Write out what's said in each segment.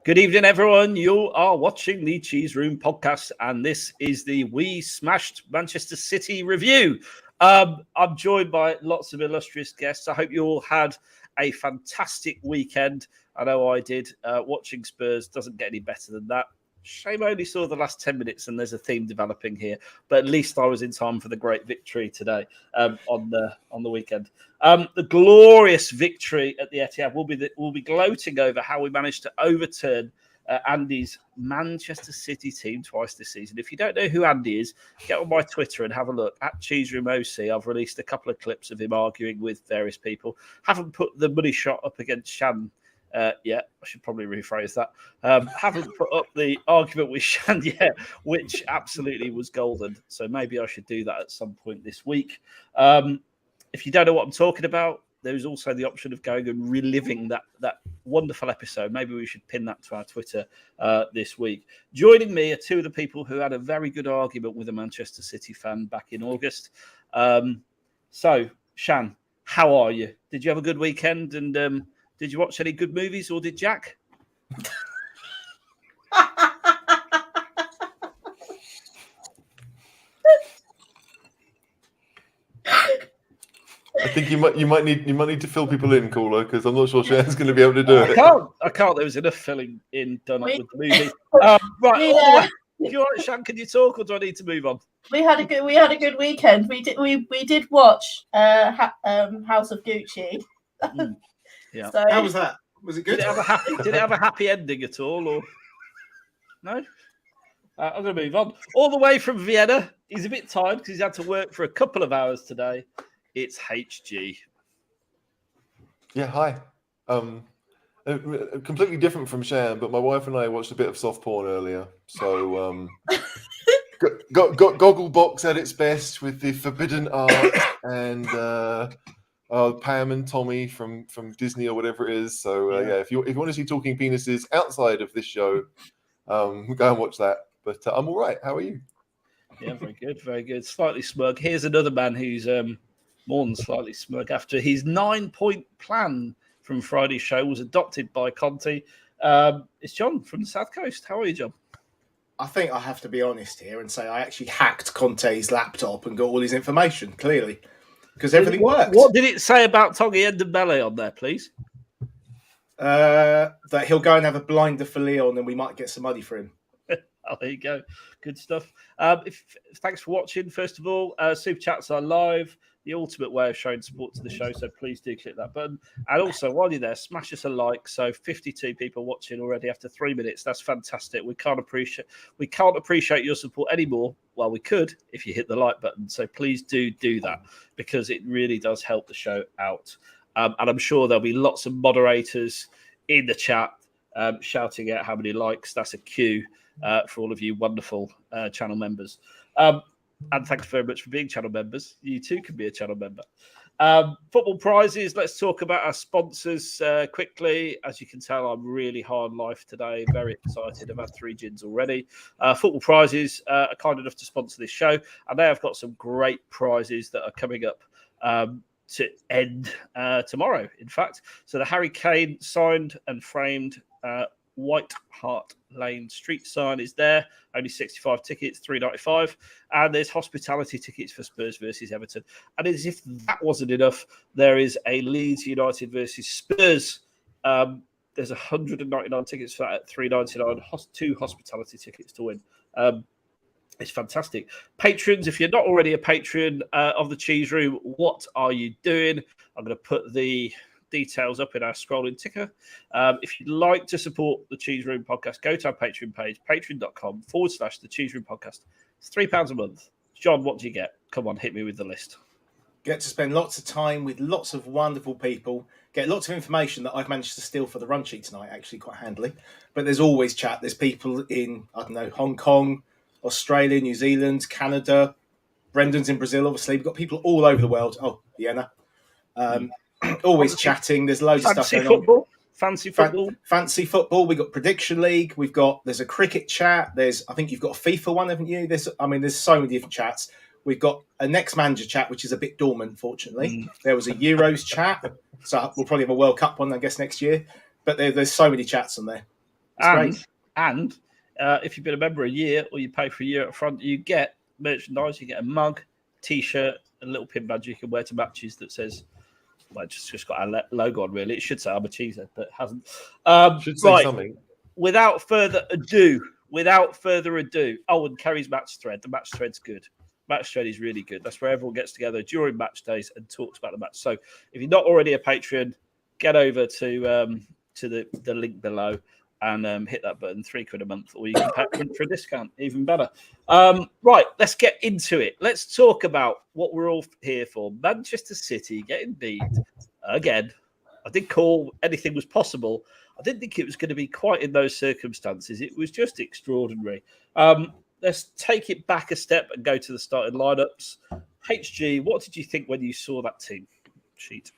Good evening, everyone. You are watching the Cheese Room podcast, and this is the We Smashed Manchester City review. I'm joined by lots of illustrious guests. I hope you all had a fantastic weekend. I know I did. Watching Spurs doesn't get any better than that. Shame I only saw the last 10 minutes, and there's a theme developing here. But at least I was in time for the great victory today on the weekend. The glorious victory at the Etihad. We'll be gloating over how we managed to overturn Andy's Manchester City team twice this season. If you don't know who Andy is, get on my Twitter and have a look at Cheese Room OC. I've released a couple of clips of him arguing with various people. Haven't put the money shot up against Shan yet. I should probably rephrase that. Haven't put up the argument with Shan yet, which absolutely was golden. So maybe I should do that at some point this week. If you don't know what I'm talking about, there's also the option of going and reliving that wonderful episode. Maybe we should pin that to our Twitter this week. Joining me are two of the people who had a very good argument with a Manchester City fan back in August. So, Shan, how are you? Did you have a good weekend? And did you watch any good movies, or did Jack? I think you might need to fill people in, caller, because I'm not sure Shan's going to be able to do it. I can't. There was enough filling in done up with the movie. Right, all the way. If you're all right, Shan, can you talk, or do I need to move on? We had a good weekend. We did watch House of Gucci. Yeah. So, how was that? Was it good? Did it have a happy ending at all, or no? I'm going to move on. All the way from Vienna. He's a bit tired because he's had to work for a couple of hours today. It's HG. Yeah, hi. Completely different from Shan, but my wife and I watched a bit of soft porn earlier. So got Gogglebox at its best with the forbidden art and Pam and Tommy from Disney or whatever it is. So yeah, if you want to see talking penises outside of this show, go and watch that. But I'm all right. How are you? Yeah, very good, very good. Slightly smug. Here's another man who's more than slightly smug after his 9-point plan from Friday's show was adopted by Conte. It's John from the South Coast. How are you, John? I think I have to be honest here and say I actually hacked Conte's laptop and got all his information, clearly, because everything worked. What did it say about Tongi Ndembele on there, please? That he'll go and have a blinder for Leon and we might get some money for him. Oh, there you go. Good stuff. Thanks for watching, first of all. Super Chats are live. The ultimate way of showing support to the show, so please do click that button. And also, while you're there, smash us a like. So 52 people watching already after 3 minutes. That's fantastic. We can't appreciate your support anymore. Well, we could if you hit the like button. So please do that, because it really does help the show out. And I'm sure there'll be lots of moderators in the chat shouting out how many likes. That's a cue for all of you wonderful channel members. And thanks very much for being channel members. You too can be a channel member. Football prizes. Let's talk about our sponsors quickly. As you can tell, I'm really high on life today. Very excited. I've had 3 gins already. Football prizes are kind enough to sponsor this show. And they have got some great prizes that are coming up to end tomorrow, in fact. So the Harry Kane signed and framed White Hart Lane street sign is there. Only 65 tickets, $3.95. And there's hospitality tickets for Spurs versus Everton. And as if that wasn't enough, there is a Leeds United versus Spurs. There's 199 tickets for that at $3.99. 2 hospitality tickets to win. It's fantastic. Patrons, if you're not already a patron of the Cheese Room, what are you doing? I'm going to put the details up in our scrolling ticker. If you'd like to support the Cheese Room podcast, go to our Patreon page, patreon.com/the Cheese Room podcast. It's £3 a month. John, what do you get? Come on, hit me with the list. Get to spend lots of time with lots of wonderful people, get lots of information that I've managed to steal for the run sheet tonight, actually quite handily. But there's always chat. There's people in, I don't know, Hong Kong, Australia, New Zealand, Canada. Brendan's in Brazil, obviously. We've got people all over the world. Oh, Vienna. Always chatting. There's loads of stuff going on. Fancy football. Fancy football. We've got Prediction League. There's a cricket chat. I think you've got a FIFA one, haven't you? There's so many different chats. We've got a next manager chat, which is a bit dormant, fortunately. There was a Euros chat. So we'll probably have a World Cup one, I guess, next year. But there's so many chats on there. And if you've been a member a year or you pay for a year up front, you get merchandise. You get a mug, T-shirt, a little pin badge you can wear to matches that says, well, it's just got our logo on, really. It should say I'm a cheesehead, but it hasn't. Should say something. Without further ado, and Kerry's match thread. The match thread's good. Match thread is really good. That's where everyone gets together during match days and talks about the match. So if you're not already a Patreon, get over to the link below and hit that button. £3 a month, or you can pay for a discount, even better. Right, let's get into it. Let's talk about what we're all here for. Manchester City getting beat again. I did call anything was possible. I didn't think it was going to be quite in those circumstances. It was just extraordinary. Let's take it back a step and go to the starting lineups. HG, what did you think when you saw that team sheet?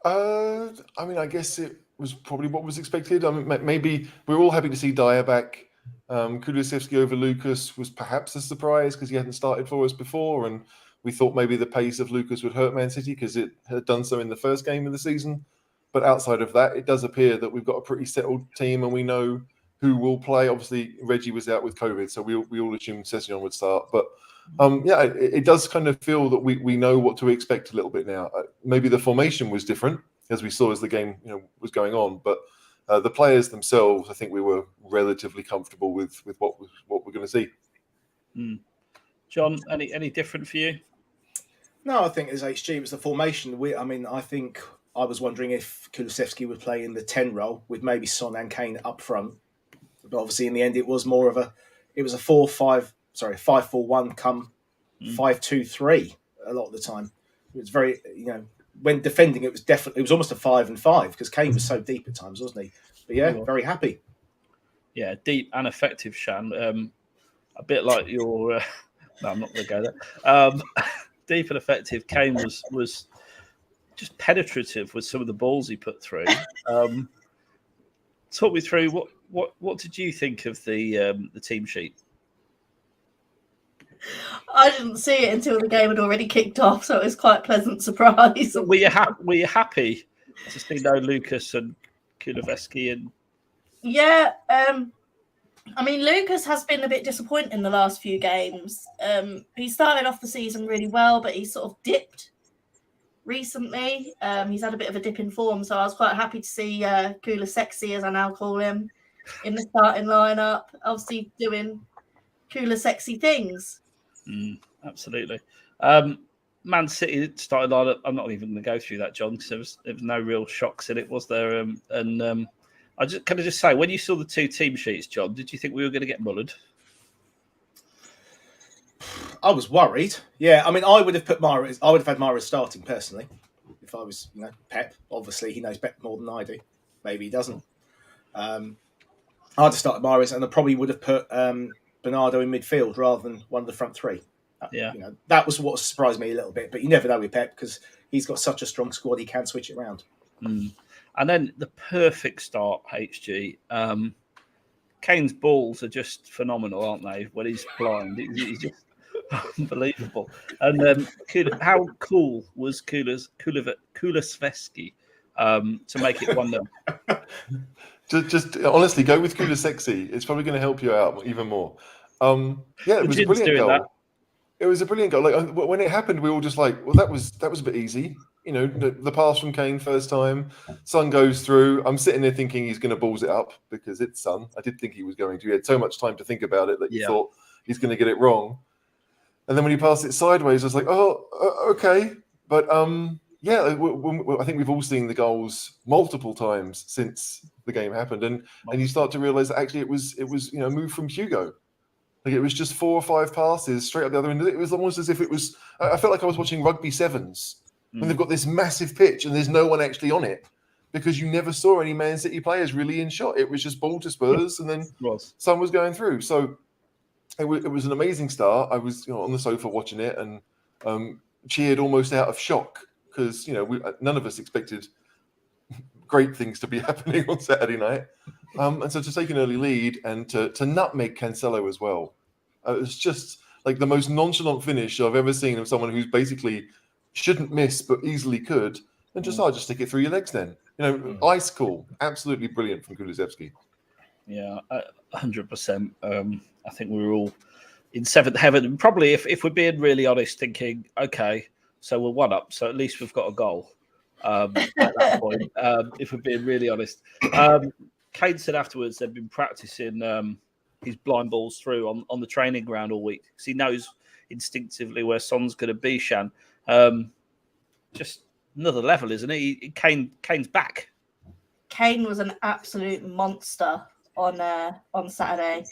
I mean, I guess it was probably what was expected. I mean, maybe we're all happy to see Dyer back. Kulusevski over Lucas was perhaps a surprise because he hadn't started for us before, and we thought maybe the pace of Lucas would hurt Man City because it had done so in the first game of the season. But outside of that, it does appear that we've got a pretty settled team and we know who will play. Obviously, Reggie was out with COVID, so we all assumed Session would start. But it does kind of feel that we know what to expect a little bit now. Maybe the formation was different, as we saw as the game was going on. But the players themselves, I think we were relatively comfortable with what we're going to see. John, any different for you? No, I think as HG, it was the formation. I think I was wondering if Kulusevski would play in the 10 role with maybe Son and Kane up front. But obviously, in the end, it was more of a 5-4-1 come 5-2-3 a lot of the time. It was very, when defending, it was almost a 5-5 because Kane was so deep at times, wasn't he? But yeah, very happy. Yeah, deep and effective, Shan. A bit like your. No, I'm not going to go there. Deep and effective. Kane was just penetrative with some of the balls he put through. Talk me through what did you think of the team sheet? I didn't see it until the game had already kicked off, so it was quite a pleasant surprise. Were you happy to see no Lucas and Kulusevski? And yeah, I mean, Lucas has been a bit disappointing in the last few games. He started off the season really well, but he sort of dipped recently. He's had a bit of a dip in form, so I was quite happy to see Kulusevski, as I now call him, in the starting lineup, obviously doing Kulusevski things. Absolutely. Man City starting lineup. I'm not even going to go through that, John, because there was no real shocks in it, was there? I just say, when you saw the two team sheets, John, did you think we were going to get mullered? I was worried. Yeah, I mean, I would have had Mahrez starting personally if I was, Pep. Obviously, he knows Pep more than I do. Maybe he doesn't. I'd have started Mahrez, and I probably would have put Bernardo in midfield rather than one of the front three. Yeah, that was what surprised me a little bit. But you never know with Pep because he's got such a strong squad; he can switch it around. And then the perfect start, HG. Kane's balls are just phenomenal, aren't they? When he's blind, he's just unbelievable. And how cool was Kulusevski to make it 1-0? Just honestly, go with Kulusevski. It's probably going to help you out even more. It was a brilliant goal. That. It was a brilliant goal. Like when it happened, we were all just like, "Well, that was a bit easy." The pass from Kane first time, Son goes through. I'm sitting there thinking he's going to balls it up because it's Son. I did think he was going to. He had so much time to think about it that you thought he's going to get it wrong. And then when he passed it sideways, I was like, "Oh, okay." But I think we've all seen the goals multiple times since the game happened, and you start to realise that actually it was a move from Hugo. Like it was just 4 or 5 passes straight up the other end. It was almost as if it was. I felt like I was watching rugby sevens when they've got this massive pitch and there's no one actually on it because you never saw any Man City players really in shot. It was just ball to Spurs, and then someone was going through. So it was an amazing start. I was on the sofa watching it and cheered almost out of shock because none of us expected great things to be happening on Saturday night. And so to take an early lead and to nutmeg Cancelo as well, it was just like the most nonchalant finish I've ever seen of someone who's basically shouldn't miss but easily could, and just stick it through your legs then. Ice cool, absolutely brilliant from Kulusevski. Yeah, 100%. I think we were all in seventh heaven, and probably if we're being really honest, thinking, okay, so we're 1 up, so at least we've got a goal. At that point, if we're being really honest, Kane said afterwards they've been practicing his blind balls through on the training ground all week because he knows instinctively where Son's going to be. Shan, just another level, isn't he? Kane's back. Kane was an absolute monster on Saturday,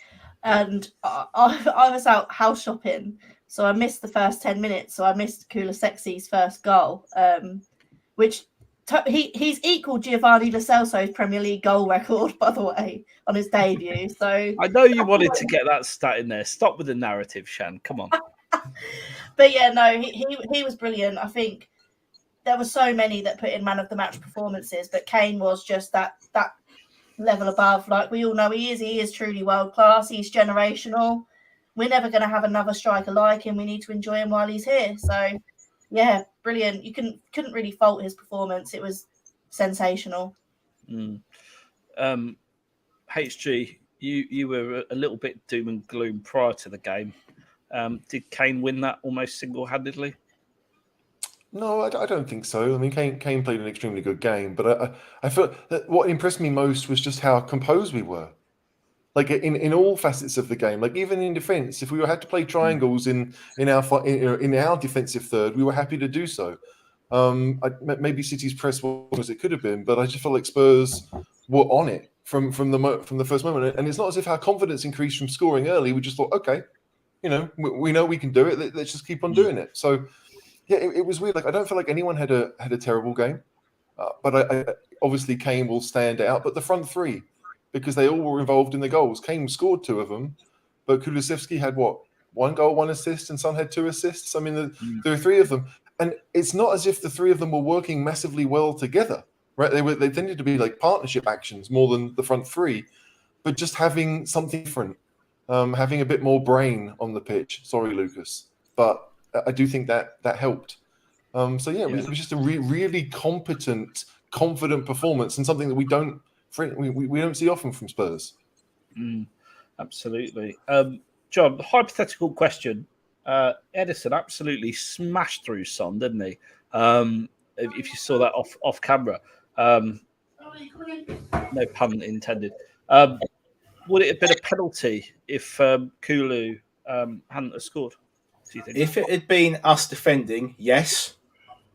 and I was out house shopping, so I missed the first 10 minutes. So I missed Kulusevski's first goal, which he's equalled Giovanni Lo Celso's Premier League goal record, by the way, on his debut. So I know you wanted to get that stat in there. Stop with the narrative, Shan. Come on. But yeah, no, he was brilliant. I think there were so many that put in man of the match performances, but Kane was just that level above. Like we all know he is truly world class. He's generational. We're never going to have another striker like him. We need to enjoy him while he's here. So yeah, brilliant. You couldn't really fault his performance. It was sensational. HG, you were a little bit doom and gloom prior to the game. Did Kane win that almost single-handedly? No, I don't think so. I mean, Kane played an extremely good game, but I feel that what impressed me most was just how composed we were. Like in all facets of the game, like even in defence, if we had to play triangles in our defensive third, we were happy to do so. Maybe City's press wasn't as it could have been, but I just felt like Spurs were on it from the first moment, and it's not as if our confidence increased from scoring early. We just thought, okay, we know we can do it. Let's just keep on doing it. So. Yeah, it was weird. Like I don't feel like anyone had a terrible game, but I obviously Kane will stand out. But the front three, because they all were involved in the goals. Kane scored 2 of them, but Kulusevski had 1 goal, 1 assist, and Son had 2 assists. I mean, there were 3 of them, and it's not as if the 3 of them were working massively well together, right? They tended to be like partnership actions more than the front 3, but just having something different, having a bit more brain on the pitch. Sorry, Lucas, but. I do think that helped. So yeah, it was just a really competent, confident performance, and something that we don't see often from Spurs. Absolutely, John. Hypothetical question: Edison absolutely smashed through Son, didn't he? If you saw that off camera, no pun intended. Would it have been a penalty if Kulu hadn't have scored? Do you think? If it had been us defending, yes.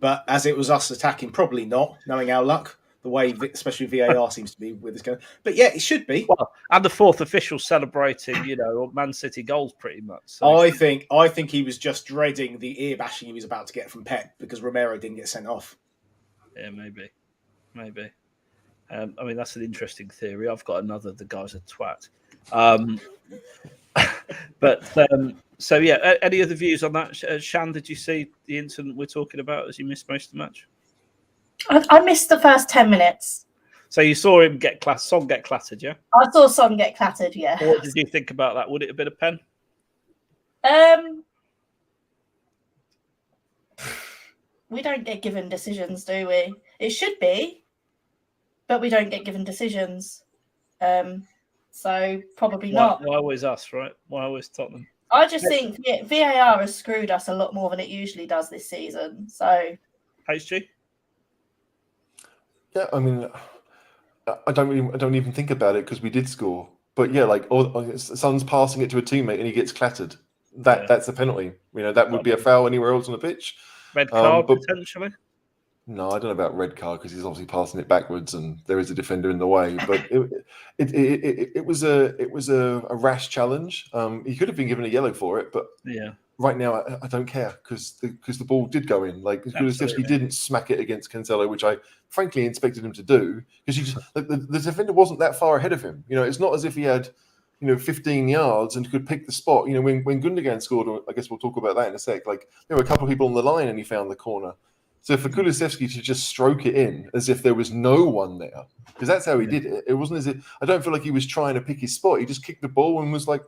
But as it was us attacking, probably not, knowing our luck, the way especially VAR seems to be with this game. But yeah, it should be. Well, and the 4th official celebrating, Man City goals pretty much. So. I think he was just dreading the ear bashing he was about to get from Pep because Romero didn't get sent off. Yeah, maybe. I mean, that's an interesting theory. I've got another. The guy's a twat. So yeah, any other views on that? Shan, did you see the incident we're talking about as you missed most of the match? I missed the first 10 minutes. So you saw him Son get clattered, yeah? I saw Son get clattered, yeah. What did you think about that? Would it have been a pen? We don't get given decisions, do we? It should be, but we don't get given decisions. So probably not. Why always us, right? Why always Tottenham? I just think VAR has screwed us a lot more than it usually does this season. So, HG? Yeah, I mean, I don't even think about it because we did score. But yeah, like Son's passing it to a teammate and he gets clattered. That's a penalty. That would be a foul anywhere else on the pitch. Red card potentially. No, I don't know about red card because he's obviously passing it backwards and there is a defender in the way. But it was a rash challenge. He could have been given a yellow for it, but right now I don't care because the ball did go in. Like Kulusevski didn't smack it against Cancelo, which I frankly expected him to do because the defender wasn't that far ahead of him. It's not as if he had 15 yards and could pick the spot. When Gundogan scored, I guess we'll talk about that in a sec. Like there were a couple of people on the line and he found the corner. So for Kulusevski to just stroke it in as if there was no one there, because that's how he did it. It wasn't as if I don't feel like he was trying to pick his spot. He just kicked the ball and was like,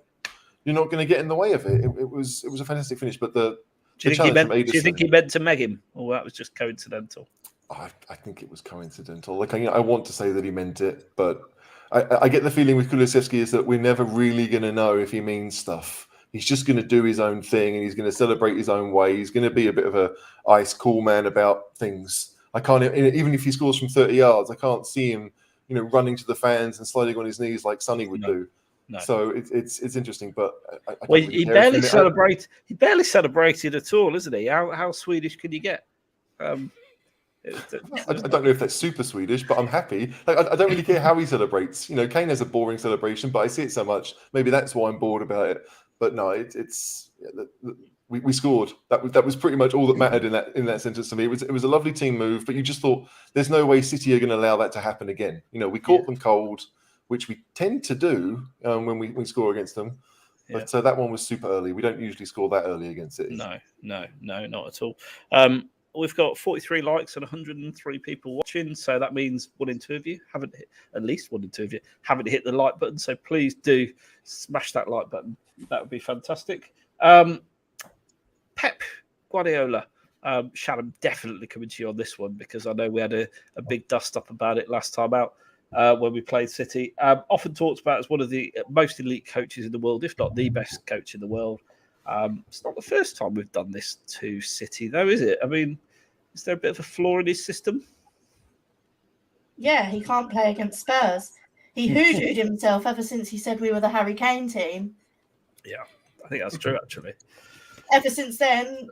"You're not going to get in the way of it." It was a fantastic finish. But do you think he meant to meg him, or that was just coincidental? I think it was coincidental. Like I want to say that he meant it, but I get the feeling with Kulusevski is that we're never really going to know if he means stuff. He's just going to do his own thing and he's going to celebrate his own way. He's going to be a bit of a ice cool man about things. I can't, even if he scores from 30 yards, I can't see him, running to the fans and sliding on his knees like Sonny would do. No. So it's interesting, but I don't well, really he care barely if celebrated. He barely celebrated at all, isn't he? How Swedish can you get? I don't know if that's super Swedish, but I'm happy. Like I don't really care how he celebrates. Kane has a boring celebration, but I see it so much. Maybe that's why I'm bored about it. But no, we scored. That was pretty much all that mattered in that sentence to me. It was a lovely team move, but you just thought there's no way City are going to allow that to happen again. We caught them cold, which we tend to do when we score against them. But that one was super early. We don't usually score that early against City. No, not at all. We've got 43 likes and 103 people watching, so that means one in two of you haven't hit the like button. So please do smash that like button. That would be fantastic. Pep Guardiola, Shannon, definitely coming to you on this one because I know we had a big dust up about it last time out when we played City. Often talked about as one of the most elite coaches in the world, if not the best coach in the world. It's not the first time we've done this to City, though, is it? I mean, is there a bit of a flaw in his system? Yeah, he can't play against Spurs. He hoodooed himself ever since he said we were the Harry Kane team. Yeah, I think that's true, actually. Ever since then,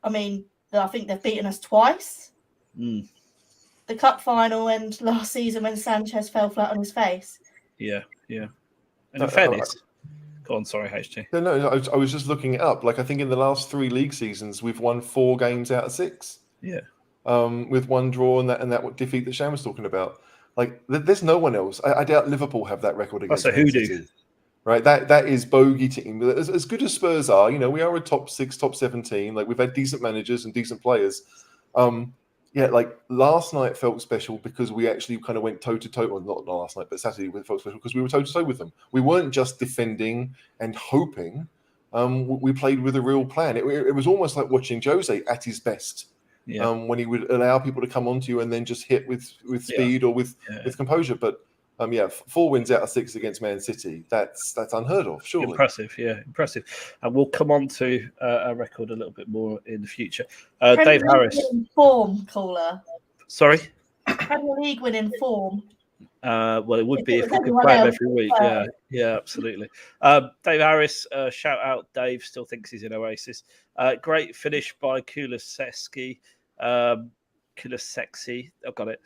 I mean, I think they've beaten us twice. The cup final and last season when Sanchez fell flat on his face. Yeah. And in fairness... Go on, sorry, HG. No, I was just looking it up. Like, I think in the last 3 league seasons, we've won 4 games out of 6. Yeah. With 1 draw and that defeat that Shan was talking about. Like, there's no one else. I doubt Liverpool have that record against Man City. City. Right? That is bogey team. As good as Spurs are, we are a top 6, top 7 team. Like, we've had decent managers and decent players. Like last night felt special because we actually kind of went toe-to-toe. Well, not last night, but Saturday felt special because we were toe-to-toe with them. We weren't just defending and hoping. We played with a real plan. It was almost like watching Jose at his best when he would allow people to come onto you and then just hit with speed or with composure. But 4 wins out of 6 against Man City. That's unheard of, surely. Impressive. And we'll come on to our record a little bit more in the future. Dave Harris. Form, caller. Sorry? Premier League winning form. Well, it would be if we could play them every week. Yeah, absolutely. Dave Harris, shout out. Dave still thinks he's in Oasis. Great finish by Kulusevski. Kulusevski. I've got it.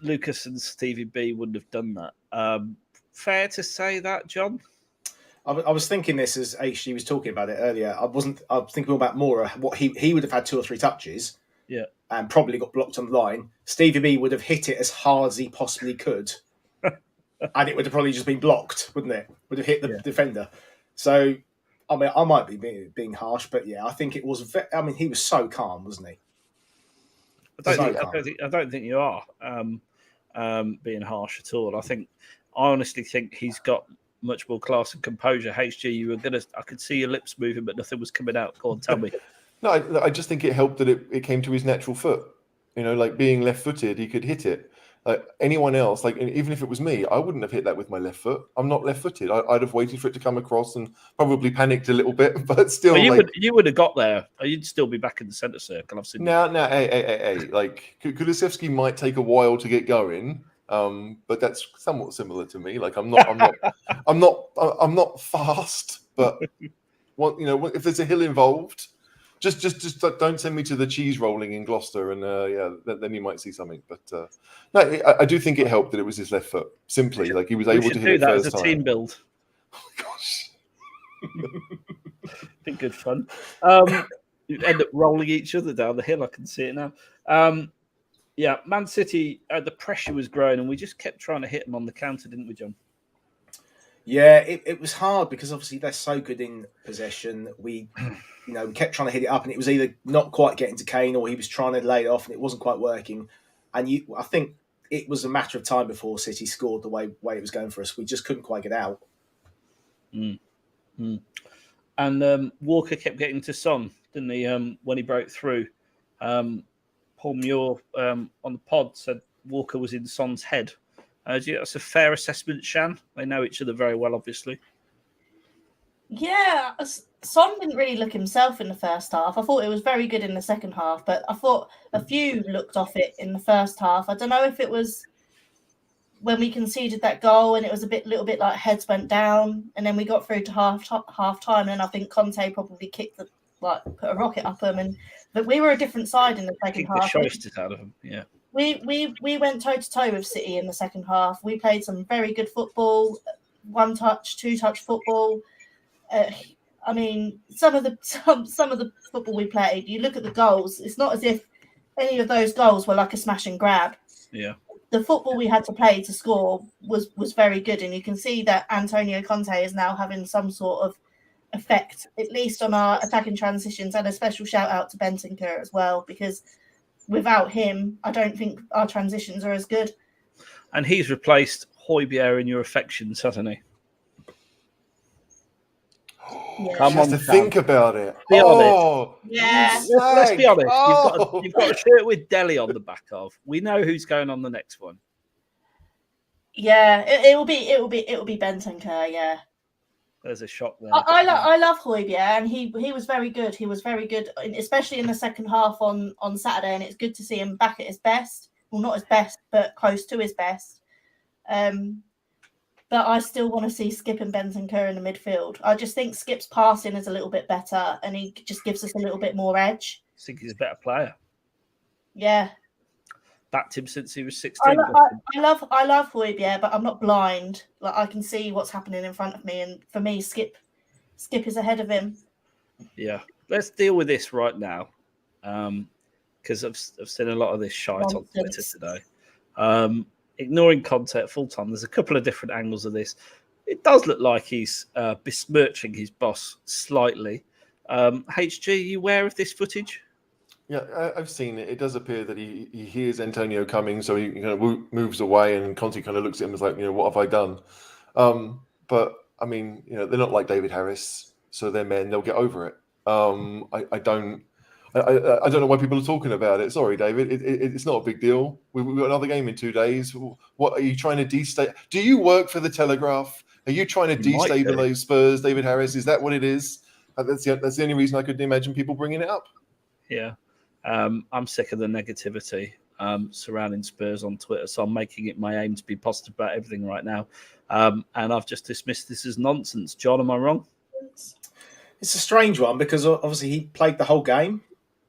Lucas and Stevie B wouldn't have done that. Fair to say that, John? I was thinking this as HG was talking about it earlier. I was thinking more about Mora. What he would have had 2 or 3 touches. Yeah. And probably got blocked on the line. Stevie B would have hit it as hard as he possibly could. And it would have probably just been blocked, wouldn't it? Would have hit the defender. So, I mean, I might be being harsh, but I think it was... he was so calm, wasn't he? I don't think you are being harsh at all. I honestly think he's got much more class and composure. HG, I could see your lips moving, but nothing was coming out. Go on, tell me. No, I just think it helped that it came to his natural foot. Like being left-footed, he could hit it. Like anyone else, like even if it was me, I wouldn't have hit that with my left foot. I'm not left-footed. I'd have waited for it to come across and probably panicked a little bit, but still. Well, you would have got there. You'd still be back in the centre circle. I've seen. No, hey. Like Kulusevski might take a while to get going, but that's somewhat similar to me. Like I'm not fast, but if there's a hill involved. Just don't send me to the cheese rolling in Gloucester, and then you might see something. But no, I do think it helped that it was his left foot. Simply, like he was able to hit it first time. As a team build. Oh gosh, be good fun. You end up rolling each other down the hill. I can see it now. Man City. The pressure was growing, and we just kept trying to hit them on the counter, didn't we, John? Yeah, it was hard because obviously they're so good in possession. We kept trying to hit it up, and it was either not quite getting to Kane or he was trying to lay it off, and it wasn't quite working. And I think it was a matter of time before City scored the way it was going for us. We just couldn't quite get out. And Walker kept getting to Son, didn't he? When he broke through, Paul Muir on the pod said Walker was in Son's head. Do you think that's a fair assessment, Shan? They know each other very well, obviously. Yeah, Son didn't really look himself in the first half. I thought it was very good in the second half, but I thought a few looked off it in the first half. I don't know if it was when we conceded that goal and it was little bit like heads went down, and then we got through to half time, and I think Conte probably put a rocket up them, but we were a different side in the second half. The shysters out of them, yeah. We went toe to toe with City in the second half. We played some very good football, 1-touch, 2-touch football. I mean, some of the football we played, you look at the goals, it's not as if any of those goals were like a smash and grab. Yeah. The football we had to play to score was very good, and you can see that Antonio Conte is now having some sort of effect, at least on our attacking transitions, and a special shout out to Bentancur as well, because without him, I don't think our transitions are as good. And he's replaced Højbjerg in your affections, hasn't he? Yeah. Come on, to think about it. Be honest. Yeah. Let's be honest. You've got a shirt with Deli on the back of. We know who's going on the next one. Yeah, it will be Bentancur. Yeah. There's a shock there. I love Højbjerg, and he was very good. He was very good, especially in the second half on Saturday, and it's good to see him back at his best. Well, not his best, but close to his best. But I still want to see Skip and Bentancur in the midfield. I just think Skip's passing is a little bit better, and he just gives us a little bit more edge. I think he's a better player. Yeah. Backed him since he was 16. I love Højbjerg, but I'm not blind. Like, I can see what's happening in front of me, and for me, Skip is ahead of him. Yeah, let's deal with this right now, because I've seen a lot of this shite on Twitter today. Ignoring Conte at full time, there's a couple of different angles of this. It does look like he's besmirching his boss slightly. HG, you aware of this footage? Yeah, I've seen it. It does appear that he hears Antonio coming, so he kind of moves away, and Conte kind of looks at him as like, what have I done? But I mean, they're not like David Harris, so they're men. They'll get over it. I don't know why people are talking about it. Sorry, David. It's not a big deal. We've got another game in 2 days. What are you trying to destabilize? Do you work for the Telegraph? Are you trying to destabilize Spurs, David Harris? Is that what it is? That's the only reason I could imagine people bringing it up. Yeah. I'm sick of the negativity surrounding Spurs on Twitter, so I'm making it my aim to be positive about everything right now. And I've just dismissed this as nonsense. John, am I wrong? It's a strange one because obviously he played the whole game.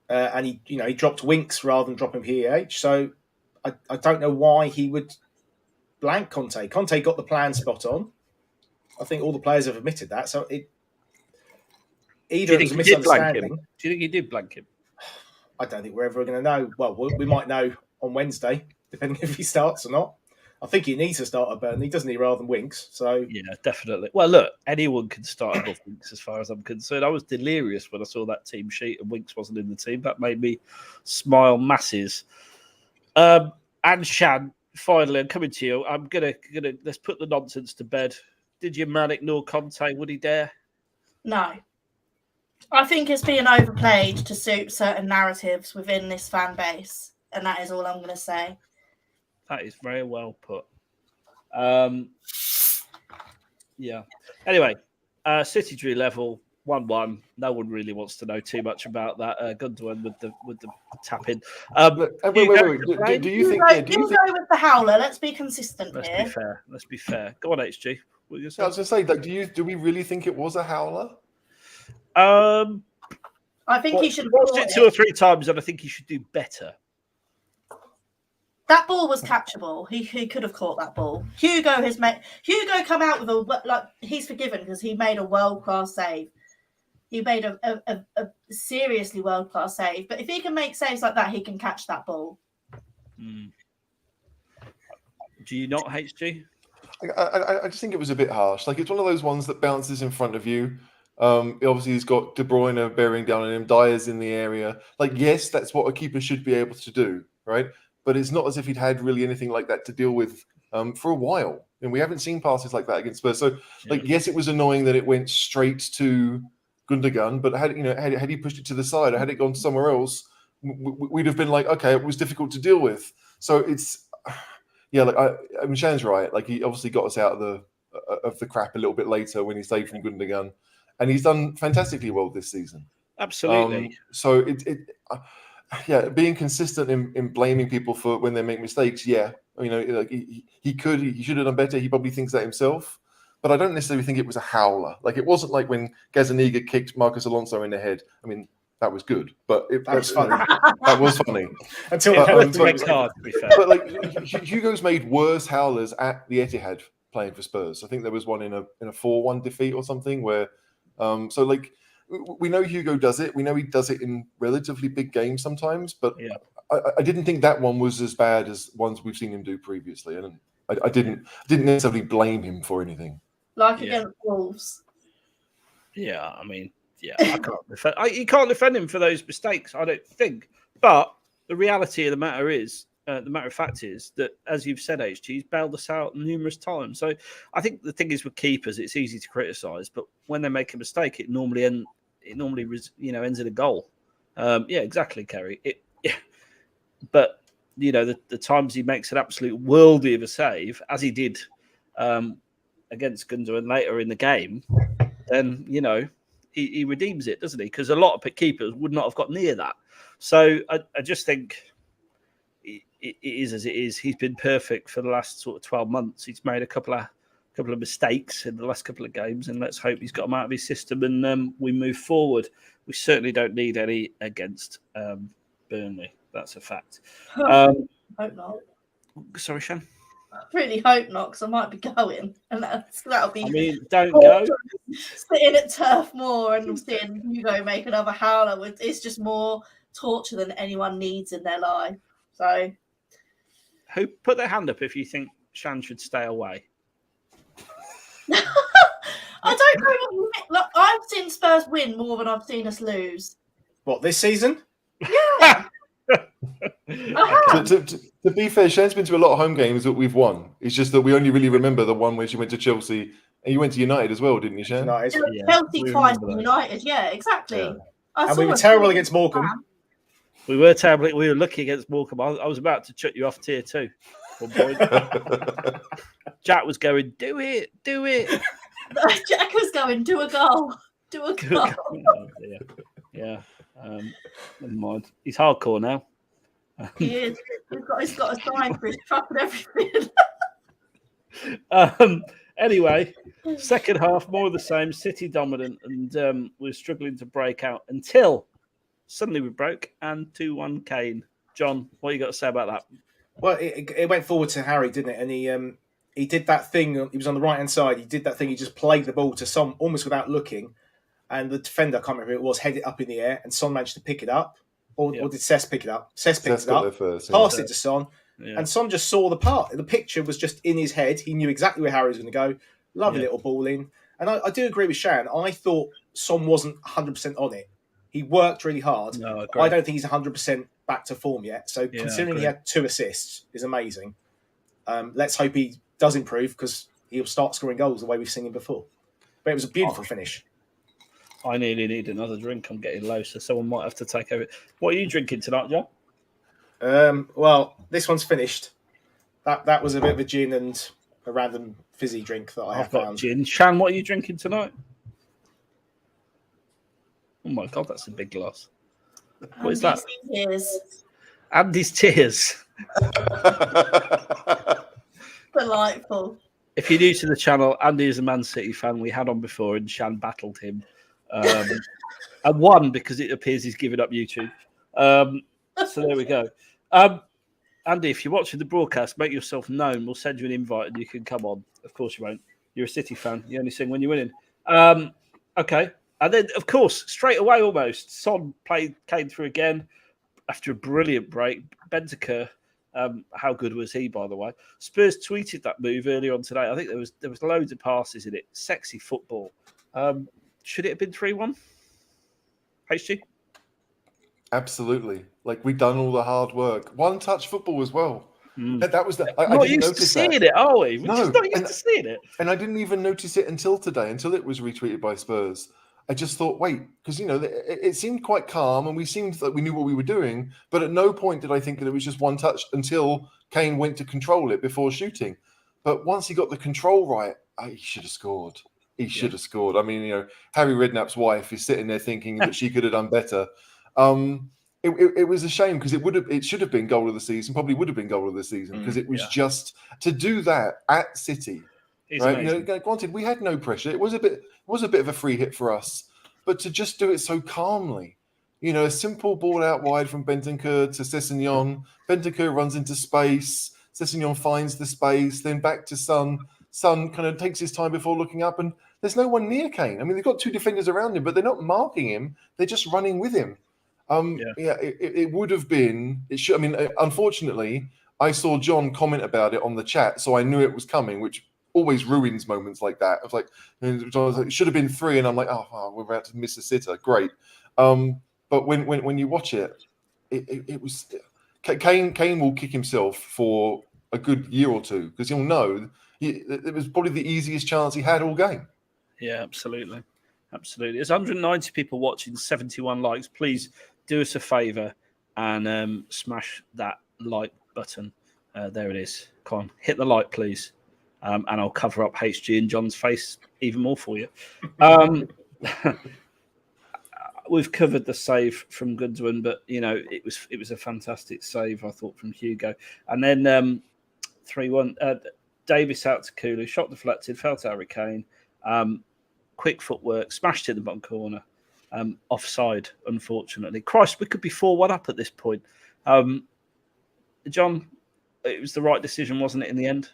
And he dropped Winks rather than dropping PEH. So I don't know why he would blank Conte. Conte got the plan spot on. I think all the players have admitted that. So either it was a misunderstanding. Do you think he did blank him? I don't think we're ever going to know. Well, we might know on Wednesday, depending if he starts or not. I think he needs to start at Burnley, doesn't he, rather than Winks? So yeah, definitely. Well, look, anyone can start above Winks as far as I'm concerned. I was delirious when I saw that team sheet and Winks wasn't in the team. That made me smile masses. And Shan, finally, I'm coming to you. I'm gonna let's put the nonsense to bed. Did your man ignore Conte? Would he dare? No. I think it's being overplayed to suit certain narratives within this fan base, and that is all I'm going to say. That is very well put. Yeah. Anyway, City drew level 1-1. No one really wants to know too much about that. Gundogan with the tap in. Wait. Do you think? Go with the howler. Let's be consistent here. Let's be fair. Go on, HG. What you I was going to say, do we really think it was a howler? I think he should have watched it 2 or 3 times, and I think he should do better. That ball was catchable. He could have caught that ball. Hugo come out with he's forgiven because he made a world-class save. He made a seriously world-class save. But if he can make saves like that, he can catch that ball. Do you not, HG? I just think it was a bit harsh. Like, it's one of those ones that bounces in front of you. Obviously, he's got De Bruyne bearing down on him. Dyer's in the area. Like, yes, that's what a keeper should be able to do, right? But it's not as if he'd had really anything like that to deal with for a while. And we haven't seen passes like that against Spurs. So, yes, it was annoying that it went straight to Gundogan. But had he pushed it to the side or had it gone somewhere else, we'd have been like, okay, it was difficult to deal with. So yeah, like I mean, Shan's right. Like he obviously got us out of the crap a little bit later when he saved from Gundogan, and he's done fantastically well this season. Absolutely. So yeah, being consistent in blaming people for when they make mistakes. Yeah, like he should have done better. He probably thinks that himself, but I don't necessarily think it was a howler. Like it wasn't like when Gazzaniga kicked Marcus Alonso in the head. I mean, that was good, but That was funny. That was funny. Until But, it The red card, to be fair. but like Hugo's made worse howlers at the Etihad playing for Spurs. I think there was one in a 4-1 defeat or something where so like we know Hugo does it. We know he does it in relatively big games sometimes, but Yeah. I didn't think that one was as bad as ones we've seen him do previously. And I didn't necessarily blame him for anything. Like Yeah. against Wolves. Yeah, I mean, yeah, I can't defend. You can't defend him for those mistakes, I don't think. But the reality of the matter is, the matter of fact is that, as you've said, HG, he's bailed us out numerous times. So I think the thing is with keepers, it's easy to criticise, but when they make a mistake, it normally ends in a goal. Yeah, exactly, Kerry. But the times he makes an absolute worldie of a save, as he did against Gundogan later in the game, then he redeems it, doesn't he? Because a lot of keepers would not have got near that. So I just think it is as it is. He's been perfect for the last sort of 12 months. He's made a couple of mistakes in the last couple of games, and let's hope he's got them out of his system and we move forward. We certainly don't need any against Burnley. That's a fact. Hope not. Sorry, Shan. I really hope not, because I might be going, and that'll be. I mean, don't go. Sitting at Turf Moor and seeing Hugo make another howler, it's just more torture than anyone needs in their life. So, who put their hand up if you think Shan should stay away? I don't know what you mean. Look, I've seen Spurs win more than I've seen us lose. What, this season? Yeah. To be fair, Shan's been to a lot of home games that we've won. It's just that we only really remember the one when she went to Chelsea, and you went to United as well, didn't you, Shan? United. Chelsea we twice, remember that. United. Yeah, exactly. Yeah. And we were terrible against Morecambe. We were terrible. We were lucky against Morecambe. I was about to chuck you off tier 2. Jack was going, do it. Jack was going, do a goal. Oh, yeah. Never mind. He's hardcore now. He is. He's got a sign for his truck and everything. Anyway, second half, more of the same. City dominant, and we're struggling to break out until suddenly we broke and 2-1 Kane. John, what you got to say about that? Well, it went forward to Harry, didn't it? And he did that thing. He was on the right hand side. He did that thing. He just played the ball to Son almost without looking, and the defender, I can't remember who it was, headed up in the air, and Son managed to pick it up. Or did Cesc pick it up? Cesc picked it up, first, passed it to Son, Yeah. and Son just saw the part. The picture was just in his head. He knew exactly where Harry was going to go. Lovely little ball in. And I do agree with Shan. I thought Son wasn't 100% on it. He worked really hard. No, I don't think he's 100% back to form yet. So Yeah, considering I he had 2 assists is amazing. Let's hope he does improve, because he'll start scoring goals the way we've seen him before. But it was a beautiful finish. I nearly need another drink. I'm getting low, so someone might have to take over. What are you drinking tonight, John? Well, this one's finished. That was a bit of a gin and a random fizzy drink that I I've have got found. gin. Shan, what are you drinking tonight? Oh my God, that's a big glass. What is that? Andy's tears. Delightful. If you're new to the channel, Andy is a Man City fan. We had on before, and Shan battled him. And won because it appears he's given up YouTube. So there we go. Andy, if you're watching the broadcast, make yourself known. We'll send you an invite and you can come on. Of course you won't. You're a City fan. You only sing when you're winning. Okay. And then, of course, straight away almost, Son came through again after a brilliant break. Bentancur, how good was he, by the way? Spurs tweeted that move earlier on today. I think there was loads of passes in it. Sexy football. Should it have been 3-1? HG? Absolutely. Like, we've done all the hard work. One-touch football as well. That was the. I not didn't used to notice seeing that. it, are we? We're No, just not used to seeing it. And I didn't even notice it until today, until it was retweeted by Spurs. I just thought, wait, because, it seemed quite calm and we seemed like we knew what we were doing, but at no point did I think that it was just one touch until Kane went to control it before shooting. But once he got the control right, he should have scored. He should have scored. I mean, Harry Redknapp's wife is sitting there thinking that she could have done better. It was a shame because it should have been goal of the season, probably would have been goal of the season because it was just to do that at City. It's right? amazing. Granted, we had no pressure. It was a bit of a free hit for us, but to just do it so calmly, a simple ball out wide from Bentancur to Sessegnon. Bentancur runs into space. Sessegnon finds the space, then back to Son. Son kind of takes his time before looking up, and there's no one near Kane. I mean, they've got two defenders around him, but they're not marking him. They're just running with him. It would have been. It should. I mean, unfortunately, I saw John comment about it on the chat, so I knew it was coming, which always ruins moments like that. I was like, it should have been 3, and I'm like, oh, we're about to miss a sitter. Great. But when you watch it, it was Kane will kick himself for a good year or two because he'll know it was probably the easiest chance he had all game. Yeah, absolutely. There's 190 people watching, 71 likes. Please do us a favour and smash that like button. There it is. Come on, hit the like, please. And I'll cover up HG and John's face even more for you. We've covered the save from Gundogan, but it was a fantastic save, I thought, from Hugo. And then 3-1, Davis out to Kulu, shot deflected, fell to Harry Kane. Quick footwork, smashed in the bottom corner. Offside, unfortunately. Christ, we could be 4-1 up at this point. John, it was the right decision, wasn't it, in the end?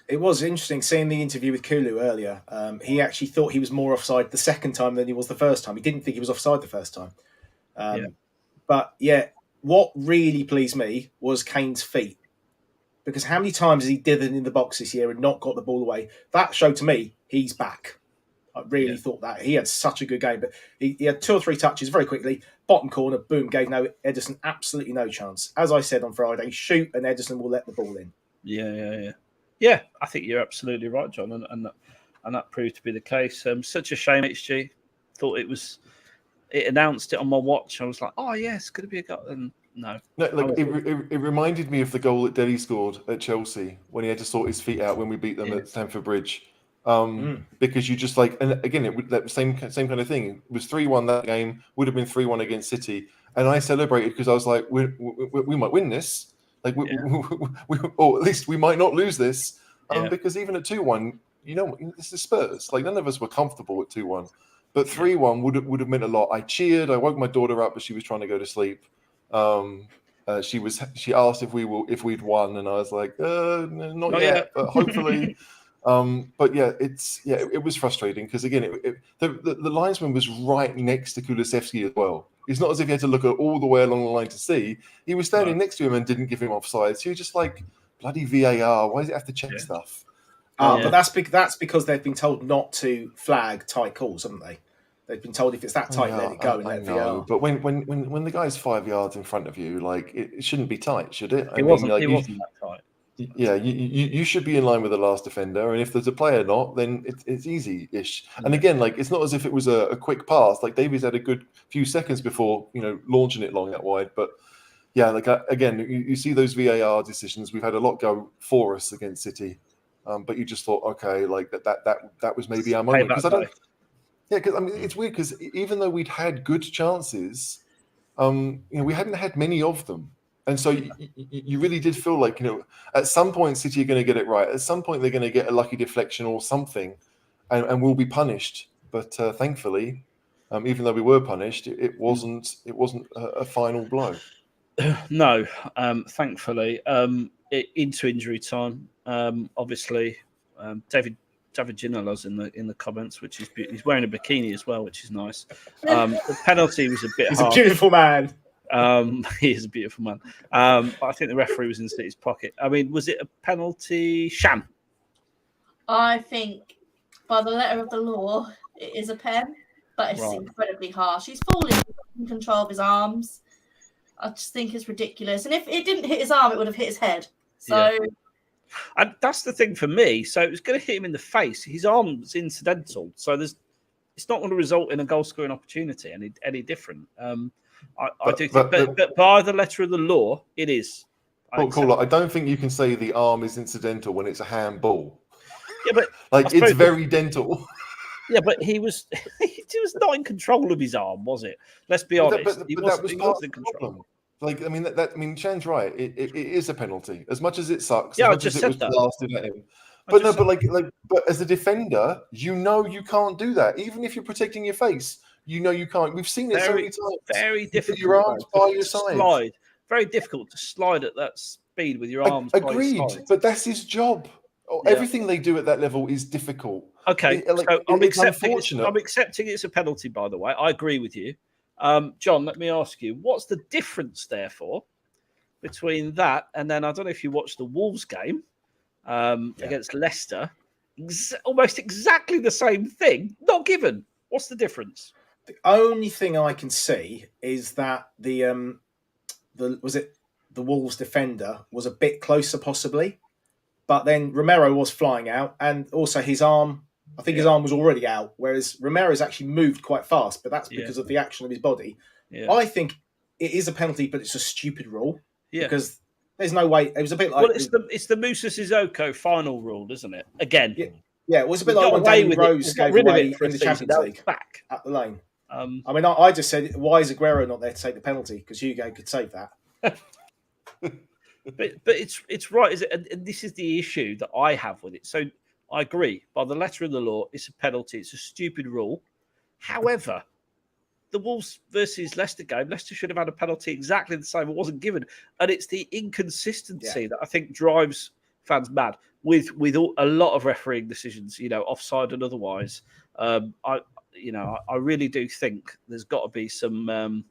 It was interesting seeing the interview with Kulu earlier. He actually thought he was more offside the second time than he was the first time. He didn't think he was offside the first time. But what really pleased me was Kane's feet. Because how many times has he dithered in the box this year and not got the ball away? That showed to me he's back. I really thought that. He had such a good game. But he had 2 or 3 touches very quickly. Bottom corner, boom, gave Ederson absolutely no chance. As I said on Friday, shoot and Ederson will let the ball in. Yeah, I think you're absolutely right, John, and that proved to be the case. Such a shame, HG. Thought it announced it on my watch. I was like, oh, yeah, it's going to be a goal. And no. It reminded me of the goal that Dele scored at Chelsea when he had to sort his feet out when we beat them at Stamford Bridge. Because you just and again, that same kind of thing. It was 3-1 that game, would have been 3-1 against City. And I celebrated because I was like, we might win this. Or at least we might not lose this. Because even at 2-1, this is Spurs. None of us were comfortable at 2-1. But 3-1 would have meant a lot. I cheered. I woke my daughter up, but she was trying to go to sleep. She asked if we'd won, and I was like, not yet, but hopefully. It was frustrating because again, the linesman was right next to Kulusevski as well. It's not as if he had to look all the way along the line to see. He was standing next to him and didn't give him offside. So you're just like, bloody VAR. Why does it have to check stuff? But that's because they've been told not to flag tight calls, haven't they? They've been told if it's that tight, let it go and let VAR. But when the guy's 5 yards in front of you, it shouldn't be tight, should it? It wasn't that tight. Yeah, you should be in line with the last defender, and if there's a player not, then it's easy-ish. And again, it's not as if it was a quick pass. Davies had a good few seconds before launching it long out wide. But again, you see those VAR decisions. We've had a lot go for us against City, but you just thought, okay, that was maybe our moment. Because it's weird because even though we'd had good chances, we hadn't had many of them. And so you really did feel like, at some point City are going to get it right. At some point they're going to get a lucky deflection or something and we'll be punished. But thankfully, even though we were punished, it wasn't a final blow. No, thankfully. Into injury time, obviously, David Ginola's in the comments, which is beautiful. He's wearing a bikini as well, which is nice. The penalty was a bit He's harsh. a beautiful man. He is a beautiful man. But I think the referee was in City's pocket. I mean, was it a penalty? Sham. I think by the letter of the law, it is a pen, but it's incredibly harsh. He's fully in control of his arms. I just think it's ridiculous. And if it didn't hit his arm, it would have hit his head. So, and that's the thing for me. So it was going to hit him in the face. His arm's incidental. So it's not going to result in a goal scoring opportunity any different. I do think, but by the letter of the law, it is. Cool. I don't think you can say the arm is incidental when it's a handball. Yeah, but like it's very dental. Yeah, but he was not in control of his arm, was it? Let's be honest. He wasn't in control. Like, I mean, Chan's right. It is a penalty. As much as it sucks, as much as it was blasted at him. But as a defender, you can't do that. Even if you're protecting your face, you can't. We've seen it so many times. Very difficult. Your arms by your side. Very difficult to slide at that speed with your arms. Agreed, by your side. But that's his job. Everything they do at that level is difficult. Okay, so I'm accepting it's a penalty, by the way. I agree with you. John, let me ask you, what's the difference, therefore, between that and then, I don't know if you watched the Wolves game against Leicester, almost exactly the same thing, not given. What's the difference? The only thing I can see is that the Wolves defender was a bit closer, possibly. But then Romero was flying out, and also his arm, I think his arm was already out, whereas Romero's actually moved quite fast, but that's because of the action of his body. Yeah. I think it is a penalty, but it's a stupid rule. Yeah. Because there's no way. It was a bit like... Well, it's the Musa Sissoko final rule, isn't it? Again. Yeah, it was a bit like when Danny Rose gave away in the Champions League back at the lane. I mean, I just said, why is Aguero not there to take the penalty? Because Hugo could save that. But it's right, is it? And this is the issue that I have with it. So I agree. By the letter of the law, it's a penalty. It's a stupid rule. However, the Wolves versus Leicester game, Leicester should have had a penalty exactly the same. It wasn't given, and it's the inconsistency that I think drives fans mad. With a lot of refereeing decisions, offside and otherwise. I really do think there's got to be some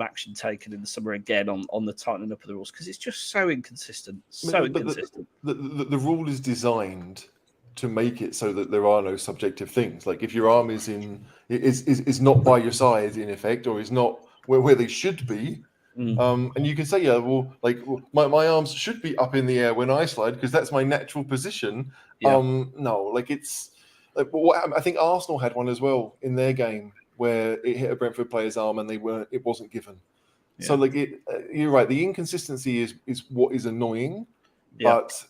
action taken in the summer again on the tightening up of the rules, because it's just so inconsistent. The rule is designed to make it so that there are no subjective things. Like if your arm is not by your side in effect, or is not where they should be, and you can say, my arms should be up in the air when I slide because that's my natural position. No, it's I think Arsenal had one as well in their game, where it hit a Brentford player's arm and it wasn't given. Yeah. So you're right. The inconsistency is what is annoying, but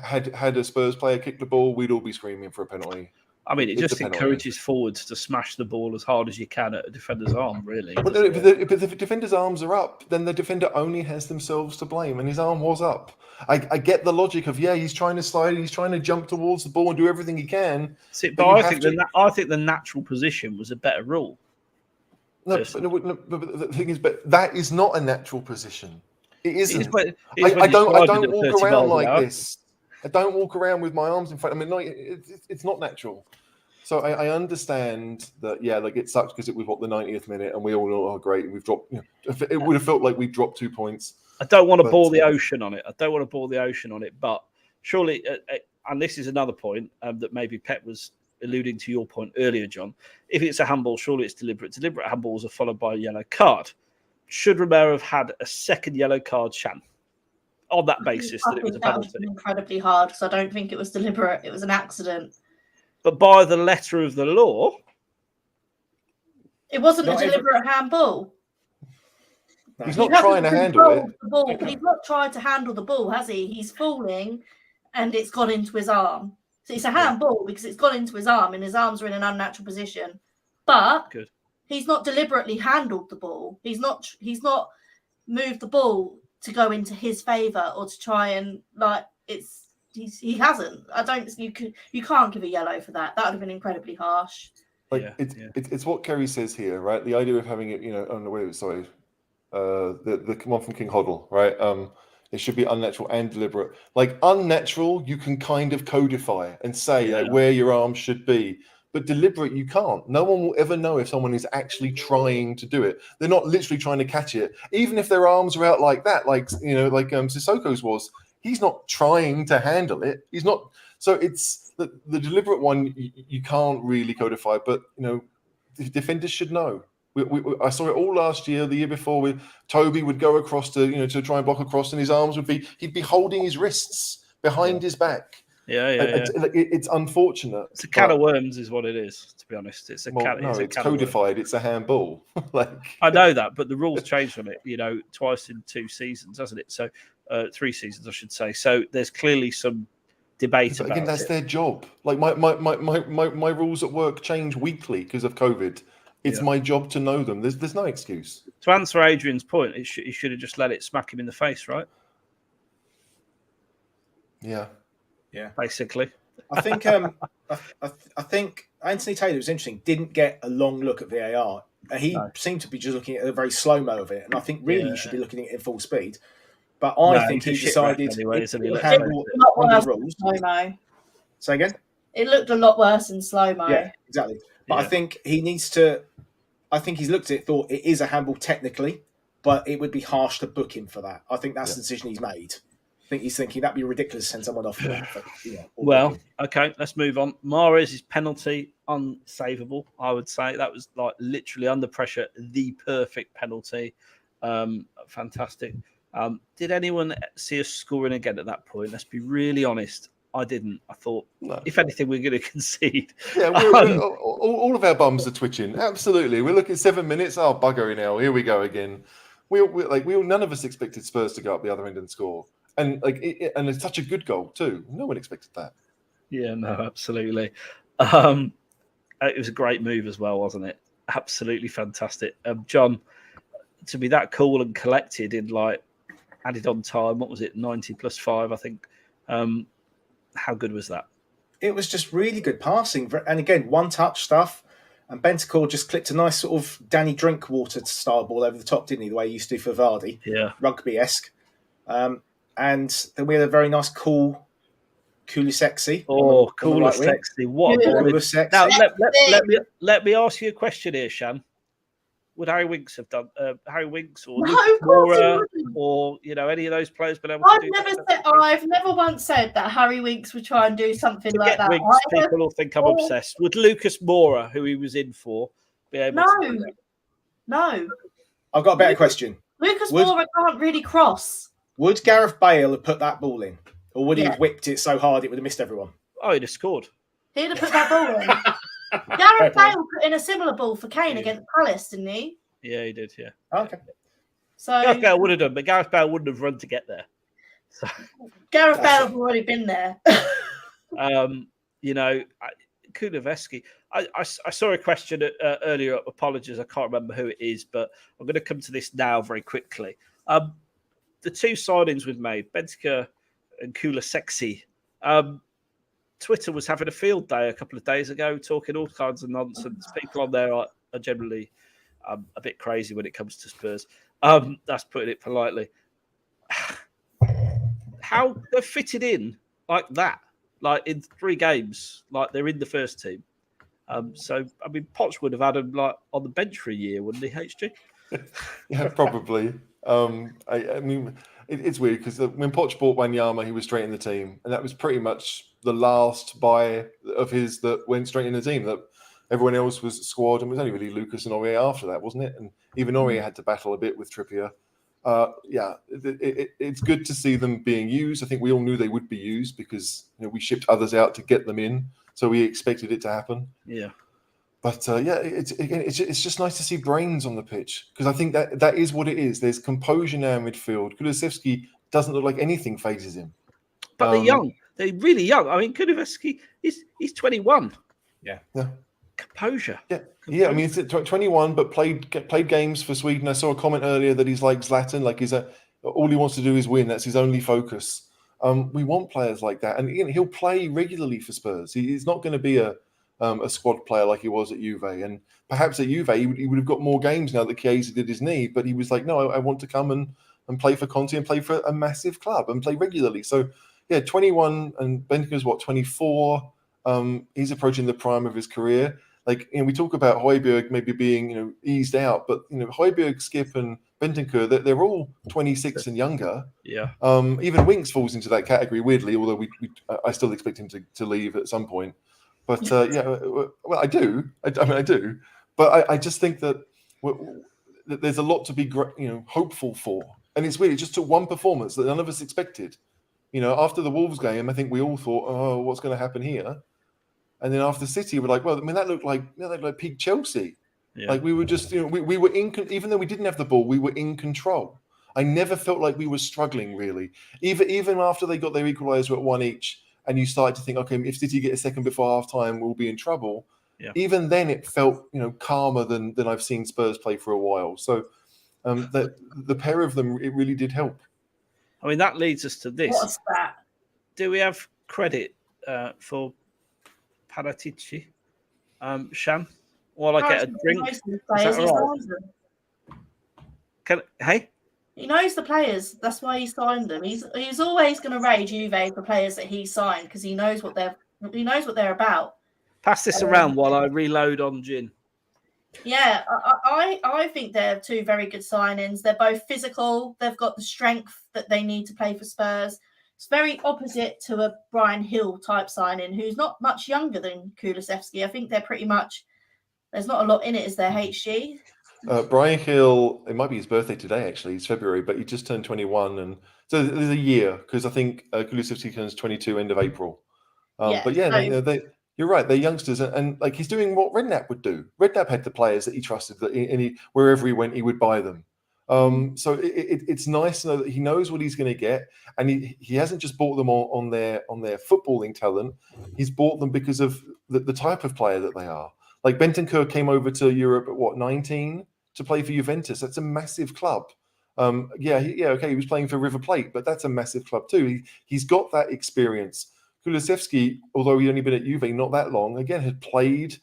had a Spurs player kicked the ball, we'd all be screaming for a penalty. I mean, it just encourages forwards to smash the ball as hard as you can at a defender's arm, really. But if the defender's arms are up, then the defender only has themselves to blame, and his arm was up. I get the logic of, he's trying to slide, he's trying to jump towards the ball and do everything he can. But I think the natural position was a better rule. No, but the thing is, that is not a natural position. It isn't. I don't walk around like this. I don't walk around with my arms in front. I mean, it's not natural. So I understand that, it sucks because it was the 90th minute, and we all know, oh great, we've dropped. It would have felt like we dropped 2 points. I don't want to bore the ocean on it. But surely, and this is another point that maybe Pep was alluding to your point earlier, John. If it's a handball, surely it's deliberate. Deliberate handballs are followed by a yellow card. Should Romero have had a second yellow card, Shan? On that basis, that it was a penalty. That was incredibly hard, because I don't think it was deliberate. It was an accident. But by the letter of the law, it wasn't a deliberate handball. He's not trying to handle it. He's not tried to handle the ball, has he? He's falling, and it's gone into his arm. So it's a handball because it's gone into his arm, and his arms are in an unnatural position. But he's not deliberately handled the ball. He's not moved the ball to go into his favour or to try and he hasn't. You can't give a yellow for that. That would have been incredibly harsh. It's what Kerry says here, right? The idea of having it, the one from King Hoddle, right? It should be unnatural and deliberate. Unnatural, you can kind of codify and say where your arm should be. But deliberate, you can't. No one will ever know if someone is actually trying to do it. They're not literally trying to catch it. Even if their arms are out like that, like Sissoko's was, he's not trying to handle it. He's not. So it's the deliberate one you can't really codify, but the defenders should know. I saw it all last year, the year before. Toby would go across to try and block across, and his arms he'd be holding his wrists behind his back. It's unfortunate. It's a can of worms, is what it is. To be honest, it's it's codified. It's a handball. I know that, but the rules changed on it. Twice in 2 seasons, hasn't it? So 3 seasons, I should say. So there's clearly some debate about again, that's it. their job. Like my rules at work change weekly because of COVID. It's my job to know them. There's no excuse. To answer Adrian's point, he should have just let it smack him in the face, right? Yeah. Basically. I think I think Anthony Taylor was interesting. Didn't get a long look at VAR. He seemed to be just looking at a very slow mo of it, and I think really you should be looking at it at full speed. But I think he decided anyway, to handle the rules. Slow-mo. Say again? It looked a lot worse in slow-mo. Yeah, exactly. But I think he needs to. I think he's looked at it, thought it is a handball technically, but it would be harsh to book him for that. I think that's the decision he's made. I think he's thinking that'd be ridiculous to send someone off. Well, okay, let's move on. Mahrez's penalty, unsavable, I would say. That was like literally under pressure, the perfect penalty. Fantastic. Did anyone see us scoring again at that point? Let's be really honest. I didn't. I thought, if anything, we're going to concede. Yeah, all of our bums are twitching. Absolutely. We're looking at 7 minutes. Oh, buggery now. Here we go again. None of us expected Spurs to go up the other end and score. And and it's such a good goal too. No one expected that. Yeah, no, absolutely. It was a great move as well, wasn't it? Absolutely fantastic. John, to be that cool and collected in added on time, what was it, 90 plus 5, I think. How good was that? It was just really good passing. And again, one touch stuff. And Bentancur just clipped a nice sort of Danny Drinkwater style ball over the top, didn't he? The way he used to do for Vardy. Yeah. Rugby-esque. And then we had a very nice Kulusevski. Oh, Kulusevski. What? Kulusevski. Now, let me ask you a question here, Shan. Would Harry Winks have done Harry Winks or Lucas Moura or any of those players been able to do that? I've never once said that Harry Winks would try and do something like that. Winks, people will think I'm obsessed. Would Lucas Moura, who he was in for, be able to do that? No. I've got a better question. Lucas Moura can't really cross. Would Gareth Bale have put that ball in? Or would he have whipped it so hard it would have missed everyone? Oh, he'd have scored. He'd have put that ball in. Gareth Bale put in a similar ball for Kane against Palace, didn't he? Yeah, he did, yeah. Okay. So Gareth Bale would have done, but Gareth Bale wouldn't have run to get there. So, Gareth Bale had already been there. Kulusevski. I saw a question earlier. Apologies, I can't remember who it is, but I'm going to come to this now very quickly. The 2 signings we've made, Bentancur and Kulusevski. Twitter was having a field day a couple of days ago, talking all kinds of nonsense. People on there are generally a bit crazy when it comes to Spurs. That's putting it politely. How they're fitted in like that, like in 3 games, like they're in the first team. So I mean, Poch would have had them like on the bench for a year, wouldn't he, HG? Yeah, probably. I mean, it's weird because when Poch bought Wanyama, he was straight in the team, and that was pretty much the last buy of his that went straight in the team. That everyone else was squad, and it was only really Lucas and Aurier after that, wasn't it? And even Aurier had to battle a bit with Trippier. It's good to see them being used. I think we all knew they would be used because we shipped others out to get them in, so we expected it to happen. Yeah. But it's just nice to see brains on the pitch because I think that is what it is. There's composure now in midfield. Kulusevski doesn't look like anything phases him. But they're young. They're really young. I mean, Kulusevski, he's 21. Yeah. Composure. Yeah. I mean, he's 21, but played games for Sweden. I saw a comment earlier that he's like Zlatan, like all he wants to do is win. That's his only focus. We want players like that, and he'll play regularly for Spurs. He's not going to be a squad player like he was at Juve, and perhaps at Juve he would have got more games now that Chiesa did his knee, but he was like, no, I want to come and play for Conte and play for a massive club and play regularly. So yeah, 21, and Bentancur's 24. He's approaching the prime of his career. Like, we talk about Højbjerg maybe being eased out, but Højbjerg, Skip, and Bentancur, they're all 26 and younger. Yeah. Even Winks falls into that category weirdly, although I still expect him to leave at some point. But I do. I do. But I just think that there's a lot to be hopeful for. And it's weird. It just took one performance that none of us expected After the Wolves game, I think we all thought, oh, what's going to happen here? And then after City, we're like, well, I mean, that looked like peak Chelsea. Yeah. Like we were just, we were even though we didn't have the ball, we were in control. I never felt like we were struggling really. Even after they got their equaliser at 1 each, and you started to think, okay, if City get a second before half time, we'll be in trouble. Yeah. Even then, it felt calmer than I've seen Spurs play for a while. So the pair of them, it really did help. I mean, that leads us to this. What's that? Do we have credit for Paratici, Shan? While I get a drink, is that right? Hey? He knows the players. That's why he signed them. He's always going to rage Juve for players that he signed because he knows what they're about. Pass this around while I reload on gin. Yeah, I think they're two very good signings. They're both physical. They've got the strength that they need to play for Spurs. It's very opposite to a Brian Hill type signing, who's not much younger than Kulusevski. I think they're pretty much, there's not a lot in it as their HG. Brian Hill, it might be his birthday today, actually. It's February, but he just turned 21. And so there's a year, because I think Kulusevski turns 22 end of April. But yeah, you're right. They're youngsters, and like he's doing what Redknapp would do. Redknapp had the players that he trusted, and wherever he went, he would buy them. So it's nice to know that he knows what he's going to get, and he hasn't just bought them on their footballing talent. He's bought them because of the type of player that they are. Like Bentancur came over to Europe at 19 to play for Juventus. That's a massive club. He was playing for River Plate, but that's a massive club too. He's got that experience. Kulusevski, although he'd only been at Juve not that long, again had played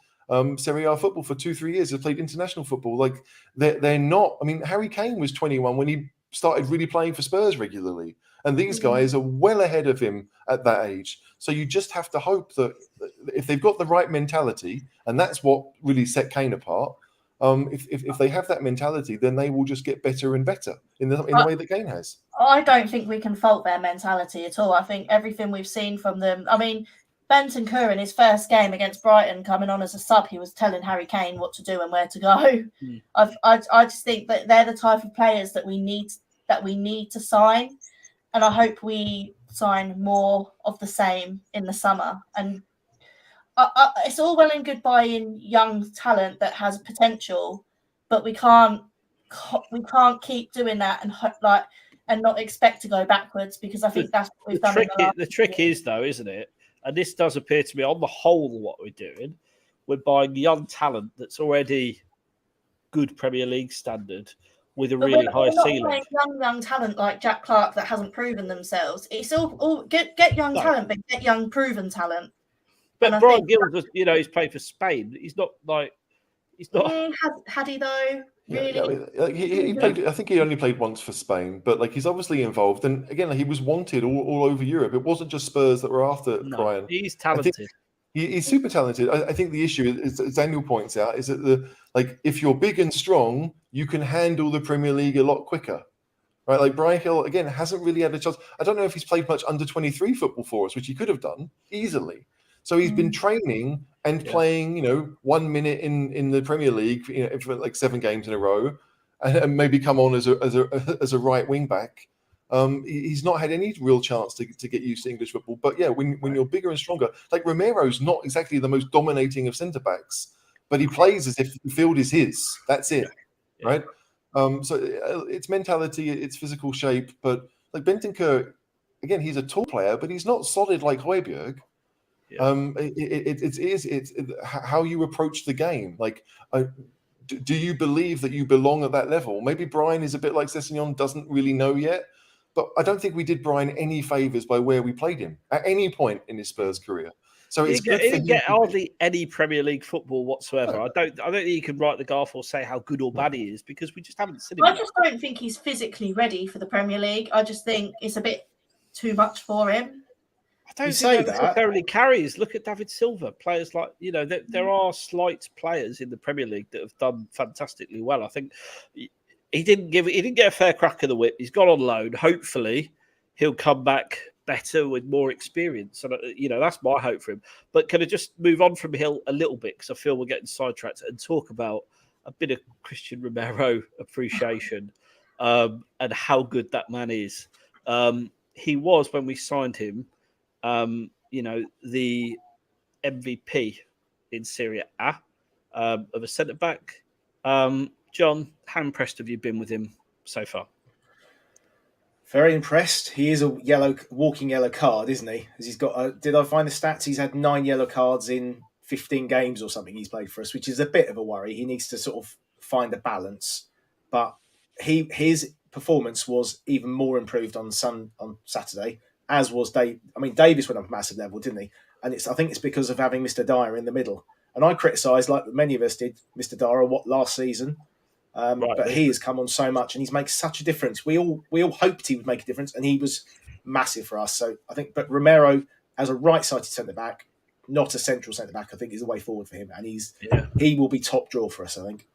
Serie A football for 2-3 years. Has played international football. Like they're not. I mean, Harry Kane was 21 when he started really playing for Spurs regularly, and these guys are well ahead of him at that age. So you just have to hope that if they've got the right mentality, and that's what really set Kane apart. If they have that mentality, then they will just get better and better in the way that Kane has. I don't think we can fault their mentality at all. I think everything we've seen from them. I mean, Bentancur in his first game against Brighton, coming on as a sub, he was telling Harry Kane what to do and where to go. I just think that they're the type of players that we need to sign, and I hope we sign more of the same in the summer. And it's all well and good buying young talent that has potential, but we can't keep doing that and not expect to go backwards, because I think that's what we've done. The trick is, though, isn't it? And this does appear to be, on the whole, what we're doing. We're buying young talent that's already good Premier League standard with a really high ceiling. Young talent like Jack Clark that hasn't proven themselves. It's all get young talent, but get young proven talent. But Brian Gill was, he's played for Spain. He's not. Had he though? Really? Yeah, he played. I think he only played once for Spain, but like he's obviously involved. And again, he was wanted all over Europe. It wasn't just Spurs that were after Brian. He's talented. He's super talented. I think the issue is, as Daniel points out, is that if you're big and strong, you can handle the Premier League a lot quicker. Right, like Brian Hill again hasn't really had a chance. I don't know if he's played much under 23 football for us, which he could have done easily. So he's been training and playing, 1 minute in the Premier League, for like 7 games in a row, and maybe come on as a right wing back. He's not had any real chance to get used to English football. But yeah, when you're bigger and stronger, like Romero's not exactly the most dominating of centre backs, but he plays as if the field is his. That's it, right? So it's mentality, it's physical shape. But like Bentancur, again, he's a tall player, but he's not solid like Højbjerg. It's how you approach the game. Like, do you believe that you belong at that level? Maybe Brian is a bit like Sessegnon, doesn't really know yet, but I don't think we did Brian any favors by where we played him at any point in his Spurs career. So he didn't get hardly any Premier League football whatsoever. I don't think you can write the graph or say how good or bad he is, because we just haven't seen him. I just don't think he's physically ready for the Premier League. I just think it's a bit too much for him. I don't think that necessarily carries. Look at David Silva. Players like, there are slight players in the Premier League that have done fantastically well. I think he didn't get a fair crack of the whip. He's gone on loan. Hopefully, he'll come back better with more experience. And that's my hope for him. But can I just move on from Hill a little bit, because I feel we're getting sidetracked, and talk about a bit of Christian Romero appreciation and how good that man is. he was, when we signed him, the MVP in Serie A of a centre back. John, how impressed have you been with him so far? Very impressed. He is a walking yellow card, isn't he? As he's got. Did I find the stats? He's had 9 yellow cards in 15 games or something he's played for us, which is a bit of a worry. He needs to sort of find a balance. But his performance was even more improved on Saturday, as was Dave. I mean, Davis went up a massive level, didn't he? And I think it's because of having Mr. Dyer in the middle. And I criticised, like many of us did, Mr. Dyer last season. But he has come on so much, and he's made such a difference. We all hoped he would make a difference, and he was massive for us. So I think, but Romero as a right-sided centre back, not a central centre back, I think is the way forward for him, and he will be top draw for us. I think.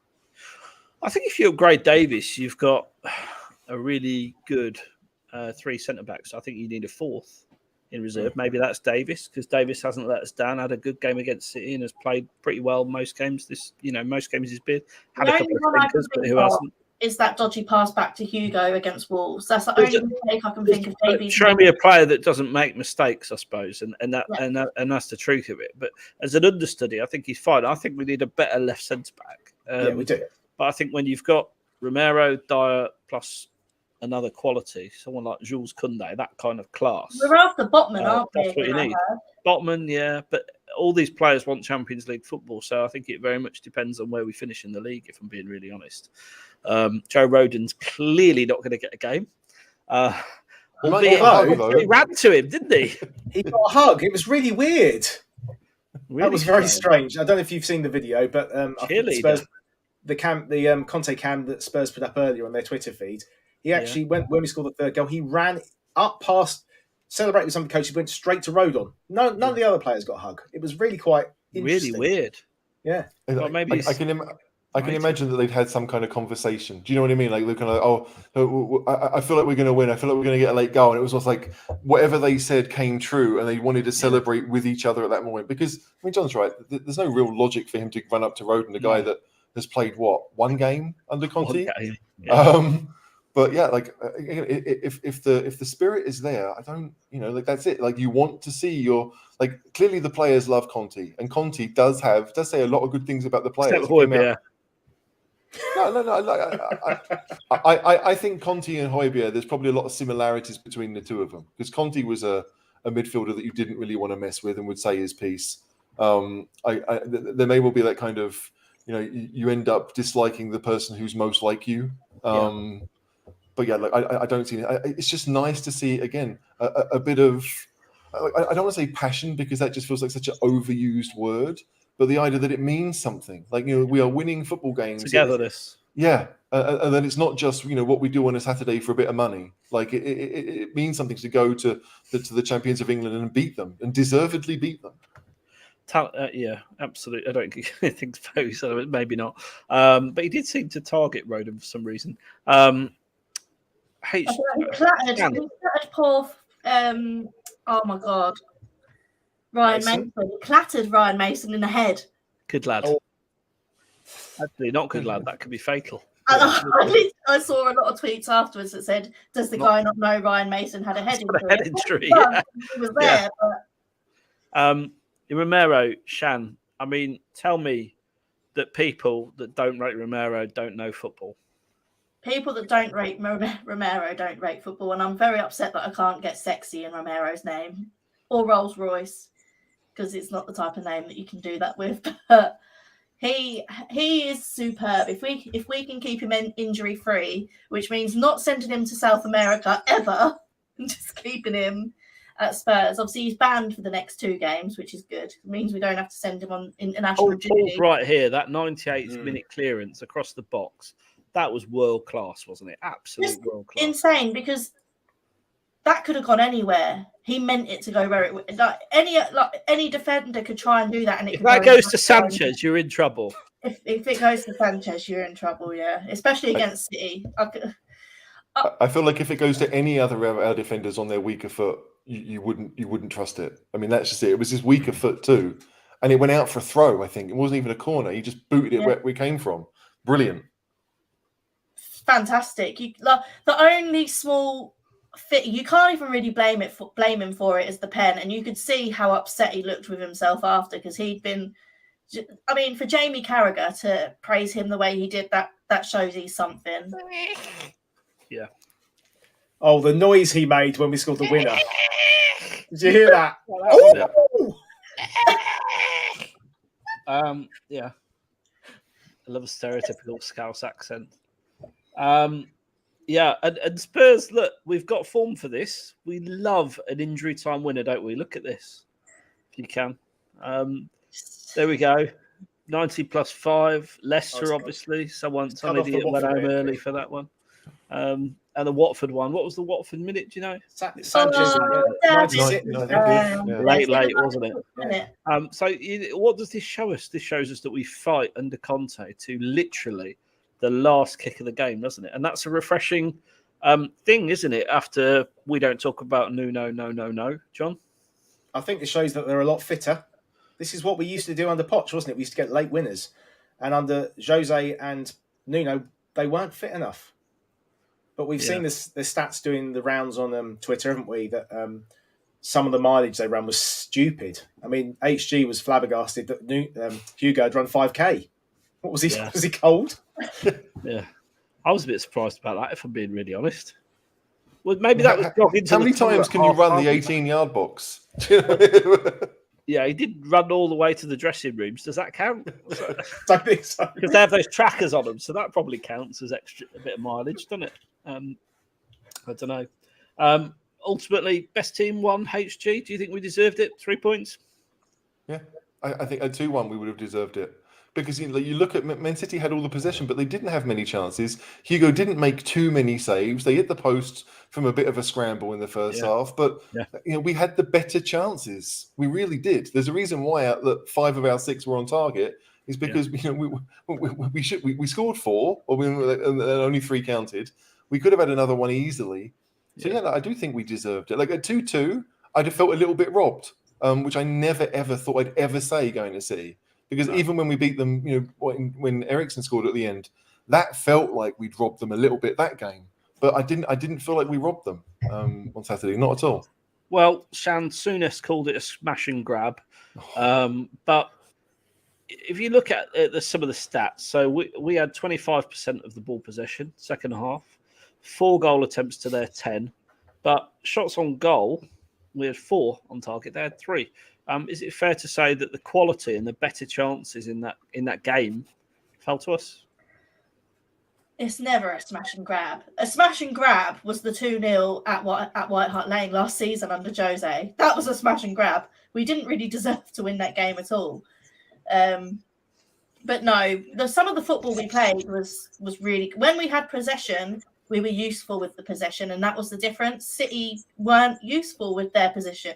I think if you upgrade Davis, you've got a really good 3 centre backs. I think you need a 4th in reserve. Maybe that's Davis, because Davis hasn't let us down. Had a good game against City and has played pretty well most games. Most games he's been. Had a couple of thinkers, but who hasn't? Is that dodgy pass back to Hugo against Wolves? That's the only mistake I can think of. Davies. Show me a player that doesn't make mistakes, I suppose, and that's the truth of it. But as an understudy, I think he's fine. I think we need a better left centre back. We do. But I think when you've got Romero, Dyer, plus another quality, someone like Jules Koundé, that kind of class. We're after Botman, aren't we? That's what you need. Botman, yeah. But all these players want Champions League football, so I think it very much depends on where we finish in the league, if I'm being really honest. Joe Rodon's clearly not going to get a game. He ran to him, didn't he? He got a hug. It was really weird. That was very strange. I don't know if you've seen the video, but I think Spurs, the Conte cam that Spurs put up earlier on their Twitter feed, he actually went, when we scored the 3rd goal, he ran up past, celebrated with some of the coaches, went straight to Rodon. None of the other players got a hug. It was really quite interesting. Really weird. Yeah. Well, maybe I can imagine that they'd had some kind of conversation. Do you know what I mean? Like, they're kind of like, I feel like we're going to win. I feel like we're going to get a late goal. And it was almost like whatever they said came true, and they wanted to celebrate with each other at that moment. Because, I mean, John's right. There's no real logic for him to run up to Rodon, a guy that has played, 1 game under Conte? But yeah, like, if the spirit is there, I don't, that's it. Like, you want to see clearly the players love Conte, and Conte does say a lot of good things about the players. I think Conte and Højbjerg, there's probably a lot of similarities between the two of them, because Conte was a midfielder that you didn't really want to mess with and would say his piece. There may well be that kind of, you end up disliking the person who's most like you. But yeah, I don't see it. It's just nice to see, again, a bit of, I don't want to say passion, because that just feels like such an overused word, but the idea that it means something. Like, we are winning football games. Togetherness. Yeah. And then it's not just, what we do on a Saturday for a bit of money. Like, it means something to go to the champions of England and beat them, and deservedly beat them. Yeah, absolutely. I don't think so. Maybe not. But he did seem to target Rodon for some reason. He clattered poor. Oh my God, Ryan Mason. He clattered Ryan Mason in the head. Good lad. Actually, not good lad. That could be fatal. I saw a lot of tweets afterwards that said, "Does the guy not know Ryan Mason had a head injury?" Yeah. He was there. But... Romero, Shan. I mean, tell me that people that don't rate Romero don't know football. People that don't rate Romero don't rate football, and I'm very upset that I can't get sexy in Romero's name or Rolls Royce, because it's not the type of name that you can do that with. But he is superb. If we can keep him injury free, which means not sending him to South America ever, and just keeping him at Spurs. Obviously, he's banned for the next 2 games, which is good. It means we don't have to send him on international duty. Right here, that 98th minute clearance across the box. That was world class, wasn't it? Absolute world class. Insane, because that could have gone anywhere. He meant it to go where it would. Any defender could try and do that, and if that goes to Sanchez, you're in trouble. If it goes to Sanchez, you're in trouble. Yeah, especially against City. I feel like if it goes to any other of our defenders on their weaker foot, you wouldn't trust it. I mean, that's just it. It was his weaker foot too, and it went out for a throw. I think it wasn't even a corner. He just booted it where we came from. Brilliant. Fantastic. The only small fit. You can't even really blame him for it as the pen, and you could see how upset he looked with himself after, because he'd been. I mean, for Jamie Carragher to praise him the way he did, that shows he's something. Yeah. Oh, the noise he made when we scored the winner. Did you hear that? Yeah. I love a stereotypical Scouse accent. Yeah, and Spurs, look, we've got form for this. We love an injury time winner, don't we? Look at this, if you can. There we go. 90 plus 5. Leicester, obviously. Some idiot went home early for that one. And the Watford one. What was the Watford minute, do you know? Sanchez. Late, wasn't it? So what does this show us? This shows us that we fight under Conte to literally the last kick of the game, doesn't it? And that's a refreshing thing, isn't it? After we don't talk about no, John? I think it shows that they're a lot fitter. This is what we used to do under Poch, wasn't it? We used to get late winners. And under Jose and Nuno, they weren't fit enough. But we've seen the stats doing the rounds on Twitter, haven't we? That some of the mileage they ran was stupid. I mean, HG was flabbergasted that Hugo had run 5K. What was he? Yeah. Was he cold? Yeah. I was a bit surprised about that, if I'm being really honest. Well, maybe that was jogging to How many times can you run the 18-yard box? Yeah, he did run all the way to the dressing rooms. Does that count? Don't think so. Because they have those trackers on them, so that probably counts as a bit of mileage, doesn't it? I don't know. Ultimately, best team won. HG. Do you think we deserved it? 3 points. Yeah, I think at 2-1 we would have deserved it. Because you look at Man City had all the possession, but they didn't have many chances. Hugo didn't make too many saves. They hit the post from a bit of a scramble in the first half, but we had the better chances. We really did. There's a reason why 5 of our 6 were on target. Is because we scored 4, and only 3 counted. We could have had another one easily. So I do think we deserved it. Like at 2-2, I'd have felt a little bit robbed, which I never ever thought I'd ever say going to City. Because even when we beat them, when Eriksen scored at the end, that felt like we'd robbed them a little bit that game. But I didn't feel like we robbed them on Saturday, not at all. Well, Shan Souness called it a smash and grab. But if you look at some of the stats, so we had 25% of the ball possession, second half, 4 goal attempts to their 10. But shots on goal, we had 4 on target, they had 3. Is it fair to say that the quality and the better chances in that game fell to us? It's never a smash and grab. A smash and grab was the 2-0 at White Hart Lane last season under Jose. That was a smash and grab. We didn't really deserve to win that game at all. But no, some of the football we played was really... When we had possession, we were useful with the possession, and that was the difference. City weren't useful with their possession.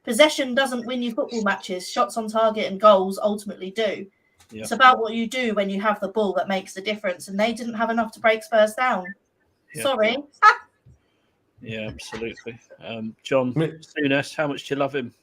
Possession doesn't win you football matches. Shots on target and goals ultimately do. Yeah. It's about what you do when you have the ball that makes the difference, and they didn't have enough to break Spurs down. Yeah. Sorry. Yeah, absolutely. John Souness, how much do you love him?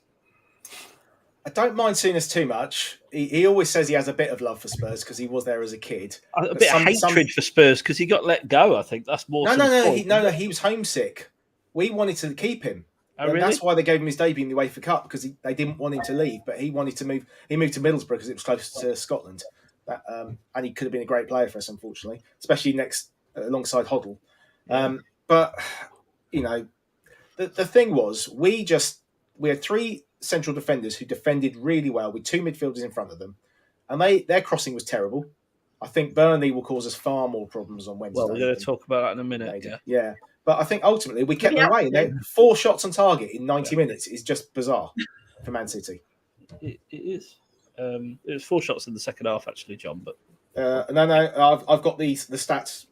I don't mind Souness too much. He always says he has a bit of love for Spurs because he was there as a kid. A bit of hatred for Spurs because he got let go, I think. That's more... No, he was homesick. We wanted to keep him. Oh, really? That's why they gave him his debut in the UEFA Cup, because they didn't want him to leave, but he wanted to move. He moved to Middlesbrough because it was close to Scotland, and he could have been a great player for us, unfortunately, especially alongside Hoddle. But the thing was, we had 3 central defenders who defended really well with 2 midfielders in front of them, and their crossing was terrible. I think Burnley will cause us far more problems on Wednesday. Well, we're going to talk about that in a minute. Yeah. But I think ultimately we kept them away. 4 shots on target in 90 minutes is just bizarre for Man City. It is. It was 4 shots in the second half, actually, John. But no, I've got the stats.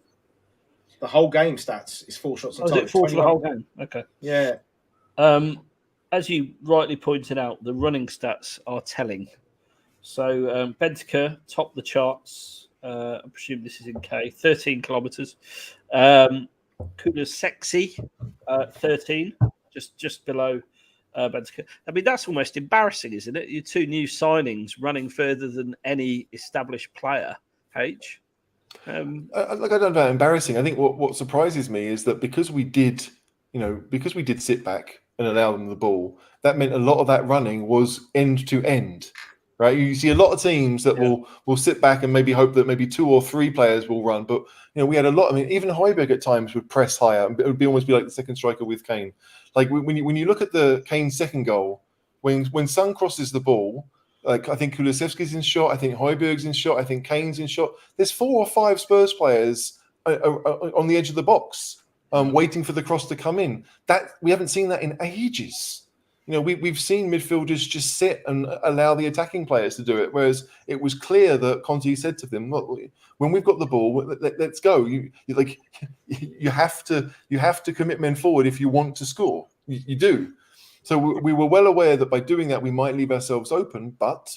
The whole game stats is 4 shots on target. Is it 4 for the whole game? Okay. Yeah. As you rightly pointed out, the running stats are telling. So Benteke topped the charts. I presume this is in K. 13 kilometres. Kula's sexy, 13, just below Benteke. I mean, that's almost embarrassing, isn't it? Your 2 new signings running further than any established player. I don't know about embarrassing. I think what surprises me is that because we did because we did sit back and allow them the ball, that meant a lot of that running was end to end. Right, you see a lot of teams that will sit back and maybe hope that maybe 2 or 3 players will run, but we had a lot. I mean, even Højbjerg at times would press higher, and it would almost be like the second striker with Kane. Like when you look at the Kane's second goal, when Son crosses the ball, like I think Kulusevski's in shot, I think Højbjerg's in shot, I think Kane's in shot. There's 4 or 5 Spurs players on the edge of the box, waiting for the cross to come in. That we haven't seen that in ages. We've seen midfielders just sit and allow the attacking players to do it, whereas it was clear that Conte said to them, "Look, when we've got the ball, let's go. You have to commit men forward if you want to score. You do." So we were well aware that by doing that we might leave ourselves open, but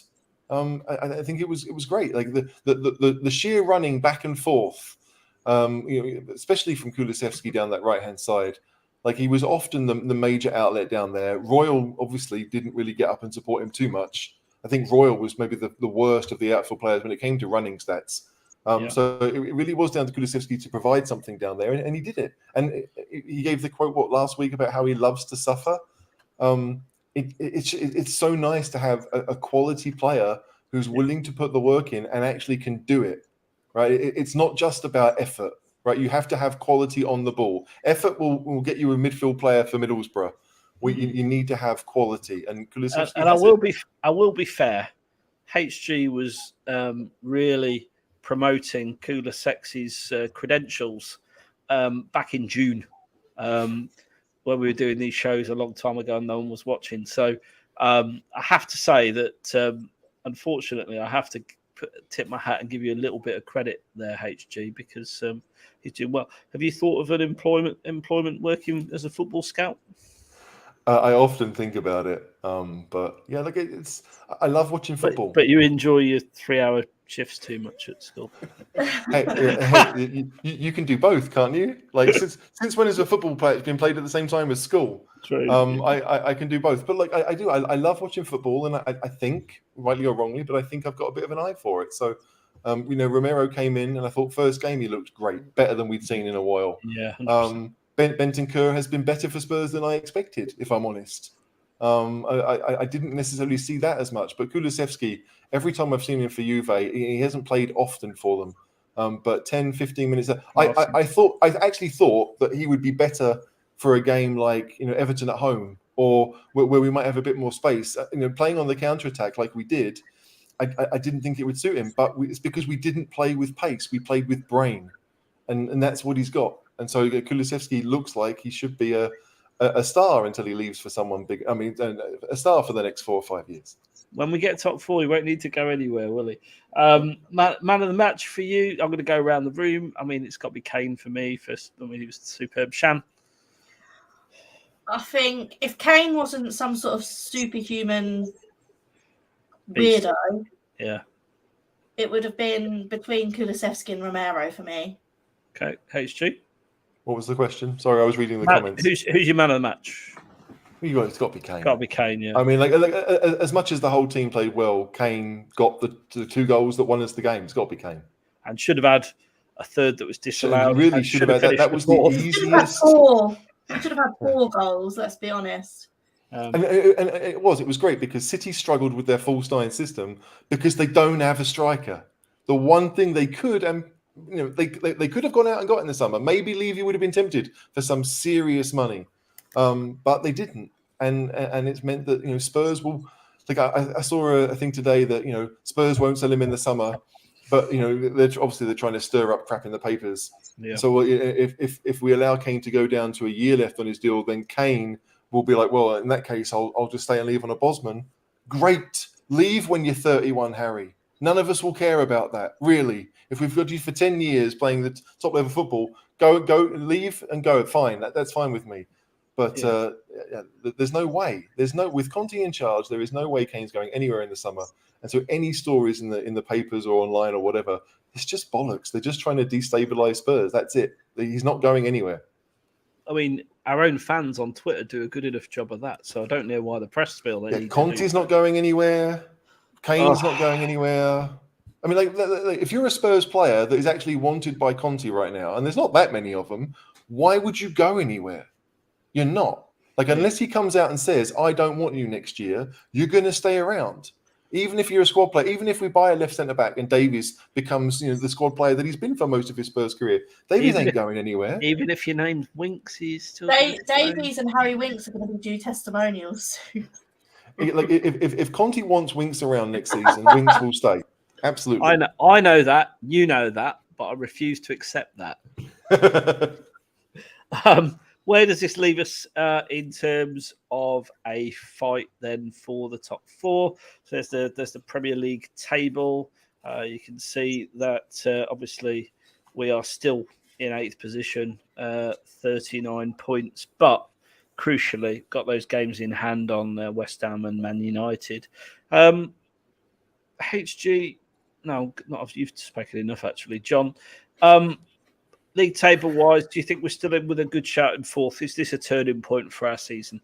I think it was great. Like the sheer running back and forth, especially from Kulusevski down that right hand side. Like he was often the major outlet down there. Royal obviously didn't really get up and support him too much. I think Royal was maybe the worst of the outfield players when it came to running stats. So it really was down to Kulusevski to provide something down there, and he did it. And he gave the quote last week about how he loves to suffer. It's so nice to have a quality player who's willing to put the work in and actually can do it. Right? It's not just about effort. Right, you have to have quality on the ball. Effort will get you a midfield player for Middlesbrough. You need to have quality, and Kulusevski. And I will be fair. HG was really promoting Kulusevski's credentials back in June when we were doing these shows a long time ago, and no one was watching. So I have to say that unfortunately, I have to tip my hat and give you a little bit of credit there, HG, because he's doing well. Have you thought of an employment working as a football scout? I often think about it, but yeah, look, I love watching football. But you enjoy your 3-hour shifts too much at school. Hey, you can do both, can't you? Like since when has a football play been played at the same time as school? True. I can do both, but like I do. I love watching football, and I think, rightly or wrongly, but I think I've got a bit of an eye for it. So, Romero came in, and I thought first game he looked great, better than we'd seen in a while. Yeah. Bentancur has been better for Spurs than I expected, if I'm honest. I didn't necessarily see that as much, but Kulusevski, every time I've seen him for Juve, he hasn't played often for them. But 10, 15 minutes, I actually thought that he would be better for a game like Everton at home, or where we might have a bit more space. Playing on the counter attack like we did, I didn't think it would suit him. But it's because we didn't play with pace; we played with brain, and that's what he's got. And so Kulusevski looks like he should be a star until he leaves for someone big. I mean, a star for the next 4 or 5 years. When we get top 4, he won't need to go anywhere, will he? Man of the match for you? I'm going to go around the room. I mean, it's got to be Kane for me. First, I mean, he was superb. Shan? I think if Kane wasn't some sort of superhuman Beast. weirdo, Yeah. it would have been between Kulusevski and Romero for me. Okay, HG? What was the question? Sorry, I was reading the comments. Who's your man of the match? It's got to be Kane. Got to be Kane, yeah. I mean, like as much as the whole team played well, Kane got the 2 goals that won us the game. It's got to be Kane. And should have had a third that was disallowed. He really should have had that. That was the easiest. We should have had 4 goals, let's be honest. And it was great because City struggled with their false 9 system because they don't have a striker. The one thing they could, and they could have gone out and got in the summer. Maybe Levy would have been tempted for some serious money, but they didn't, and it's meant that Spurs will. Like I saw a thing today that Spurs won't sell him in the summer, but they're trying to stir up crap in the papers. Yeah. So if we allow Kane to go down to a year left on his deal, then Kane will be like, well, in that case, I'll just stay and leave on a Bosman. Great, leave when you're 31, Harry. None of us will care about that, really. If we've got you for 10 years playing the top level football, go, leave and go. Fine, that's fine with me. But there's no way. With Conte in charge, there is no way Kane's going anywhere in the summer. And so any stories in the papers or online or whatever, it's just bollocks. They're just trying to destabilize Spurs. That's it. He's not going anywhere. I mean, our own fans on Twitter do a good enough job of that, so I don't know why the press feel they need Conte's not going anywhere. Kane's not going anywhere. I mean, like, if you're a Spurs player that is actually wanted by Conte right now, and there's not that many of them, why would you go anywhere? You're not. Like, unless he comes out and says, I don't want you next year, you're going to stay around. Even if you're a squad player, even if we buy a left centre-back and Davies becomes, the squad player that he's been for most of his first career, Davies ain't going anywhere. Even if your name's Winks, he's still... Davies and Harry Winks are going to be due testimonials. Like, if Conte wants Winks around next season, Winks will stay. Absolutely. I know that. You know that. But I refuse to accept that. Where does this leave us in terms of a fight then for the top four? So there's the Premier League table. You can see that obviously we are still in 8th position, 39 points, but crucially got those games in hand on West Ham and Man United. HG, no, not you've spoken enough actually, John. League table wise, do you think we're still in with a good shout in 4th? Is this a turning point for our season?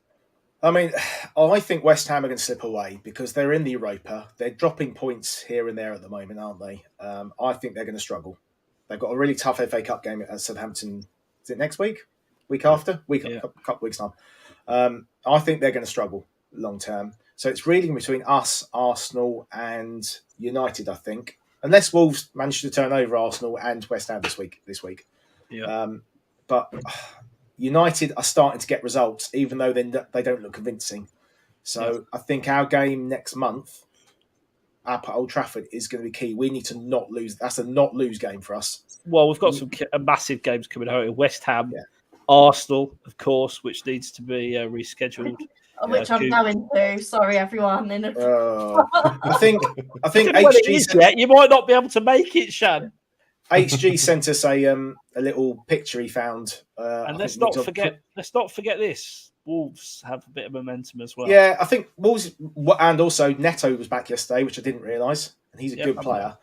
I mean, I think West Ham are going to slip away because they're in the Europa. They're dropping points here and there at the moment, aren't they? I think they're going to struggle. They've got a really tough FA Cup game at Southampton. Is it next week? Week after? A couple weeks time. I think they're going to struggle long term. So it's really between us, Arsenal, and United, I think. Unless Wolves manage to turn over Arsenal and West Ham this week. Yeah. But United are starting to get results, even though they don't look convincing. So I think our game next month up at Old Trafford is going to be key. We need to not lose. That's a not lose game for us. Well, we've got some massive games coming out. West Ham, Arsenal, of course, which needs to be rescheduled. Which I'm going to. Sorry, everyone. I think HG. You might not be able to make it, Shan. HG sent us a little picture he found. And let's not forget this. Wolves have a bit of momentum as well. Yeah, I think Wolves, and also Neto was back yesterday, which I didn't realise, and he's a good player.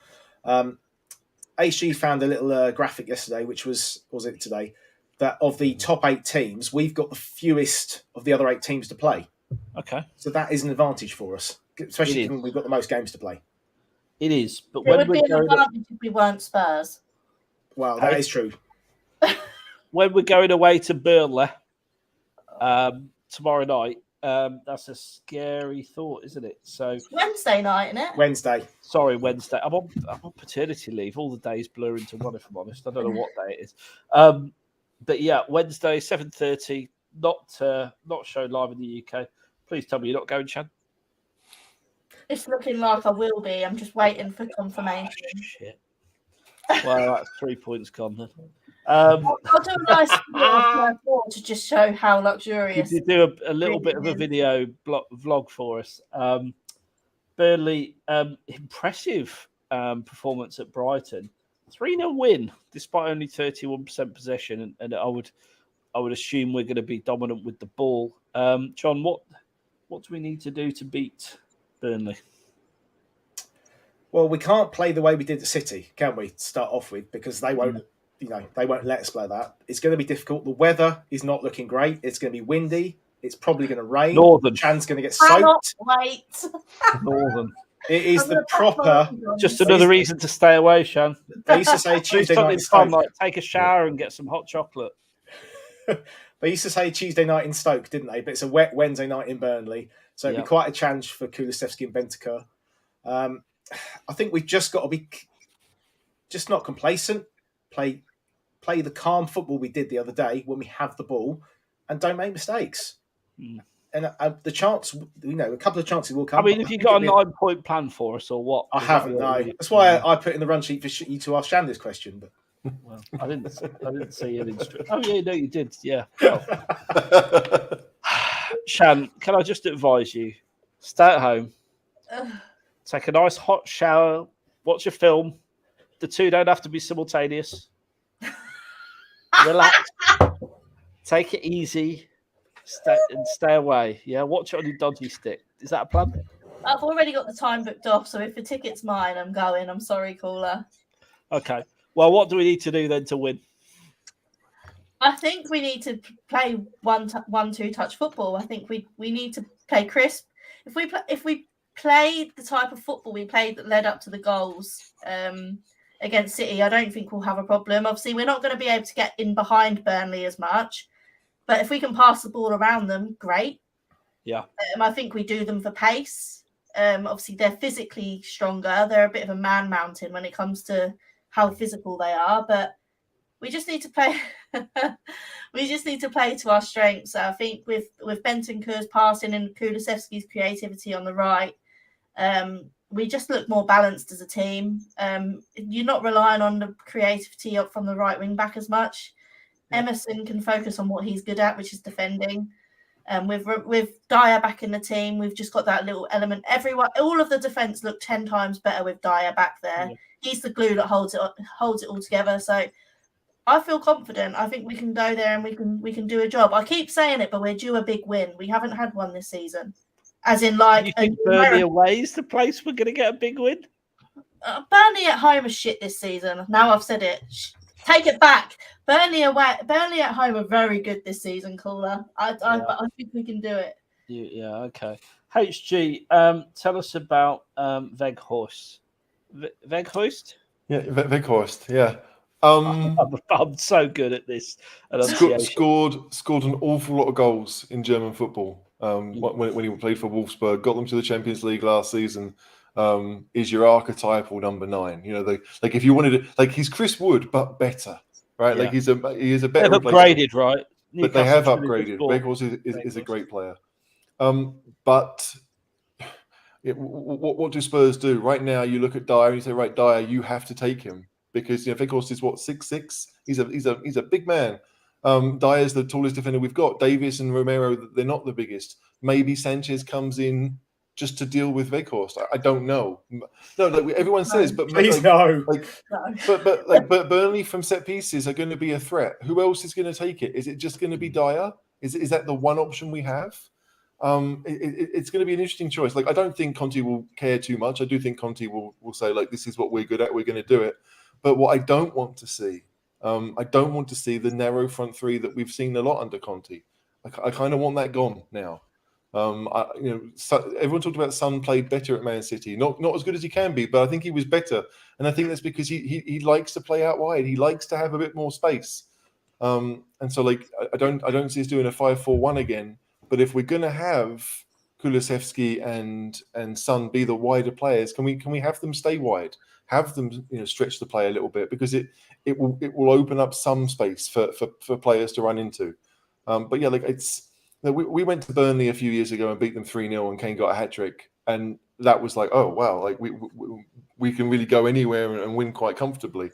HG found a little graphic yesterday, which was it today, that of the top 8 teams, we've got the fewest of the other 8 teams to play. Okay. So that is an advantage for us, especially when we've got the most games to play. It is. But it would be an advantage if we weren't Spurs. Well, that is true. When we're going away to Burnley tomorrow night, that's a scary thought, isn't it? So Wednesday night, isn't it? Wednesday. Sorry, Wednesday. I'm on paternity leave. All the days blur into one, if I'm honest. I don't know what day it is. But yeah, Wednesday, 7:30. Not shown live in the UK. Please tell me you're not going, Chad. It's looking like I will be. I'm just waiting for confirmation. Oh, shit. Well, that's 3 points gone then. I'll do a nice video to just show how luxurious. You do a little bit of a video vlog for us. Burnley, impressive performance at Brighton. 3-0 win, despite only 31% possession, and I would assume we're going to be dominant with the ball. John, what do we need to do to beat Burnley? Well, we can't play the way we did at City, can we? To start off with, because they won't, they won't let us play that. It's going to be difficult. The weather is not looking great. It's going to be windy. It's probably going to rain. Northern. Chan's going to get soaked. Wait. Northern. It is the proper. Just another reason to stay away, Shan. They used to say Tuesday night in fun, Stoke. like take a shower and get some hot chocolate. They used to say Tuesday night in Stoke, didn't they? But it's a wet Wednesday night in Burnley. So it'd be quite a challenge for Kulusevski and Bentancur. I think we've just got to be just not complacent. Play the calm football we did the other day when we have the ball, and don't make mistakes. And the chance, a couple of chances will come. I mean, have you got a 9-point plan for us or what? I haven't. No, that's why I put in the run sheet for you to ask Shan this question. But well, I didn't see an instruction. Oh yeah, no, you did. Yeah. Well. Shan, can I just advise you? Stay at home. Take a nice hot shower. Watch a film. The two don't have to be simultaneous. Relax. Take it easy. Stay away. Yeah, watch it on your dodgy stick. Is that a plan? I've already got the time booked off, so if the ticket's mine, I'm going. I'm sorry, caller. Okay. Well, what do we need to do then to win? I think we need to play one-two touch football. I think we need to play crisp. If we play the type of football we played that led up to the goals against City, I don't think we'll have a problem. Obviously, we're not going to be able to get in behind Burnley as much. But if we can pass the ball around them, great. Yeah. I think we do them for pace. Obviously, they're physically stronger. They're a bit of a man mountain when it comes to how physical they are. But we just need to play. We just need to play to our strengths. I think with Bentancur's passing and Kulusevski's creativity on the right, we just look more balanced as a team. You're not relying on the creativity up from the right wing back as much. Emerson can focus on what he's good at, which is defending. With Dyer back in the team, we've just got that little element. All of the defense looked 10 times better with Dyer back there. Yeah. He's the glue that holds it all together. So I feel confident. I think we can go there and we can do a job. I keep saying it, but we're due a big win. We haven't had one this season. As in, like, you think Burnley away is the place we're going to get a big win? Burnley at home is shit this season. Now I've said it. Take it back. Burnley at home are very good this season, Caller. I think we can do it. Yeah, okay. HG, tell us about Weghorst. Weghorst? Yeah, Weghorst, yeah. I'm so good at this. Scored an awful lot of goals in German football when he played for Wolfsburg. Got them to the Champions League last season. Is your archetypal number 9? You know, like if you wanted to, like he's Chris Wood but better, right? Yeah. Like he is a better. They've upgraded, right? But they have upgraded. Weghorst is a great player. But what do Spurs do right now? You look at Dyer and you say, right, Dyer, you have to take him. Because Weghorst is 6'6". He's a big man. Dyer's the tallest defender we've got. Davis and Romero, they're not the biggest. Maybe Sanchez comes in just to deal with Weghorst. I don't know. No, like everyone says, but please no. No. But Burnley from set pieces are going to be a threat. Who else is going to take it? Is it just going to be Dyer? Is that the one option we have? It's going to be an interesting choice. Like I don't think Conte will care too much. I do think Conte will say like this is what we're good at. We're going to do it. But what I don't want to see, the narrow front three that we've seen a lot under Conte. I kind of want that gone now. Everyone talked about Son played better at Man City, not as good as he can be, but I think he was better, and I think that's because he likes to play out wide. He likes to have a bit more space, and so like I don't see us doing a 5-4-1 again. But if we're going to have Kulusevski and Son be the wider players, can we have them stay wide? Have them stretch the play a little bit because it will open up some space for players to run into. But yeah, like we went to Burnley a few years ago and beat them 3-0 and Kane got a hat trick, and that was like, oh wow, like we can really go anywhere and win quite comfortably.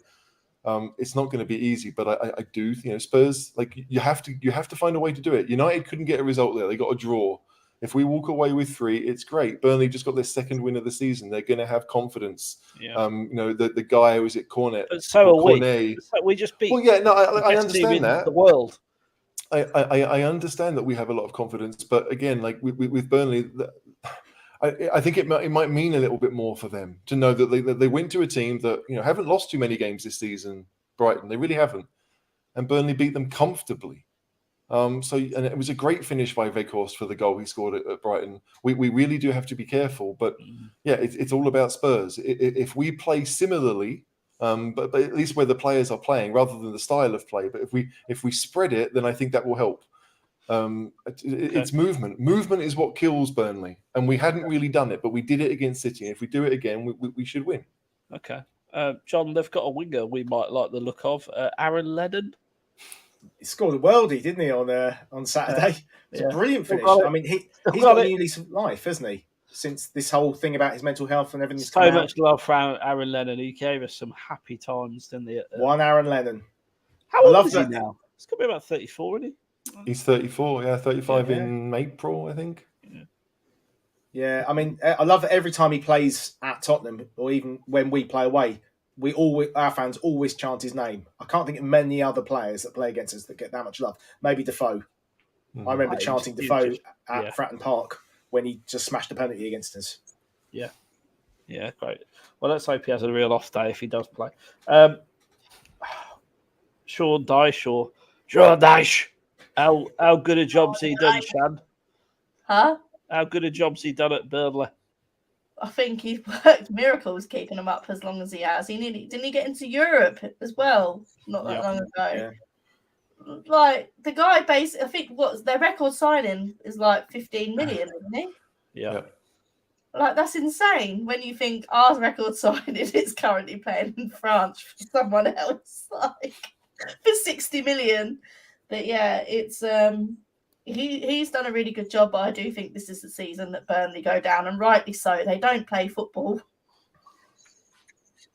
It's not going to be easy, but I do Spurs, like you have to find a way to do it. United couldn't get a result there; they got a draw. If we walk away with 3, it's great. Burnley just got their second win of the season. They're going to have confidence. Yeah. The guy, was it Cornet? But so are we. We just beat. Well, yeah, no, I understand that. The world. I understand that we have a lot of confidence, but again, like with Burnley, I think it might mean a little bit more for them to know that they went to a team that haven't lost too many games this season. Brighton, they really haven't, and Burnley beat them comfortably. And it was a great finish by Weghorst for the goal he scored at Brighton. We really do have to be careful, but yeah, it's all about Spurs. If we play similarly, but at least where the players are playing rather than the style of play, but if we spread it, then I think that will help. It's movement. Movement is what kills Burnley, and we hadn't really done it, but we did it against City. If we do it again, we should win. Okay, John, they've got a winger we might like the look of, Aaron Lennon. He scored a worldie, didn't he, on Saturday? It's a brilliant finish. I mean, he's got a new lease of life, hasn't he? Since this whole thing about his mental health and everything. So much love for Aaron Lennon. He gave us some happy times, didn't he? One Aaron Lennon. How old is he now? He's got to be about 34, isn't he? He's 34, 35 in April, I think. Yeah, I mean, I love that every time he plays at Tottenham, or even when we play away, our fans always chant his name. I can't think of many other players that play against us that get that much love. Maybe Defoe. I remember chanting Defoe at Fratton Park when he just smashed a penalty against us. Yeah, great. Well, let's hope he has a real off day if he does play. Sean Dyche. How good a job's he done, Shan? Huh? How good a job's he done at Burnley? I think he's worked miracles keeping him up as long as he has. Didn't he get into Europe as well not that long ago? Like the guy, basically, I think what their record signing is like 15 million, isn't he? Yeah. Like that's insane when you think our record signing is currently playing in France for someone else, like for 60 million. But yeah, it's he's done a really good job. But I do think this is the season that Burnley go down, and rightly so. They don't play football.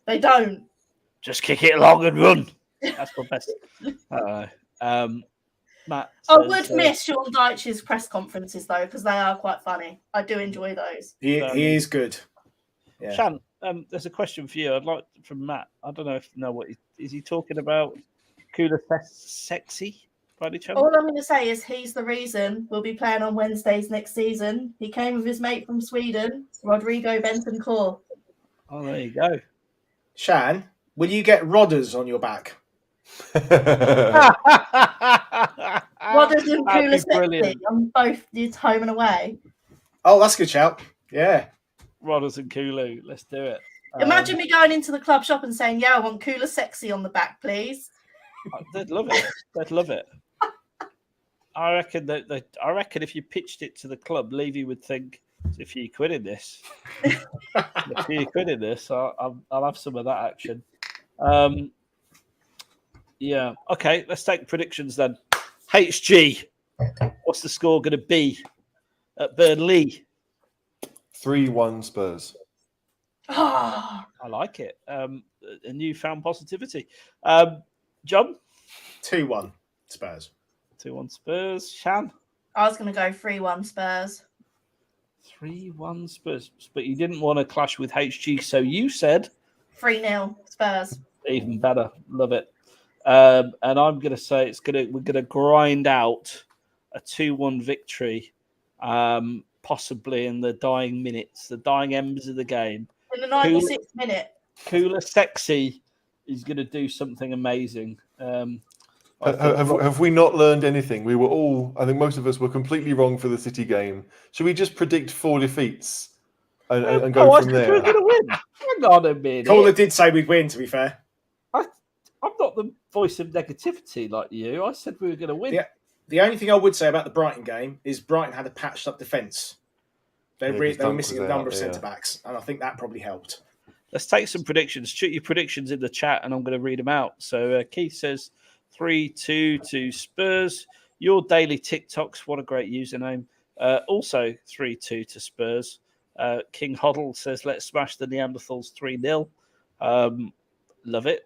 They don't. Just kick it along and run. That's my best. Matt. I would miss Sean Dyche's press conferences though, because they are quite funny. I do enjoy those. He is good. Yeah. Shan, there's a question for you. I'd like from Matt. I don't know if you know what is he talking about. Cooler sexy by any chance? All I'm going to say is he's the reason we'll be playing on Wednesdays next season. He came with his mate from Sweden, Rodrigo Bentancur. Oh, there you go. Shan, will you get rodders on your back? Rodders and Cooler sexy on both his home and away. Oh, that's a good shout. Yeah. Rodders and Kulu. Let's do it. Imagine me going into the club shop and saying, yeah, I want Cooler sexy on the back, please. They'd love it. They'd love it. I reckon that. I reckon if you pitched it to the club, Levy would think, "There's a few quid in this. A few quid in this. I'll have some of that action." Yeah. Okay. Let's take predictions then. HG. What's the score going to be at Burnley? 3-1 Spurs. Oh. I like it. A newfound positivity. John? 2-1 Spurs. 2-1 Spurs. Shan? I was going to go 3-1 Spurs. 3-1 Spurs. But you didn't want to clash with HG, so you said 3-0 Spurs. Even better. Love it. And I'm going to say we're going to grind out a 2-1 victory, possibly in the dying minutes, the dying embers of the game. In the 96th minute. Cooler Sexy is going to do something amazing. Have we not learned anything? We were all, I think most of us were completely wrong for the City game. Should we just predict 4 defeats and go from there? We're going to win. Hang on a minute. Caller did say we'd win, to be fair. I'm not the voice of negativity like you. I said we were going to win. Yeah. The only thing I would say about the Brighton game is Brighton had a patched up defence. They were missing a number of centre-backs, and I think that probably helped. Let's take some predictions. Shoot your predictions in the chat, and I'm going to read them out. So Keith says 3-2 to Spurs. Your daily TikToks, what a great username. Also 3-2 to Spurs. King Hoddle says, let's smash the Neanderthals 3-0. Love it.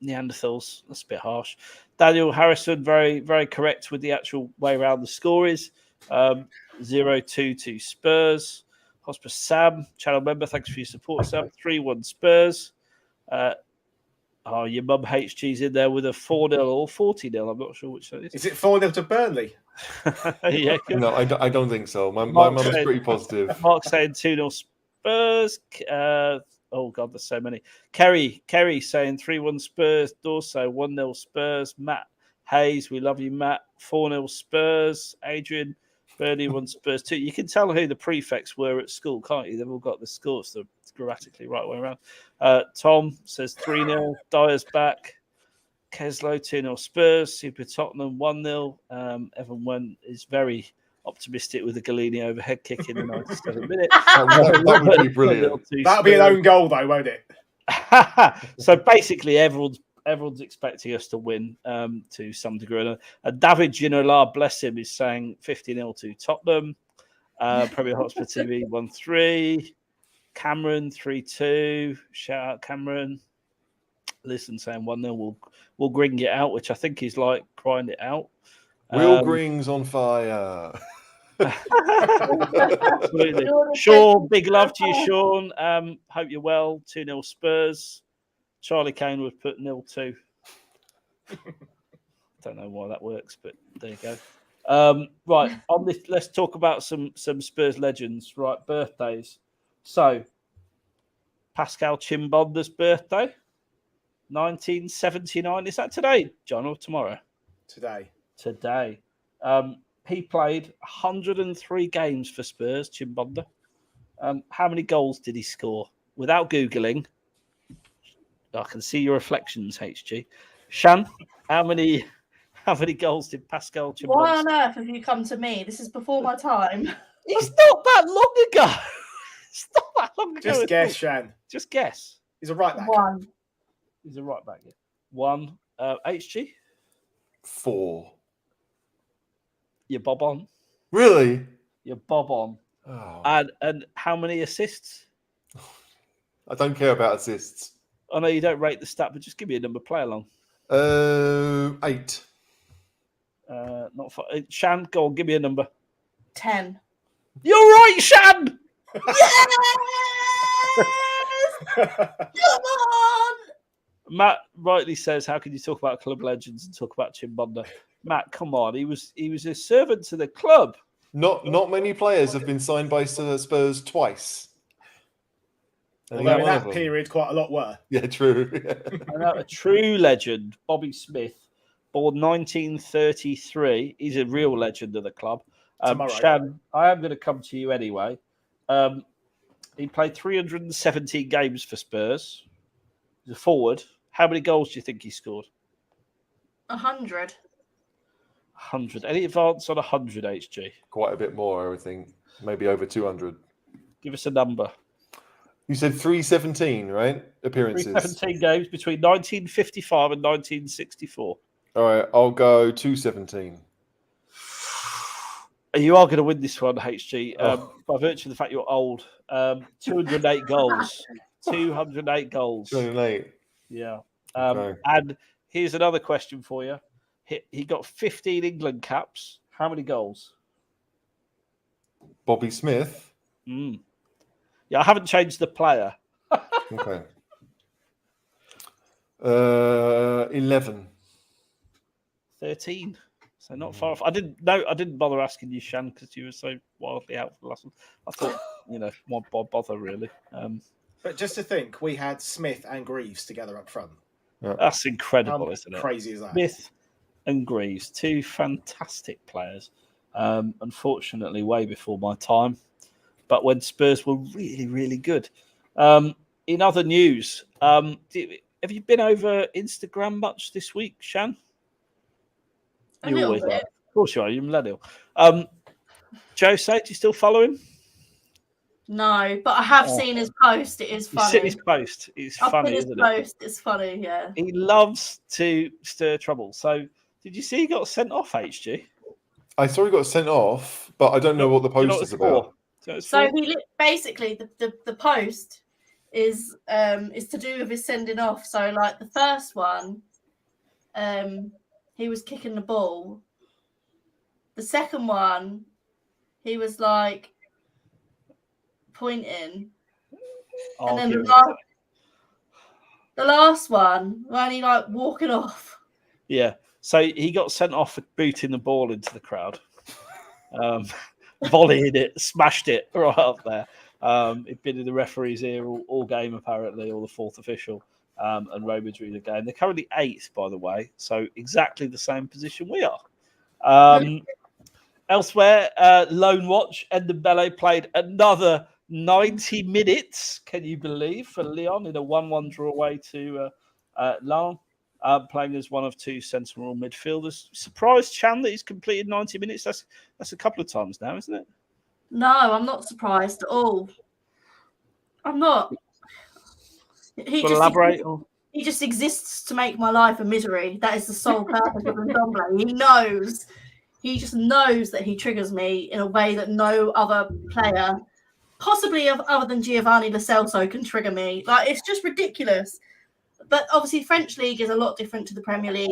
Neanderthals, that's a bit harsh. Daniel Harrison, very, very correct with the actual way around the score is. 0-2 to Spurs. Hospice Sam, channel member, thanks for your support, Sam. 3-1 Spurs. Your mum HG's in there with a 4-0 or 40-0. I'm not sure which that is. Is it 4-0 to Burnley? Yeah, no, I don't think so. My mum is pretty positive. Mark saying 2-0 Spurs. Oh, God, there's so many. Kerry saying 3-1 Spurs. Dorso, 1-0 Spurs. Matt Hayes, we love you, Matt. 4-0 Spurs. Adrian, Burnley 1 Spurs 2. You can tell who the prefects were at school, can't you? They've all got the scores, so it's grammatically right way around. Tom says 3-0. Dyer's back. Keslow, 2-0 Spurs. Super Tottenham, 1-0. Evan is very optimistic with the Galini overhead kick in the 97th minute. That would be brilliant. That'll be an own goal, though, won't it? So basically, everyone's expecting us to win to some degree. And David Ginola, bless him, is saying 50-0 to Tottenham. Premier Hotspur TV 1-3. Cameron 3-2. Shout out Cameron. Listen, saying 1-0. We'll gring it out, which I think is like crying it out. Will Grings on fire. Absolutely. Sean, big love to you, Sean. Hope you're well. 2-0 Spurs. Charlie Kane would put 0-2. Don't know why that works, but there you go. Right, on this, let's talk about some Spurs legends. Right, birthdays. So, Pascal Chimbonda's birthday, 1979. Is that today, John, or tomorrow? Today. He played 103 games for Spurs, Chimbonda. How many goals did he score? Without Googling, I can see your reflections, HG. Shan, how many How many goals did Pascal Why Chimbonza? on earth have you come to me? This is before my time. It's not that long ago. It's not that long ago. Just at guess, all. Shan. Just guess. He's a right back. One. He's a right back. Yeah. 1. HG, 4. you're bob on. Really? You're bob on. Oh, And how many assists? I don't care about assists. I know you don't rate the stat, but just give me a number. Play along. 8. Not for, Shan, go on, give me a number. 10. You're right, Shan. Yes! Come on! Matt rightly says, "How can you talk about club legends and talk about Chimbonda?" Matt, come on, he was a servant to the club. Not many players have been signed by Spurs twice. Although in that period, quite a lot were. Yeah, true. And a true legend, Bobby Smith, born 1933. He's a real legend of the club. Shan, I am going to come to you anyway. He played 317 games for Spurs. He's a forward. How many goals do you think he scored? 100. 100. Any advance on 100, HG? Quite a bit more, I would think. Maybe over 200. Give us a number. You said 317, right? Appearances. 317 games between 1955 and 1964. All right, I'll go 217. You are going to win this one, HG, by virtue of the fact you're old. 208 goals. 208 goals. 208. Yeah. Okay. And here's another question for you. He got 15 England caps. How many goals? Bobby Smith. Yeah, I haven't changed the player. Okay. 11. 13. So not far off. I didn't bother asking you, Shan, because you were so wildly out for the last one. I thought, why bother really? But just to think, we had Smith and Greaves together up front. Yeah. That's incredible, isn't it? Crazy is that? Smith and Greaves, two fantastic players. Unfortunately, way before my time. But when Spurs were really, really good. In other news, have you been over Instagram much this week, Shan? A little bit. Of course you are. You're a millennial. Joe Sate, do you still follow him? No, but I have seen his post. It is funny. You've seen his post. It's funny, isn't it? Post. It's funny, yeah. He loves to stir trouble. So, did you see he got sent off, HG? I saw he got sent off, but I don't know what the post is about. So he basically the post is to do with his sending off. So like the first one, he was kicking the ball. The second one, he was like pointing, and then the last one, when he like walking off. Yeah. So he got sent off for booting the ball into the crowd. Volleyed it, smashed it right up there. It'd been in the referee's ear all game, apparently, or the fourth official, and Real Madrid again. They're currently 8th, by the way, so exactly the same position we are. Elsewhere, Lone Watch, Ndembele played another 90 minutes, can you believe, for Lyon in a 1-1 draw away to Lyon. Playing as one of two central midfielders. Surprised, Chan, that he's completed 90 minutes? That's a couple of times now, isn't it? No, I'm not surprised at all. I'm not. He just exists to make my life a misery. That is the sole purpose of Ndombele. He just knows that he triggers me in a way that no other player, possibly other than Giovanni Lo Celso, can trigger me. Like, it's just ridiculous. But obviously, French league is a lot different to the Premier League.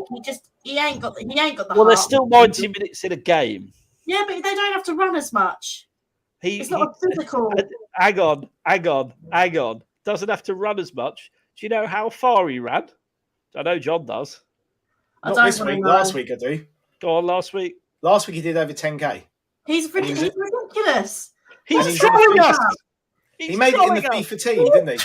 He ain't got the Well, heart. there's still 90 minutes in a game. Yeah, but they don't have to run as much. It's not physical. Hang on. Doesn't have to run as much. Do you know how far he ran? I know John does. Not this week. Last week I do. Go on, last week. Last week he did over 10k. He's ridiculous. He's trolling us. He made it in the FIFA team, didn't he?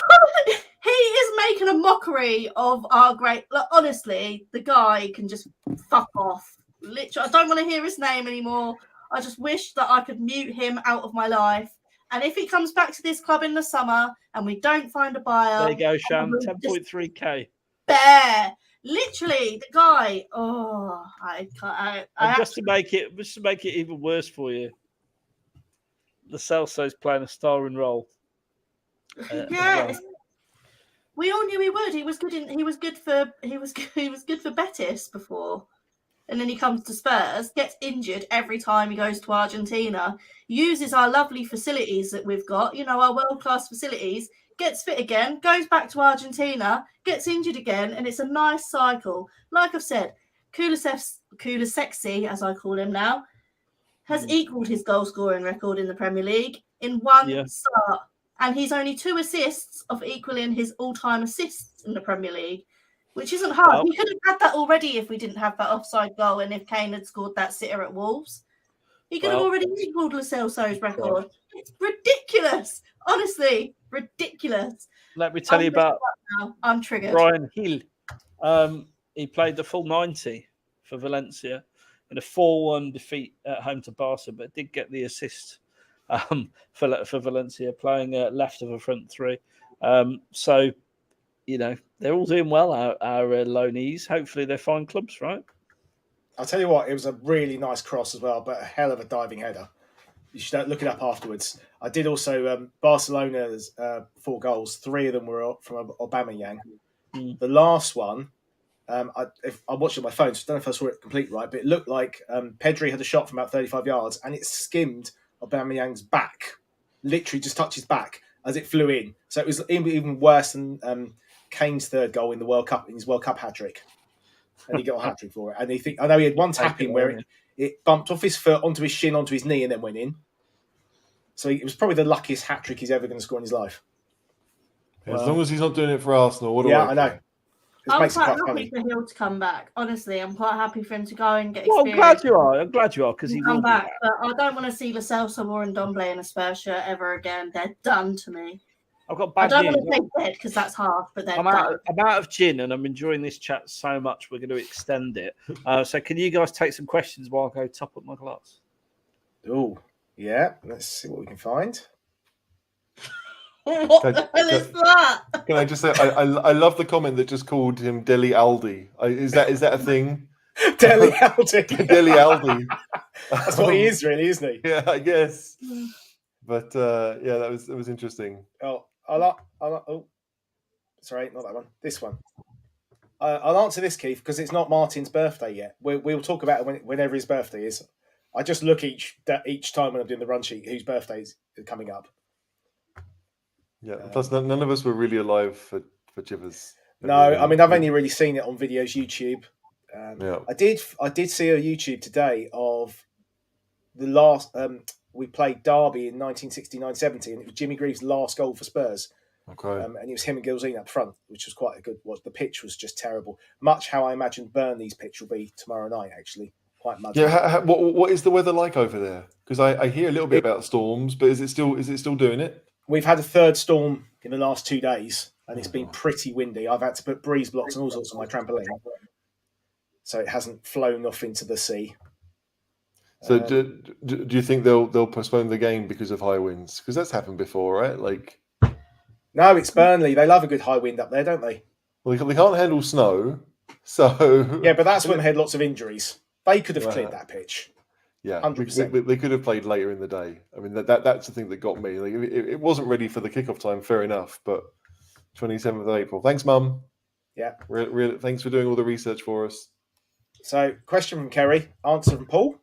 He is making a mockery of our great. Like, honestly, the guy can just fuck off. Literally, I don't want to hear his name anymore. I just wish that I could mute him out of my life. And if he comes back to this club in the summer and we don't find a buyer, there you go, Shan. 10.3k. Bear. Literally, the guy. Oh, I can't. And just to make it even worse for you, Lo Celso's playing a starring role. as Yeah, well. we all knew he would. He was good for Betis before, and then he comes to Spurs, gets injured every time he goes to Argentina, uses our lovely facilities that we've got, our world-class facilities, gets fit again, goes back to Argentina, gets injured again, and it's a nice cycle. Like I've said, Kulusevski, as I call him now, has equalled his goal-scoring record in the Premier League in one start. And he's only 2 assists of equaling his all-time assists in the Premier League, which isn't hard. Well, He could have had that already if we didn't have that offside goal and if Kane had scored that sitter at Wolves. He could have already equalled Lo Celso's record. It's ridiculous. Honestly, ridiculous. Let me tell you about I'm triggered. Brian Hill. He played the full 90 for Valencia in a 4-1 defeat at home to Barca, but did get the assist for Valencia, playing left of a front three. So, they're all doing well, our loanees. Hopefully they find clubs, right? I'll tell you what, it was a really nice cross as well, but a hell of a diving header. You should look it up afterwards. I did also, Barcelona's 4 goals, 3 of them were from Aubameyang. The last one, I watched it on my phone, so I don't know if I saw it complete right, but it looked like Pedri had a shot from about 35 yards and it skimmed Aubameyang's back, literally just touched his back as it flew in. So it was even worse than Kane's 3rd goal in the World Cup, in his World Cup hat-trick. And he got a hat-trick for it. And I know he had one tap-in where it bumped off his foot onto his shin, onto his knee, and then went in. So it was probably the luckiest hat-trick he's ever going to score in his life. As long as he's not doing it for Arsenal, what do I know. I'm quite happy for Hill to come back. Honestly, I'm quite happy for him to go and get Well, experience. I'm glad you are because he will come back. But I don't want to see Lo Celso or Ndombele in a Spurs shirt ever again. They're done to me. I've got bad I don't news. want to say dead because that's hard, but they're I'm done. out of gin and I'm enjoying this chat so much. We're going to extend it. So can you guys take some questions while I go top up my glass? Oh, yeah. Let's see what we can find. What the hell is that? Can I just say, I love the comment that just called him Deli Aldi. Is that a thing? Deli Aldi. Deli Aldi. That's what he is, really, isn't he? Yeah, I guess. But that was interesting. Oh, sorry, not that one. This one. I'll answer this, Keith, because it's not Martin's birthday yet. We'll talk about it whenever his birthday is. I just look each time when I'm doing the run sheet whose birthday is coming up. Yeah, plus none of us were really alive for Chivers. No, I mean I've only really seen it on videos, YouTube. I did see a YouTube today of the last. We played Derby in 1969-70, and it was Jimmy Greaves' last goal for Spurs. Okay, and it was him and Gilzine up front, which was quite a good. The pitch was just terrible, much how I imagine Burnley's pitch will be tomorrow night. Actually, quite muddy. Yeah, what is the weather like over there? Because I hear a little bit about storms, but is it still doing it? We've had a 3rd storm in the last 2 days, and it's been pretty windy. I've had to put breeze blocks and all sorts on my trampoline, so it hasn't flown off into the sea. So do you think they'll postpone the game because of high winds? Because that's happened before, right? Like, no, it's Burnley. They love a good high wind up there, don't they? Well, they can't handle snow, so yeah. But that's when they had lots of injuries. They could have cleared that pitch. Yeah, 100%. They could have played later in the day. I mean, that's the thing that got me. Like, it wasn't ready for the kickoff time, fair enough, but 27th of April. Thanks, Mum. Yeah. Thanks for doing all the research for us. So, question from Kerry, answer from Paul.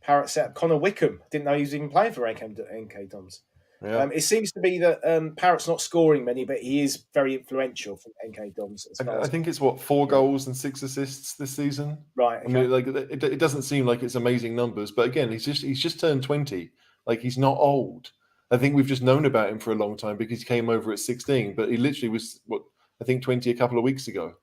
Parrot set up Connor Wickham. Didn't know he was even playing for NK Dons. Yeah. It seems to be that Parrot's not scoring many, but he is very influential for NK Dons. I think it's 4 goals and 6 assists this season. Right. Okay. I mean, like it doesn't seem like it's amazing numbers, but again, he's just turned 20. Like, he's not old. I think we've just known about him for a long time because he came over at 16, but he literally was 20 a couple of weeks ago.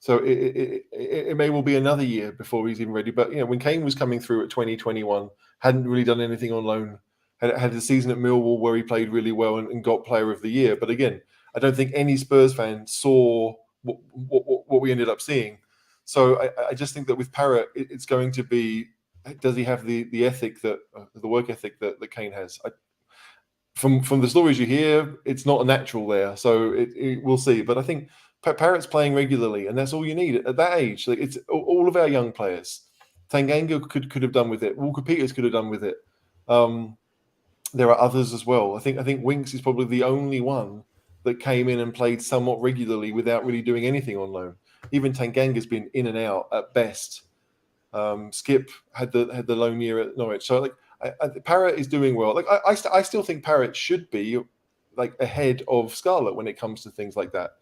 So it may well be another year before he's even ready. But when Kane was coming through at 2021, hadn't really done anything on loan. Had a season at Millwall where he played really well and got Player of the Year. But again, I don't think any Spurs fan saw what we ended up seeing. So I just think that with Parrott, it's going to be, does he have the ethic the work ethic that Kane has? From the stories you hear, it's not a natural there. So we'll see. But I think Parrott's playing regularly, and that's all you need at that age. Like, it's all of our young players. Tanganga could have done with it. Walker Peters could have done with it. There are others as well. I think Winks is probably the only one that came in and played somewhat regularly without really doing anything on loan. Even Tanganga's been in and out at best. Skip had the loan year at Norwich. So Parrott is doing well. Like I still think Parrott should be like ahead of Scarlett when it comes to things like that.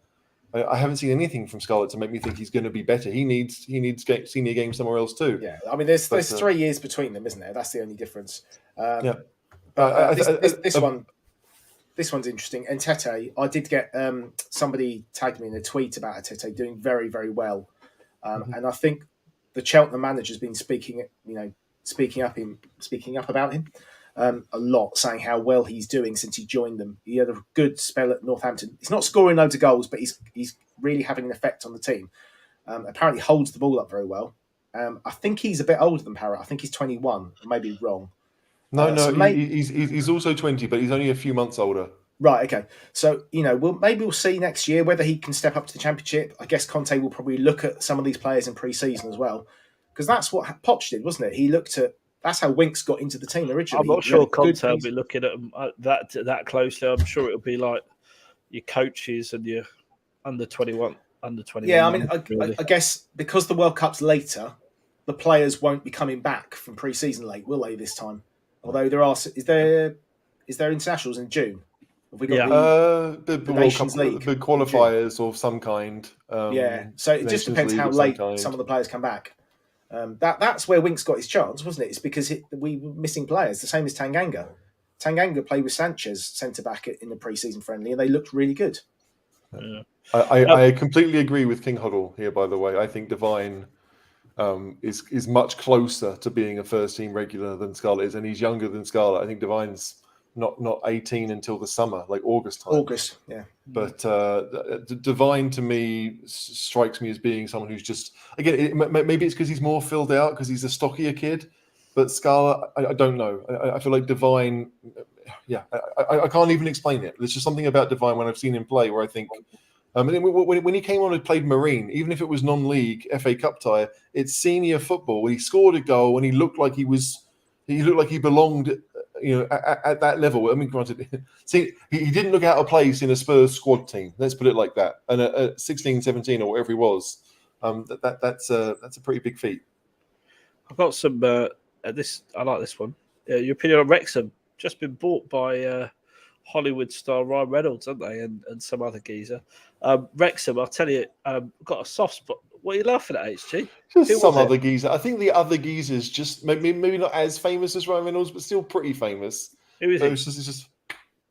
I haven't seen anything from Scarlett to make me think he's going to be better. He needs senior games somewhere else too. Yeah, I mean, there's 3 years between them, isn't there? That's the only difference. Yeah. But this one's interesting. And Tete, I did get somebody tagged me in a tweet about Tete doing very, very well, and I think the Cheltenham manager's been speaking up about him a lot, saying how well he's doing since he joined them. He had a good spell at Northampton. He's not scoring loads of goals, but he's really having an effect on the team. Apparently holds the ball up very well. I think he's a bit older than Parrott. I think he's 21. I may be wrong. He's also 20, but he's only a few months older. Right, okay. So, we'll see next year whether he can step up to the Championship. I guess Conte will probably look at some of these players in pre-season as well, because that's what Poch did, wasn't it? He looked at... That's how Winks got into the team originally. I'm not sure Conte will be looking at them that closely. I'm sure it'll be like your coaches and your under 21. Yeah, I mean, I guess because the World Cup's later, the players won't be coming back from pre-season late, will they, this time? Although is there internationals in June? Have we got the World Cup, the qualifiers of some kind. So it just depends how late some of the players come back. That's where Winks got his chance, wasn't it? It's because we were missing players, the same as Tanganga. Tanganga played with Sanchez centre-back in the pre-season friendly, and they looked really good. Yeah. I completely agree with King Huddle here, by the way. I think Devine is much closer to being a first-team regular than Scarlett is, and he's younger than Scarlett. I think Devine's not 18 until the summer, like August time. August, yeah. But Devine, to me, strikes me as being someone who's just... Again, maybe it's because he's more filled out, because he's a stockier kid. But Scarlett, I don't know. I feel like Devine... Yeah, I can't even explain it. There's just something about Devine when I've seen him play where I think... when he came on and played Marine, even if it was non-league FA Cup tie, it's senior football. When he scored a goal and he looked like he belonged... at that level. I mean, granted, see, he didn't look out of place in a Spurs squad team. Let's put it like that. And at 16, 17 or whatever he was, that's a pretty big feat. I've got some. I like this one. Your opinion on Wrexham? Just been bought by Hollywood star Ryan Reynolds, haven't they? And some other geezer. Wrexham, I'll tell you, got a soft spot. What are you laughing at, HG? Just some other geezer. I think the other geezer's just maybe not as famous as Ryan Reynolds, but still pretty famous. Who is it? It's just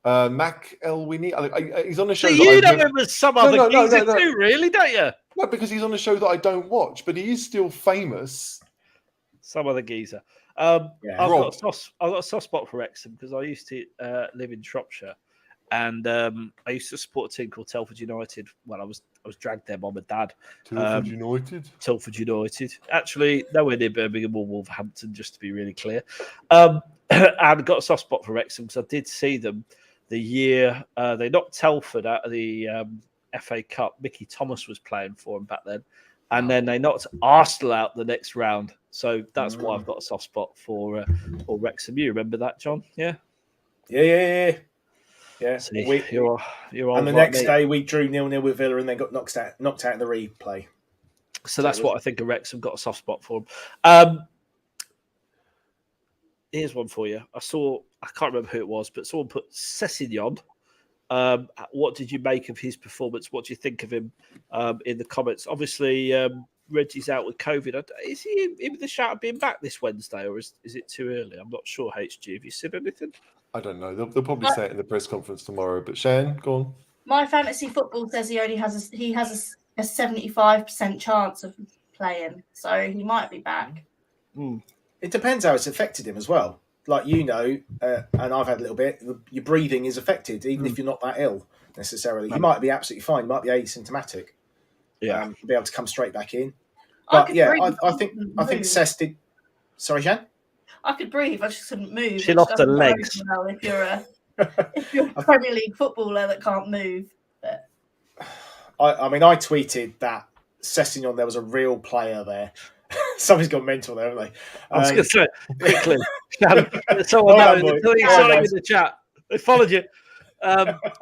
Mac Elwini. He's on a show. So you know him as some other geezer too, really, don't you? No, because he's on a show that I don't watch, but he is still famous. Some other geezer. I've got a soft spot for Wrexham because I used to live in Shropshire, and I used to support a team called Telford United. Well, I was dragged there by my dad. Telford United. Actually, nowhere near Birmingham or Wolverhampton, just to be really clear. And I got a soft spot for Wrexham because I did see them the year they knocked Telford out of the FA Cup. Mickey Thomas was playing for them back then. And then they knocked Arsenal out the next round. So that's why I've got a soft spot for Wrexham. You remember that, John? Yeah? Yeah. So you're and the next day we drew 0-0 with Villa and then got knocked out in the replay. So that's what I think of Wrexham. Got a soft spot for them. Here's one for you. I can't remember who it was, but someone put Sessegnon. What did you make of his performance? What do you think of him in the comments? Obviously, Reggie's out with COVID. Is he in the shout of being back this Wednesday, or is it too early? I'm not sure, HG. Have you said anything? I don't know. They'll probably say it in the press conference tomorrow. But Shan, go on. My fantasy football says he has a 75% chance of playing, so he might be back. It depends how it's affected him as well. Like and I've had a little bit. Your breathing is affected, even if you're not that ill necessarily. He might be absolutely fine. He might be asymptomatic. Yeah, be able to come straight back in. But I think Sess did. Sorry, Shan. I could breathe. I just couldn't move. She lost her legs. Well, if you're a Premier League footballer that can't move. But... I mean, I tweeted that Sessegnon, there was a real player there. Somebody's gone mental there, haven't they? I was going to say, quickly, someone Well know, done, boys. until you Well saw done, him in guys. the chat. They followed you.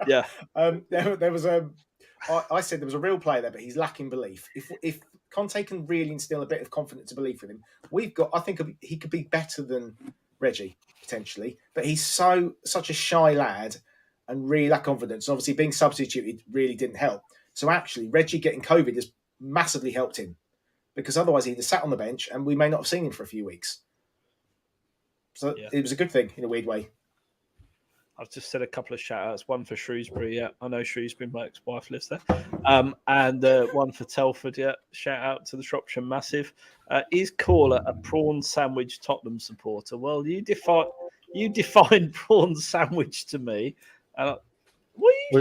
Yeah. There was I said there was a real player there, but he's lacking belief. If Conte can really instill a bit of confidence and belief with him, I think he could be better than Reggie potentially, but he's such a shy lad and really lack confidence. And obviously, being substituted really didn't help. So actually, Reggie getting COVID has massively helped him, because otherwise he'd have sat on the bench and we may not have seen him for a few weeks. So It was a good thing in a weird way. I've just said a couple of shout outs. One for Shrewsbury, yeah. I know Shrewsbury, my ex-wife lives there. And one for Telford, yeah. Shout out to the Shropshire Massive. Is Caller a prawn sandwich Tottenham supporter? Well, you define prawn sandwich to me. You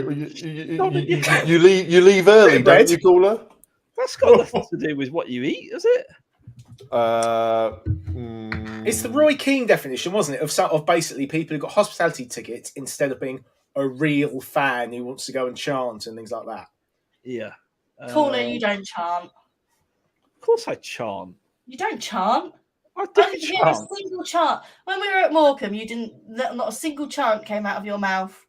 leave early, don't you, Caller? That's got nothing to do with what you eat, is it? It's the Roy Keane definition, wasn't it? Of basically people who got hospitality tickets instead of being a real fan who wants to go and chant and things like that. Yeah. Caller, you don't chant. Of course I chant. You don't chant. I I do didn't hear a chant. single chant. When we were at Morecambe, you didn't. Not a single chant came out of your mouth.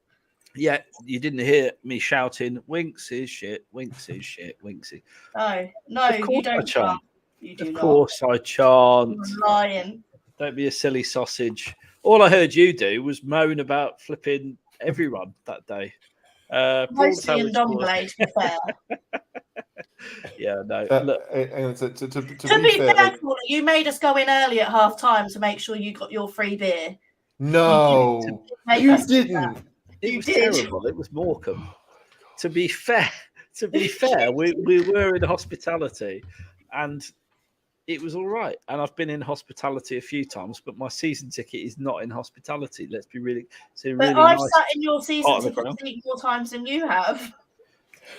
Yeah, you didn't hear me shouting, Winks is shit, Winks is shit, Winksy. No, Of course you don't I chant. You do Of not. course I chant. You're lying. Don't be a silly sausage. All I heard you do was moan about flipping everyone that day. Mostly in Domblade, to be fair. Yeah, no. Look, To be fair, Caller, you made us go in early at half time to make sure you got your free beer. No, you didn't. It was terrible. It was Morecambe. To be fair, we were in hospitality, and it was all right. And I've been in hospitality a few times, but my season ticket is not in hospitality. Let's be really. But I've sat in your season ticket more times than you have.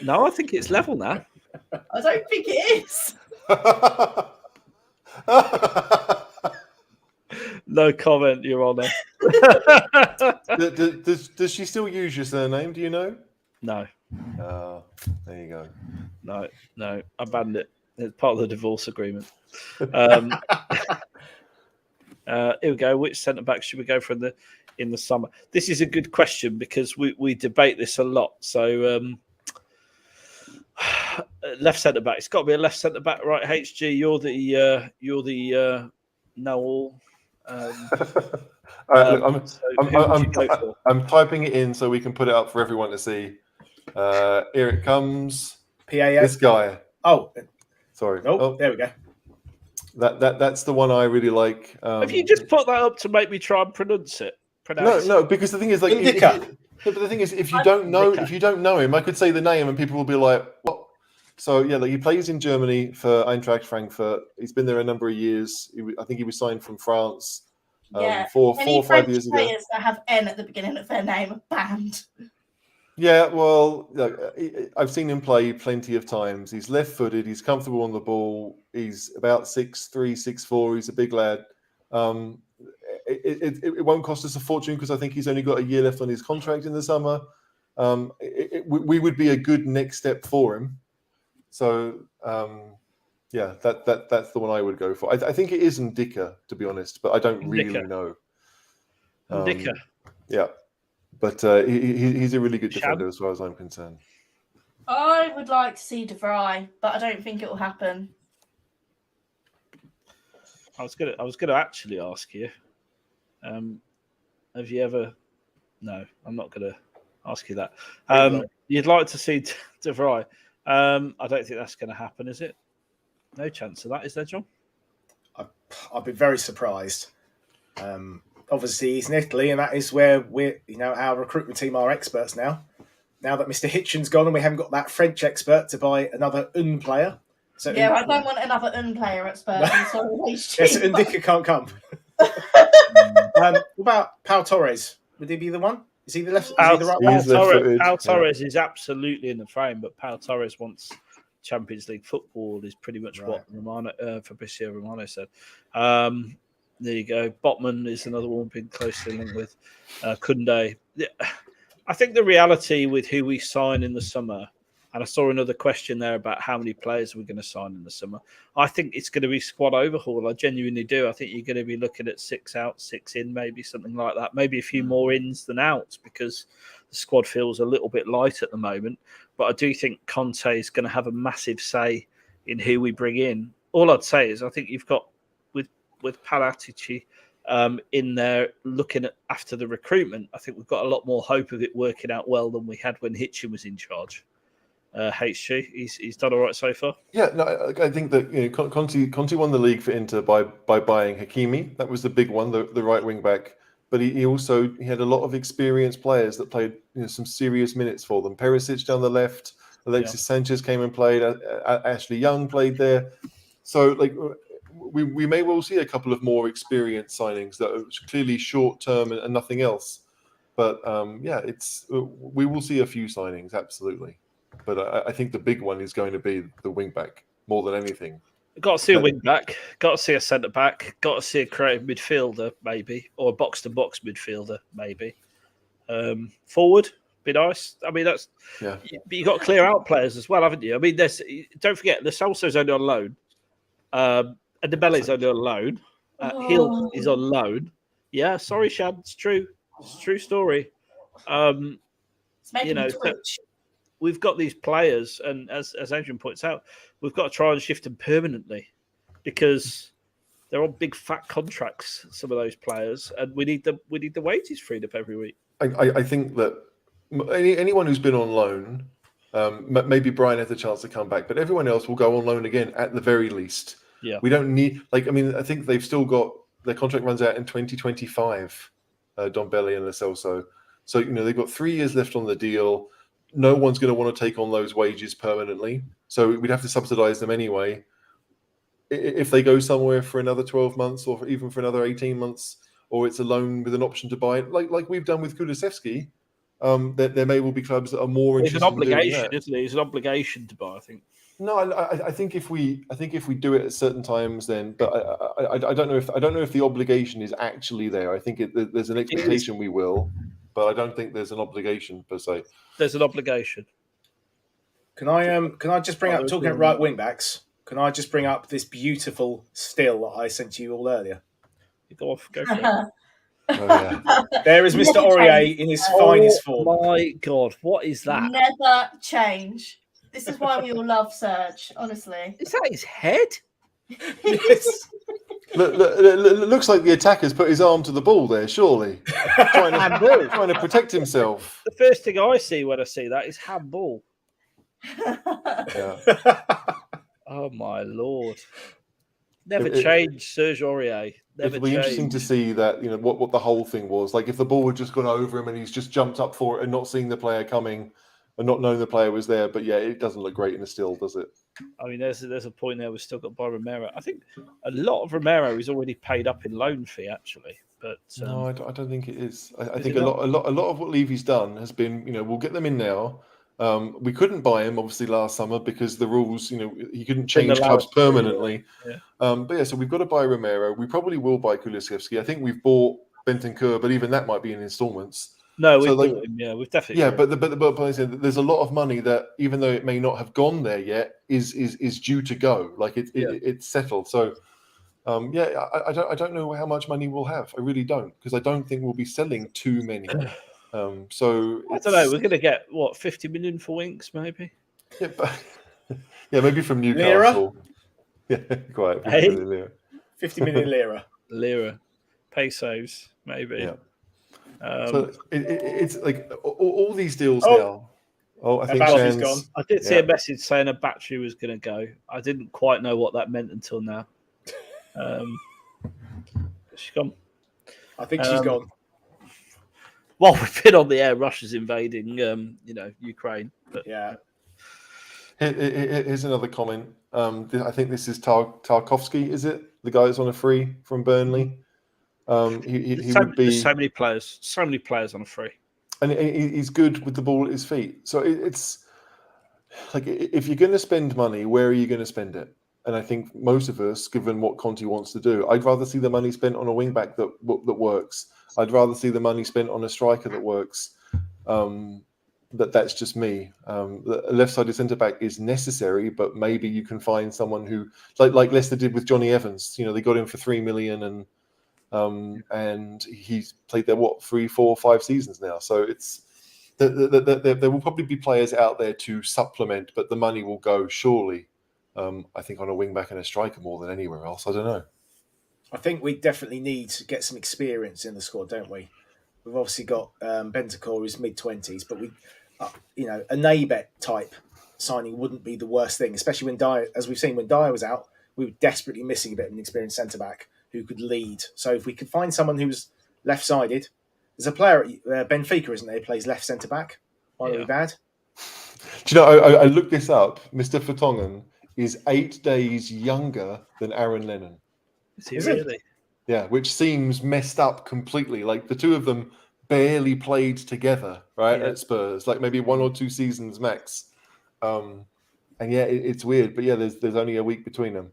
No, I think it's level now. I don't think it is. No comment, Your Honour. Does she still use your surname? Do you know? No. There you go. No, I banned it. It's part of the divorce agreement. Here we go. Which centre back should we go for in the summer? This is a good question because we debate this a lot. So left centre back. It's got to be a left centre back, right? HG, you're the know-all. I'm typing it in so we can put it up for everyone to see. Here it comes. PAS. This guy. Oh, sorry. Oh, there we go. That's the one I really like. Have you just put that up to make me try and pronounce it? No, because the thing is, like, but the thing is, if you don't know him, I could say the name and people will be like, "What?" So yeah, like, he plays in Germany for Eintracht Frankfurt. He's been there a number of years. I think he was signed from France. Four or 5 years ago. Players that have N at the beginning of their name are banned. Yeah, well, I've seen him play plenty of times. He's left-footed. He's comfortable on the ball. He's about 6'3", 6'4". He's a big lad. It won't cost us a fortune because I think he's only got a year left on his contract in the summer. We would be a good next step for him. So, yeah, that's the one I would go for. I think it is Ndicka, to be honest, but I don't really know. Ndicka. Yeah. But he's a really good defender as far as I'm concerned. I would like to see De Vrij, but I don't think it will happen. I was gonna actually ask you. Have you ever? No, I'm not gonna ask you that. You'd like to see De Vrij. I don't think that's going to happen, is it? No chance of that, is there, John? I'd be very surprised. Obviously, he's in Italy, and that is where our recruitment team are experts now. Now that Mr. Hitchen's gone, and we haven't got that French expert to buy another player. So yeah, I don't want another player expert. Yes, Ndicka can't come. What about Pau Torres? Would he be the one? Is he the left? Is he the right? Pau Torres is absolutely in the frame, but Pau Torres wants Champions League football. Is pretty much what Fabrizio Romano said. There you go. Botman is another one being closely linked with Kunde. I think the reality with who we sign in the summer And I saw another question there about how many players we're going to sign in the summer. I think it's going to be squad overhaul. I genuinely do. I think you're going to be looking at 6 out, 6 in, maybe something like that. Maybe a few more ins than outs because the squad feels a little bit light at the moment. But I do think Conte is going to have a massive say in who we bring in. All I'd say is I think you've got with Paratici in there looking after the recruitment. I think we've got a lot more hope of it working out well than we had when Hitchin was in charge. HG, he's done all right so far. Yeah, no, I think that Conte won the league for Inter by buying Hakimi. That was the big one, the right wing back. But he also had a lot of experienced players that played some serious minutes for them. Perisic down the left, Alexis Sanchez came and played. Ashley Young played there. So we may well see a couple of more experienced signings that are clearly short term and nothing else. But we will see a few signings, absolutely. But I think the big one is going to be the wing back more than anything. Got to see a wing back, got to see a centre back, got to see a creative midfielder maybe, or a box to box midfielder maybe. Forward, be nice. I mean that's But you got to clear out players as well, haven't you? I mean, don't forget the Salso's only on loan, and the Belle's only on loan. Hill is on loan. Yeah, sorry, Shad, it's true. It's a true story. It's making me twitch. We've got these players, and as Adrian points out, we've got to try and shift them permanently because they're on big fat contracts. Some of those players, and we need the wages freed up every week. I think that anyone who's been on loan, maybe Brian had the chance to come back, but everyone else will go on loan again at the very least. Yeah, we don't need I think they've still got their contract runs out in 2025. Dombele and Lo Celso, so they've got 3 years left on the deal. No one's going to want to take on those wages permanently. So we'd have to subsidize them anyway. If they go somewhere for another 12 months or even for another 18 months, or it's a loan with an option to buy it, like we've done with Kulusevski, there may well be clubs that are more interested in doing that. It's an obligation, isn't it? It's an obligation to buy, I think. No, I think if we do it at certain times, then. But I don't know if the obligation is actually there. I think there's an expectation we will, but I don't think there's an obligation per se. There's an obligation. Can I just bring up talking about right wing backs? Can I just bring up this beautiful still that I sent to you all earlier? Go for it. There is Mr. Aurier in his finest form. Oh my God, what is that? Never change. This is why we all love Serge, honestly. Is that his head? Yes. Look, looks like the attacker's put his arm to the ball there, surely. trying to protect himself. The first thing I see when I see that is handball. Yeah. Oh, my Lord. Never change, Serge Aurier. Never It'll be interesting to see that, what the whole thing was. Like if the ball had just gone over him and he's just jumped up for it and not seeing the player coming and not knowing the player was there. But yeah, it doesn't look great in a still, does it? I mean, there's a point there we've still got by Romero. I think a lot of Romero is already paid up in loan fee, actually. But no, I don't think it is. I think a lot of what Levy's done has been, we'll get them in now. We couldn't buy him obviously last summer because the rules, he couldn't change clubs permanently. So we've got to buy Romero. We probably will buy Kulusevski. I think we've bought Bentancur, but even that might be in installments. No, we've bought him. Yeah, we've definitely. Yeah, but there's a lot of money that, even though it may not have gone there yet, is due to go. Like it's settled. So I don't know how much money we'll have. I really don't, because I don't think we'll be selling too many. So I don't know. We're going to get 50 million for Winks, maybe. Yeah, maybe from Newcastle. Lira? Yeah, quite. 50 million lira. Lira, pesos, maybe. Yeah. So it's like all these deals now. Oh, I think Shan's gone. I did see a message saying a battery was going to go. I didn't quite know what that meant until now. She's gone. I think she's gone. Well, we've been on the air. Russia's invading, Ukraine. But yeah. Here's another comment. I think this is Tarkovsky. Is it the guy that's on a free from Burnley? He would be so many players on a free, and he's good with the ball at his feet. So it's like, if you're going to spend money, where are you going to spend it? And I think most of us, given what Conte wants to do, I'd rather see the money spent on a wing back that works. I'd rather see the money spent on a striker that works. that's just me. The left-sided centre-back is necessary, but maybe you can find someone who, like Leicester did with Johnny Evans. They got him for $3 million, and he's played there 3, 4, 5 seasons now. So it's there will probably be players out there to supplement, but the money will go surely. I think on a wing-back and a striker more than anywhere else. I don't know. I think we definitely need to get some experience in the squad, don't we? We've obviously got Bentancur, who's mid-20s, but a Nabet type signing wouldn't be the worst thing, especially when Dyer, as we've seen, when Dyer was out, we were desperately missing a bit of an experienced centre-back who could lead. So if we could find someone who's left-sided, there's a player at Benfica, isn't there, who plays left centre-back? Might not be bad. Do you know, I looked this up. Mr. Vertonghen is 8 days younger than Aaron Lennon. Is he really? Yeah, which seems messed up completely. Like the two of them barely played together, right, at Spurs, like maybe 1 or 2 seasons max. And yeah, it's weird, but yeah, there's only a week between them.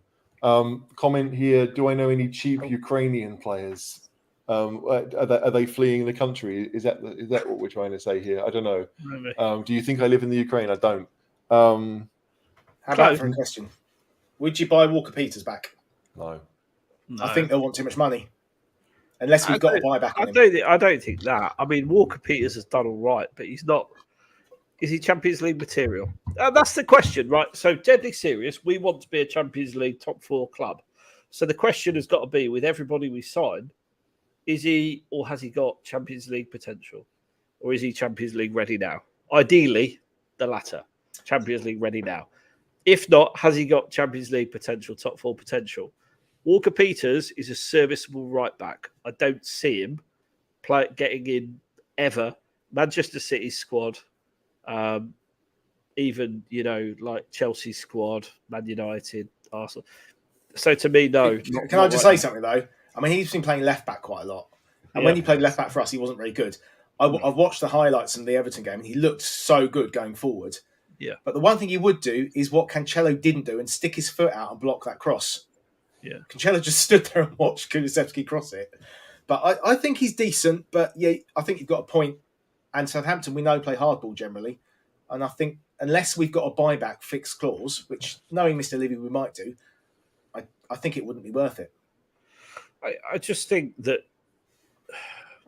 Comment here: do I know any cheap Ukrainian players? Are they fleeing the country? Is that what we're trying to say here? I don't know. Do you think I live in the Ukraine? I don't. How about for a question? Would you buy Walker Peters back? No. I think they'll want too much money. Unless we've got a buyback on him. I don't think that. I mean, Walker Peters has done all right, but he's not. Is he Champions League material? That's the question, right? So, deadly serious. We want to be a Champions League top 4 club. So, the question has got to be with everybody we sign: is he, or has he got Champions League potential, or is he Champions League ready now? Ideally, the latter. Champions League ready now. If not, has he got Champions League potential, top 4 potential? Walker Peters is a serviceable right back. I don't see him getting in ever. Manchester City's squad, even like Chelsea's squad, Man United, Arsenal. So to me, no. Can I just say something though? I mean, he's been playing left back quite a lot, and when he played left back for us, he wasn't very good. I've watched the highlights from the Everton game, and he looked so good going forward. Yeah. But the one thing he would do is what Cancelo didn't do, and stick his foot out and block that cross. Yeah, Cancelo just stood there and watched Kulusevski cross it. But I think he's decent. But yeah, I think you've got a point. And Southampton, we know, play hardball generally. And I think unless we've got a buyback fixed clause, which knowing Mr. Levy we might do, I think it wouldn't be worth it. I just think that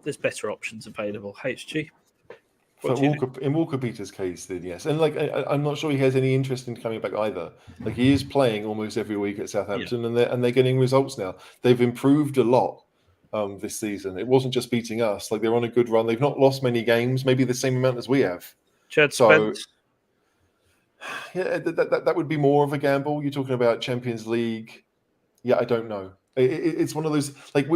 there's better options available. HG. In Walker Peters' case, then yes, and I'm not sure he has any interest in coming back either. Like he is playing almost every week at Southampton, and they're getting results now. They've improved a lot this season. It wasn't just beating us; like they're on a good run. They've not lost many games, maybe the same amount as we have. Chad Spence. Yeah, that would be more of a gamble. You're talking about Champions League. Yeah, I don't know. It's one of those like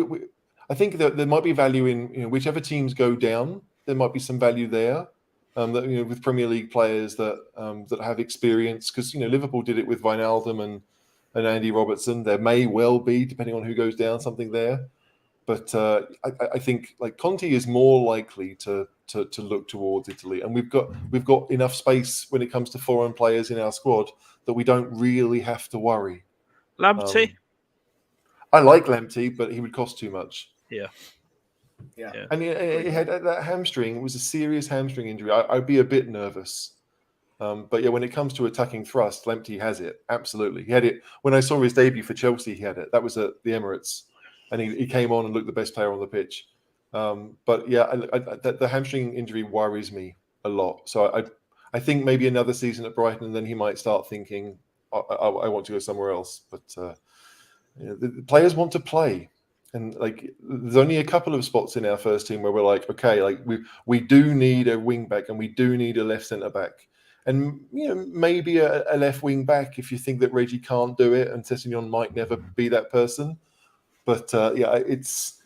I think that there might be value in whichever teams go down. There might be some value there, with Premier League players that have experience. Because Liverpool did it with Wijnaldum and Andy Robertson. There may well be, depending on who goes down, something there. But I think like Conte is more likely to look towards Italy, and we've got enough space when it comes to foreign players in our squad that we don't really have to worry. Lamptey. I like Lamptey, but he would cost too much. Yeah. And he had that hamstring. It was a serious hamstring injury. I'd be a bit nervous. But yeah, when it comes to attacking thrust, Lamptey has it. Absolutely. He had it. When I saw his debut for Chelsea, he had it. That was at the Emirates. And he came on and looked the best player on the pitch. But yeah, the hamstring injury worries me a lot. So I think maybe another season at Brighton, and then he might start thinking, I want to go somewhere else. But the players want to play. And like, there's only a couple of spots in our first team where we're like, okay, like we do need a wing back and we do need a left centre back, and maybe a left wing back if you think that Reggie can't do it and Sessegnon might never be that person. But it's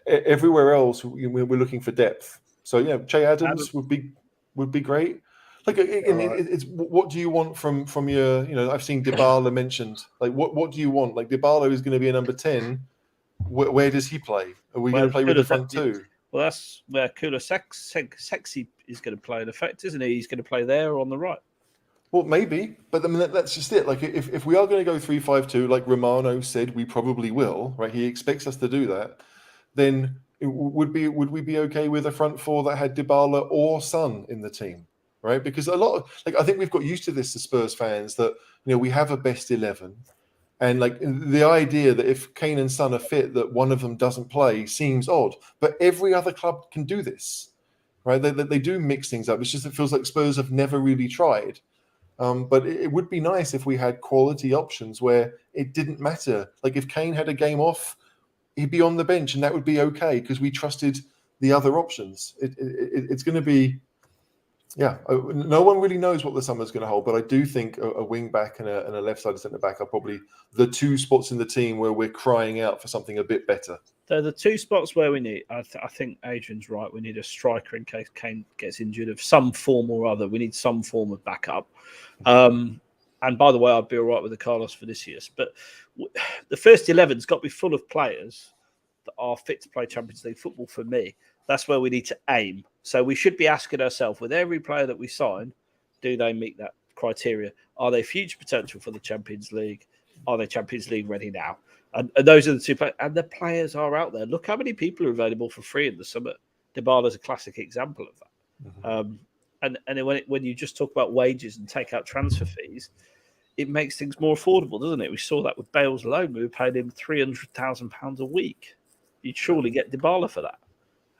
everywhere else we're looking for depth. So Che Adams would be great. Like it's what do you want from your I've seen Dybala mentioned. Like what do you want? Like Dybala is going to be a number 10. Where does he play? Are we going to play with the front two? Well, that's where Sexy is going to play in effect, isn't he? He's going to play there or on the right. Well, maybe, but I mean that's just it. Like if we are going to go 3-5-2, like Romano said, we probably will. Right? He expects us to do that. Then would we be okay with a front four that had Dybala or Son in the team? right? Because a lot of, like, I think we've got used to this as Spurs fans that, you know, we have a best 11. And like the idea that if Kane and Son are fit, that one of them doesn't play seems odd. But every other club can do this, right? They do mix things up. It's just it feels like Spurs have never really tried. But it would be nice if we had quality options where it didn't matter. Like if Kane had a game off, he'd be on the bench and that would be okay because we trusted the other options. It's going to be, yeah, no one really knows what the summer's going to hold, but I do think a wing back and a left-sided centre-back are probably the two spots in the team where we're crying out for something a bit better. They're the two spots where we need, I think Adrian's right, we need a striker in case Kane gets injured of some form or other. We need some form of backup. And by the way, I'd be all right with the Carlos Vinicius, but the first 11's got to be full of players that are fit to play Champions League football for me. That's where we need to aim. So we should be asking ourselves, with every player that we sign, do they meet that criteria? Are they future potential for the Champions League? Are they Champions League ready now? And those are the two players. And the players are out there. Look how many people are available for free in the summer. Dybala's a classic example of that. Mm-hmm. And when you just talk about wages and take out transfer fees, it makes things more affordable, doesn't it? We saw that with Bale's loan. We were paying him £300,000 a week. You'd surely get Dybala for that.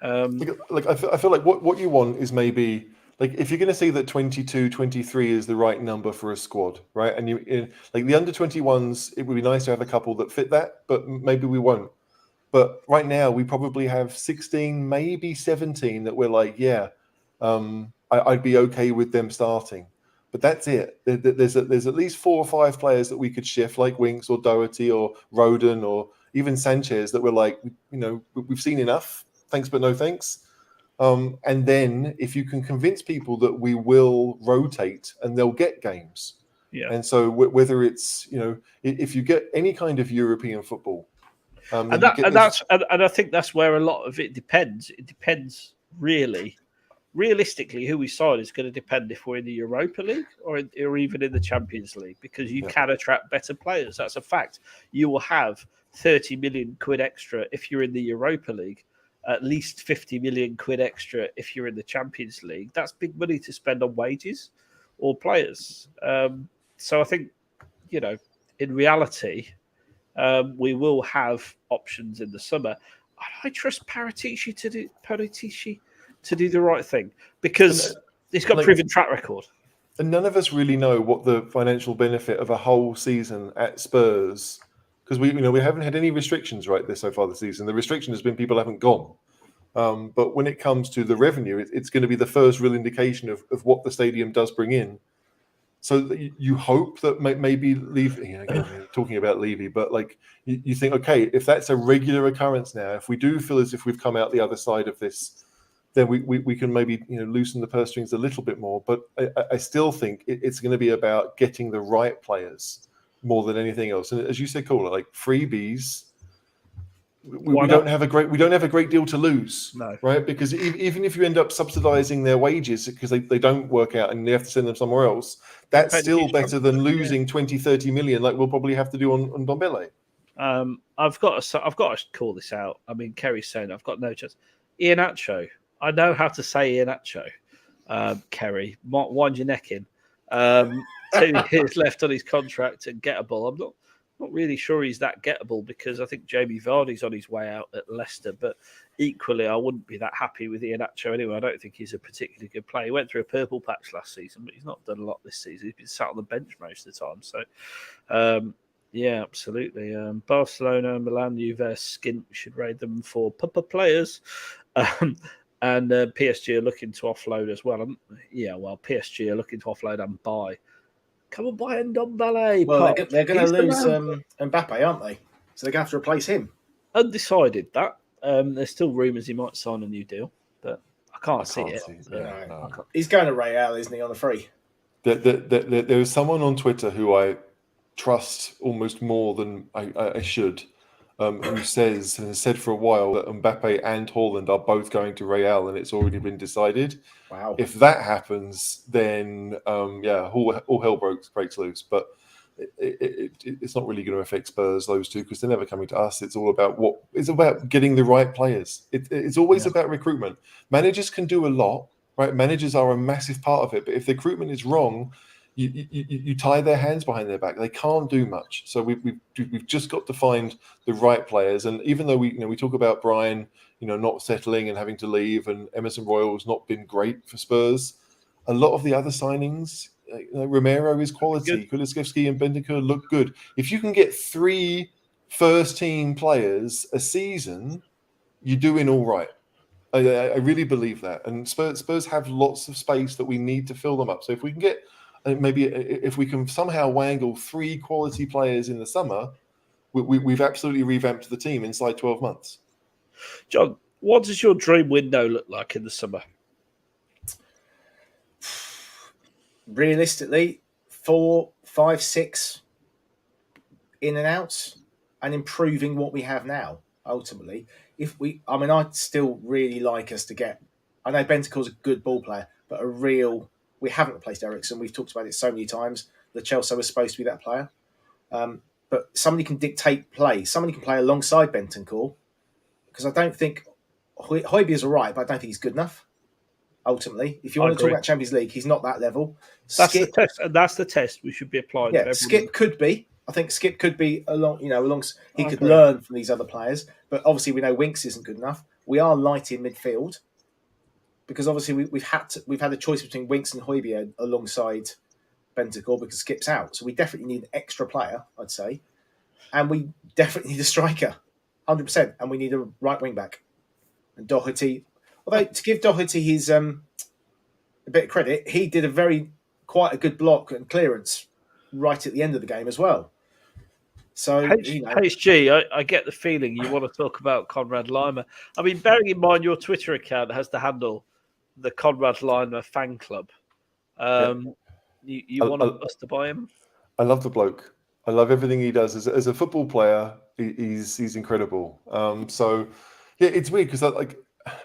I feel like what you want is maybe like if you're going to say that 22, 23 is the right number for a squad, right? And like the under 21s, it would be nice to have a couple that fit that, but maybe we won't. But right now we probably have 16, maybe 17 that we're like, yeah, I'd be okay with them starting. But that's it. There's at least 4 or 5 players that we could shift, like Winks or Doherty or Rodon or even Sanchez, that we're like, you know, we've seen enough. Thanks, but no thanks. And then if you can convince people that we will rotate and they'll get games. Yeah. And so whether it's, you know, if you get any kind of European football. And I think that's where a lot of it depends. It depends realistically, who we sign is going to depend if we're in the Europa League or even in the Champions League, because you can attract better players. That's a fact. You will have 30 million quid extra if you're in the Europa League. At least 50 million quid extra if you're in the Champions League. That's big money to spend on wages or players. So I think, you know, in reality, we will have options in the summer. I trust Paratici to do the right thing because he's got a proven track record. And none of us really know what the financial benefit of a whole season at Spurs, because we haven't had any restrictions so far this season. The restriction has been people haven't gone. But when it comes to the revenue, it's going to be the first real indication of what the stadium does bring in. So you hope that maybe Levy, again, talking about Levy, but like you think, okay, if that's a regular occurrence now, if we do feel as if we've come out the other side of this, then we can maybe loosen the purse strings a little bit more. But I still think it's going to be about getting the right players more than anything else. And as you said, Caller, like freebies, we don't have a great deal to lose, right? Because even if you end up subsidizing their wages because they don't work out and you have to send them somewhere else, that's still better than losing 20, 30 million like we'll probably have to do on Dombele. I've got to call this out. I mean, Kerry's saying I've got no chance. Iheanacho. I know how to say Iheanacho. Kerry, wind your neck in. 2 years left on his contract and gettable. I'm not really sure he's that gettable because I think Jamie Vardy's on his way out at Leicester. But equally, I wouldn't be that happy with Iheanacho anyway. I don't think he's a particularly good player. He went through a purple patch last season, but he's not done a lot this season. He's been sat on the bench most of the time. So, yeah, absolutely. Barcelona, Milan, Juve, skint. We should raid them for players. And PSG are looking to offload as well. PSG are looking to offload and buy. Come on, buy Ndombele. Well, they're going to lose Mbappe, aren't they? So they're going to have to replace him. Undecided that. There's still rumours he might sign a new deal, but I can't see it. No. He's going to Real, isn't he, on a free? There is someone on Twitter who I trust almost more than I should, who has said for a while that Mbappe and Haaland are both going to Real and it's already been decided. Wow. If that happens, then all hell breaks loose. But it's not really going to affect Spurs, those two, because they're never coming to us. It's all about getting the right players. It's always about recruitment. Managers can do a lot, right? Managers are a massive part of it, but if the recruitment is wrong, you tie their hands behind their back. They can't do much. So we've just got to find the right players. And even though we talk about Brian, not settling and having to leave, and Emerson Royal's not been great for Spurs, a lot of the other signings, Romero is quality. Kulusevski and Bentancur look good. If you can get 3 first-team players a season, you're doing all right. I really believe that. And Spurs have lots of space that we need to fill them up. So if we can get, maybe if we can somehow wangle 3 quality players in the summer, we've absolutely revamped the team inside 12 months. John, what does your dream window look like in the summer? Realistically, 4, 5, 6 in and outs, and improving what we have now. Ultimately, I'd still really like us to get. I know Bentancur's a good ball player, but we haven't replaced Eriksen. We've talked about it so many times. The Chelsea was supposed to be that player, but somebody can dictate play. Somebody can play alongside Bentancur, because I don't think Højbjerg is all right, but I don't think he's good enough. Ultimately, if you want to talk about Champions League, he's not that level. That's the test, and that's the test we should be applying. Yeah, Skip could be. I think Skip could be he could learn from these other players, but obviously we know Winks isn't good enough. We are light in midfield because obviously we've had a choice between Winks and Højbjerg alongside Bentancur because Skip's out, so we definitely need an extra player, I'd say, and we definitely need a striker, 100%, and we need a right wing back. And Doherty, although to give Doherty his a bit of credit, he did quite a good block and clearance right at the end of the game as well. So, HG, I get the feeling you want to talk about Conrad Lima. I mean, bearing in mind your Twitter account has the handle the Conrad Lima fan club. You want us to buy him? I love the bloke. I love everything he does as a football player. He's incredible. So yeah, it's weird because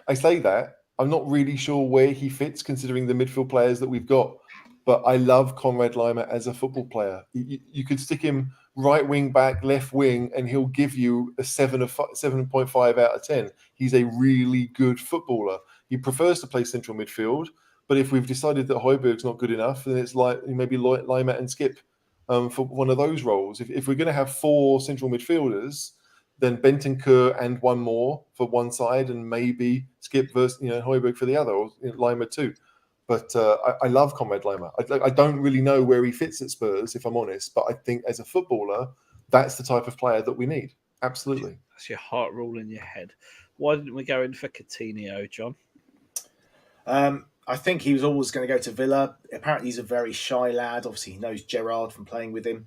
I say that I'm not really sure where he fits considering the midfield players that we've got. But I love Conrad Lima as a football player. You could stick him right wing back, left wing, and he'll give you a 7.5 out of 10. He's a really good footballer. He prefers to play central midfield, but if we've decided that Højbjerg's not good enough, then it's like maybe Lima and Skip for one of those roles. If we're going to have 4 central midfielders, then Bentancur and one more for one side, and maybe Skip versus Højbjerg for the other, or Lima too. But I love Conrad Lima. I don't really know where he fits at Spurs, if I'm honest. But I think as a footballer, that's the type of player that we need. Absolutely. That's your heart rule in your head. Why didn't we go in for Coutinho, John? I think he was always going to go to Villa. Apparently, he's a very shy lad. Obviously, he knows Gerrard from playing with him.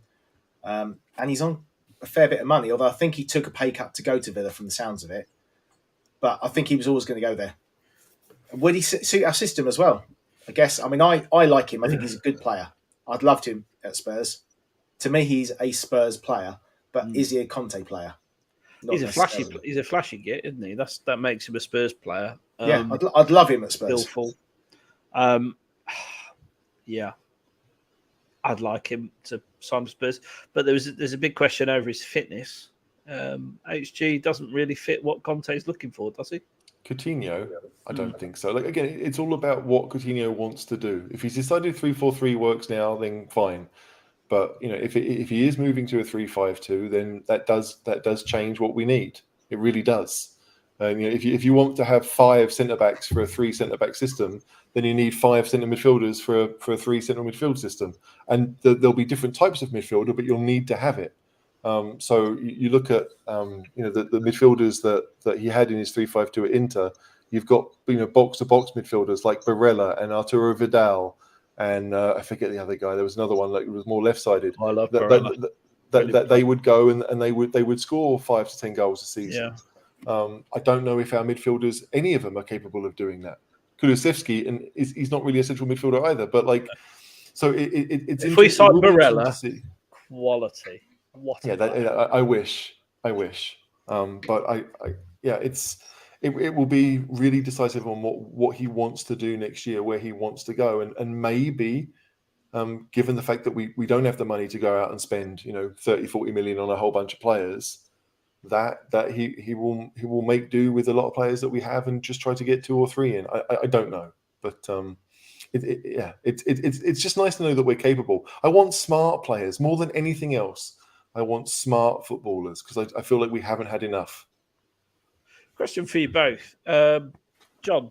And he's on a fair bit of money, although I think he took a pay cut to go to Villa from the sounds of it. But I think he was always going to go there. Would he suit our system as well? I guess. I mean, I like him. I think he's a good player. I'd loved him at Spurs. To me, he's a Spurs player, but is he a Conte player? He's a flashy git, isn't he? That makes him a Spurs player. Yeah, I'd love him at Spurs. Skillful. Yeah, I'd like him to sign for Spurs, but there's a big question over his fitness. HG doesn't really fit what Conte's looking for, does he? Coutinho, I don't think so. Again, it's all about what Coutinho wants to do. If he's decided 3-4-3 works now, then fine. But if he is moving to a 3-5-2, then that does change what we need. It really does. If you want to have 5 centre backs for a 3 centre back system, then you need 5 centre midfielders for a 3 centre midfield system. And there'll be different types of midfielder, but you'll need to have it. So you look at the midfielders that he had in his 3-5-2 at Inter. You've got box to box midfielders like Barella and Arturo Vidal, and I forget the other guy. There was another one that was more left sided. I love Barella. That they would go and they would score 5 to 10 goals a season. Yeah. I don't know if our midfielders, any of them, are capable of doing that. Kulusevski, and he's not really a central midfielder either. But so it's if we sign Barella, quality. I wish. But it will be really decisive on what he wants to do next year, where he wants to go, and maybe, given the fact that we don't have the money to go out and spend 30-40 million on a whole bunch of players, that he will make do with a lot of players that we have and just try to get 2 or 3 in. I don't know. But it's just nice to know that we're capable. I want smart players more than anything else. I want smart footballers because I feel like we haven't had enough. Question for you both, John.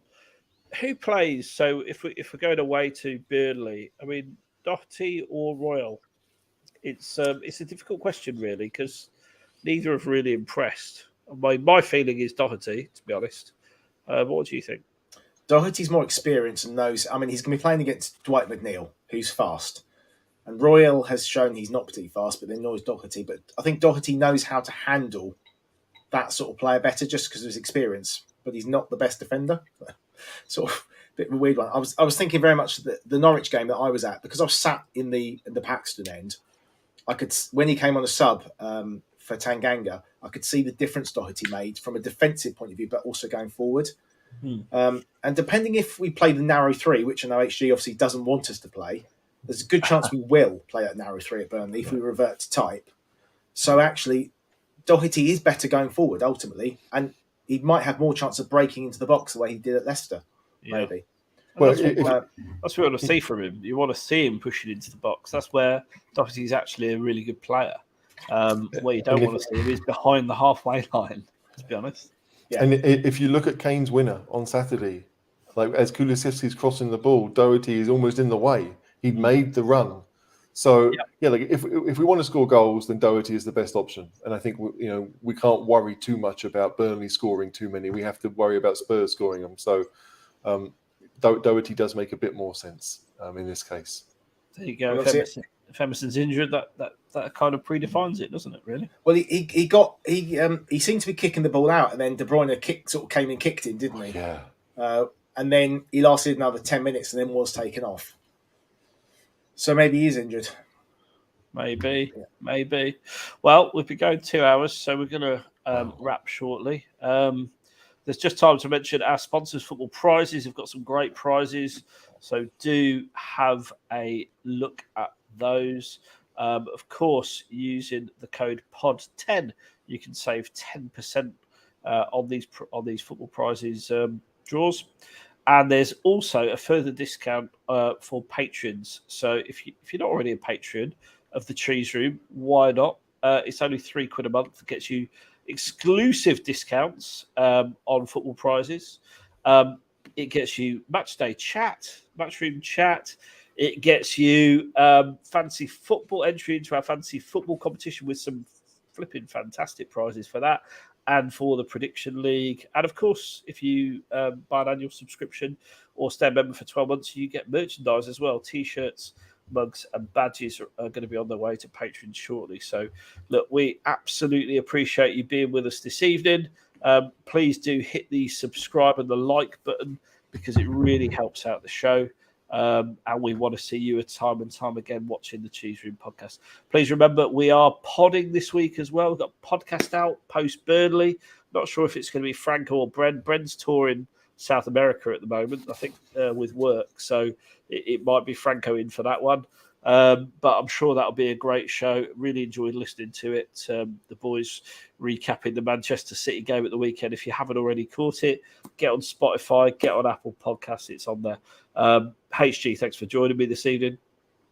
Who plays? So if we're going away to Burnley, I mean, Doherty or Royal? It's a difficult question really because neither have really impressed. My feeling is Doherty, to be honest. What do you think? Doherty's more experienced and knows. I mean, he's going to be playing against Dwight McNeil, who's fast. And Royal has shown he's not particularly fast, but then nor is Doherty. But I think Doherty knows how to handle that sort of player better just because of his experience. But he's not the best defender. Sort of a bit of a weird one. I was thinking very much the Norwich game that I was at, because I was sat in the Paxton end. I could, when he came on a sub for Tanganga, I could see the difference Doherty made from a defensive point of view, but also going forward. And depending if we play the narrow three, which I know HG obviously doesn't want us to play, there's a good chance we will play that narrow three at Burnley if we revert to type. So actually, Doherty is better going forward ultimately, and he might have more chance of breaking into the box the way he did at Leicester, maybe. Well, that's what we want to see from him. You want to see him pushing into the box. That's where Doherty is actually a really good player. Where you don't want to see him is behind the halfway line, to be honest. Yeah. And if you look at Kane's winner on Saturday, like as Kulusevski's crossing the ball, Doherty is almost in the way. He'd made the run. So like if we want to score goals, then Doherty is the best option. And I think we can't worry too much about Burnley scoring too many. We have to worry about Spurs scoring them. So Doherty does make a bit more sense in this case. There you go. If Emerson's injured, that kind of predefines it, doesn't it? Really? Well, he seemed to be kicking the ball out, and then De Bruyne sort of came and kicked him, didn't he? Yeah. And then he lasted another 10 minutes, and then was taken off. So maybe he's injured. Maybe. Well, we've been going 2 hours, so we're going to wrap shortly. There's just time to mention our sponsors, Football Prizes. We've got some great prizes, so do have a look at those. Of course, using the code POD10, you can save 10% on these Football Prizes draws. And there's also a further discount for patrons. So if you're not already a patron of the Cheese Room, why not? It's only £3 a month. It gets you exclusive discounts on Football Prizes. It gets you matchroom chat. It gets you fancy football entry into our fancy football competition with some flipping fantastic prizes for that. And for the Prediction League. And of course, if you buy an annual subscription or stay a member for 12 months, you get merchandise as well. T-shirts, mugs and badges are going to be on their way to patrons shortly. So, look, we absolutely appreciate you being with us this evening. Please do hit the subscribe and the like button because it really helps out the show. And we want to see you time and time again watching the Cheese Room podcast. Please remember, we are podding this week as well. We've got a podcast out post Burnley. Not sure if it's going to be Franco or Brent. Brent's touring South America at the moment, I think, with work. So it might be Franco in for that one. But I'm sure that'll be a great show. Really enjoyed listening to it. The boys recapping the Manchester City game at the weekend. If you haven't already caught it, get on Spotify, get on Apple Podcasts. It's on there. HG, thanks for joining me this evening.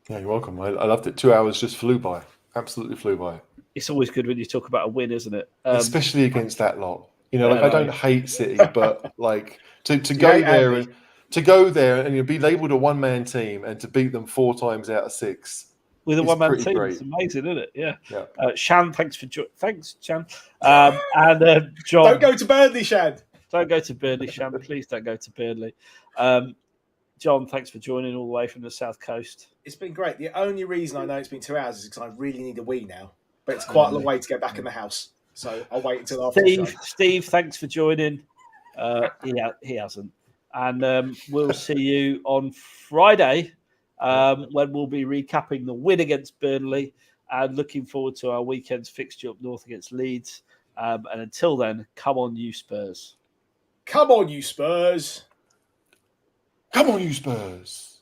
Yeah, you're welcome. I loved it. 2 hours just flew by. Absolutely flew by. It's always good when you talk about a win, isn't it? Especially against that lot. I don't hate City, but like to go there and to go there and be labelled a one-man team and to beat them 4 times out of 6 with a one-man team, great. It's amazing, isn't it? Yeah. Shan, thanks for thanks, Shan. And John, don't go to Burnley, Shan. Don't go to Burnley, Shan. Please don't go to Burnley. John, thanks for joining all the way from the South Coast. It's been great. The only reason I know it's been 2 hours is because I really need a wee now. But it's quite a long way to get back in the house. So I'll wait until after the show. Steve, thanks for joining. He hasn't. And we'll see you on Friday when we'll be recapping the win against Burnley and looking forward to our weekend's fixture up north against Leeds. And until then, come on, you Spurs. Come on, you Spurs. Come on, you Spurs.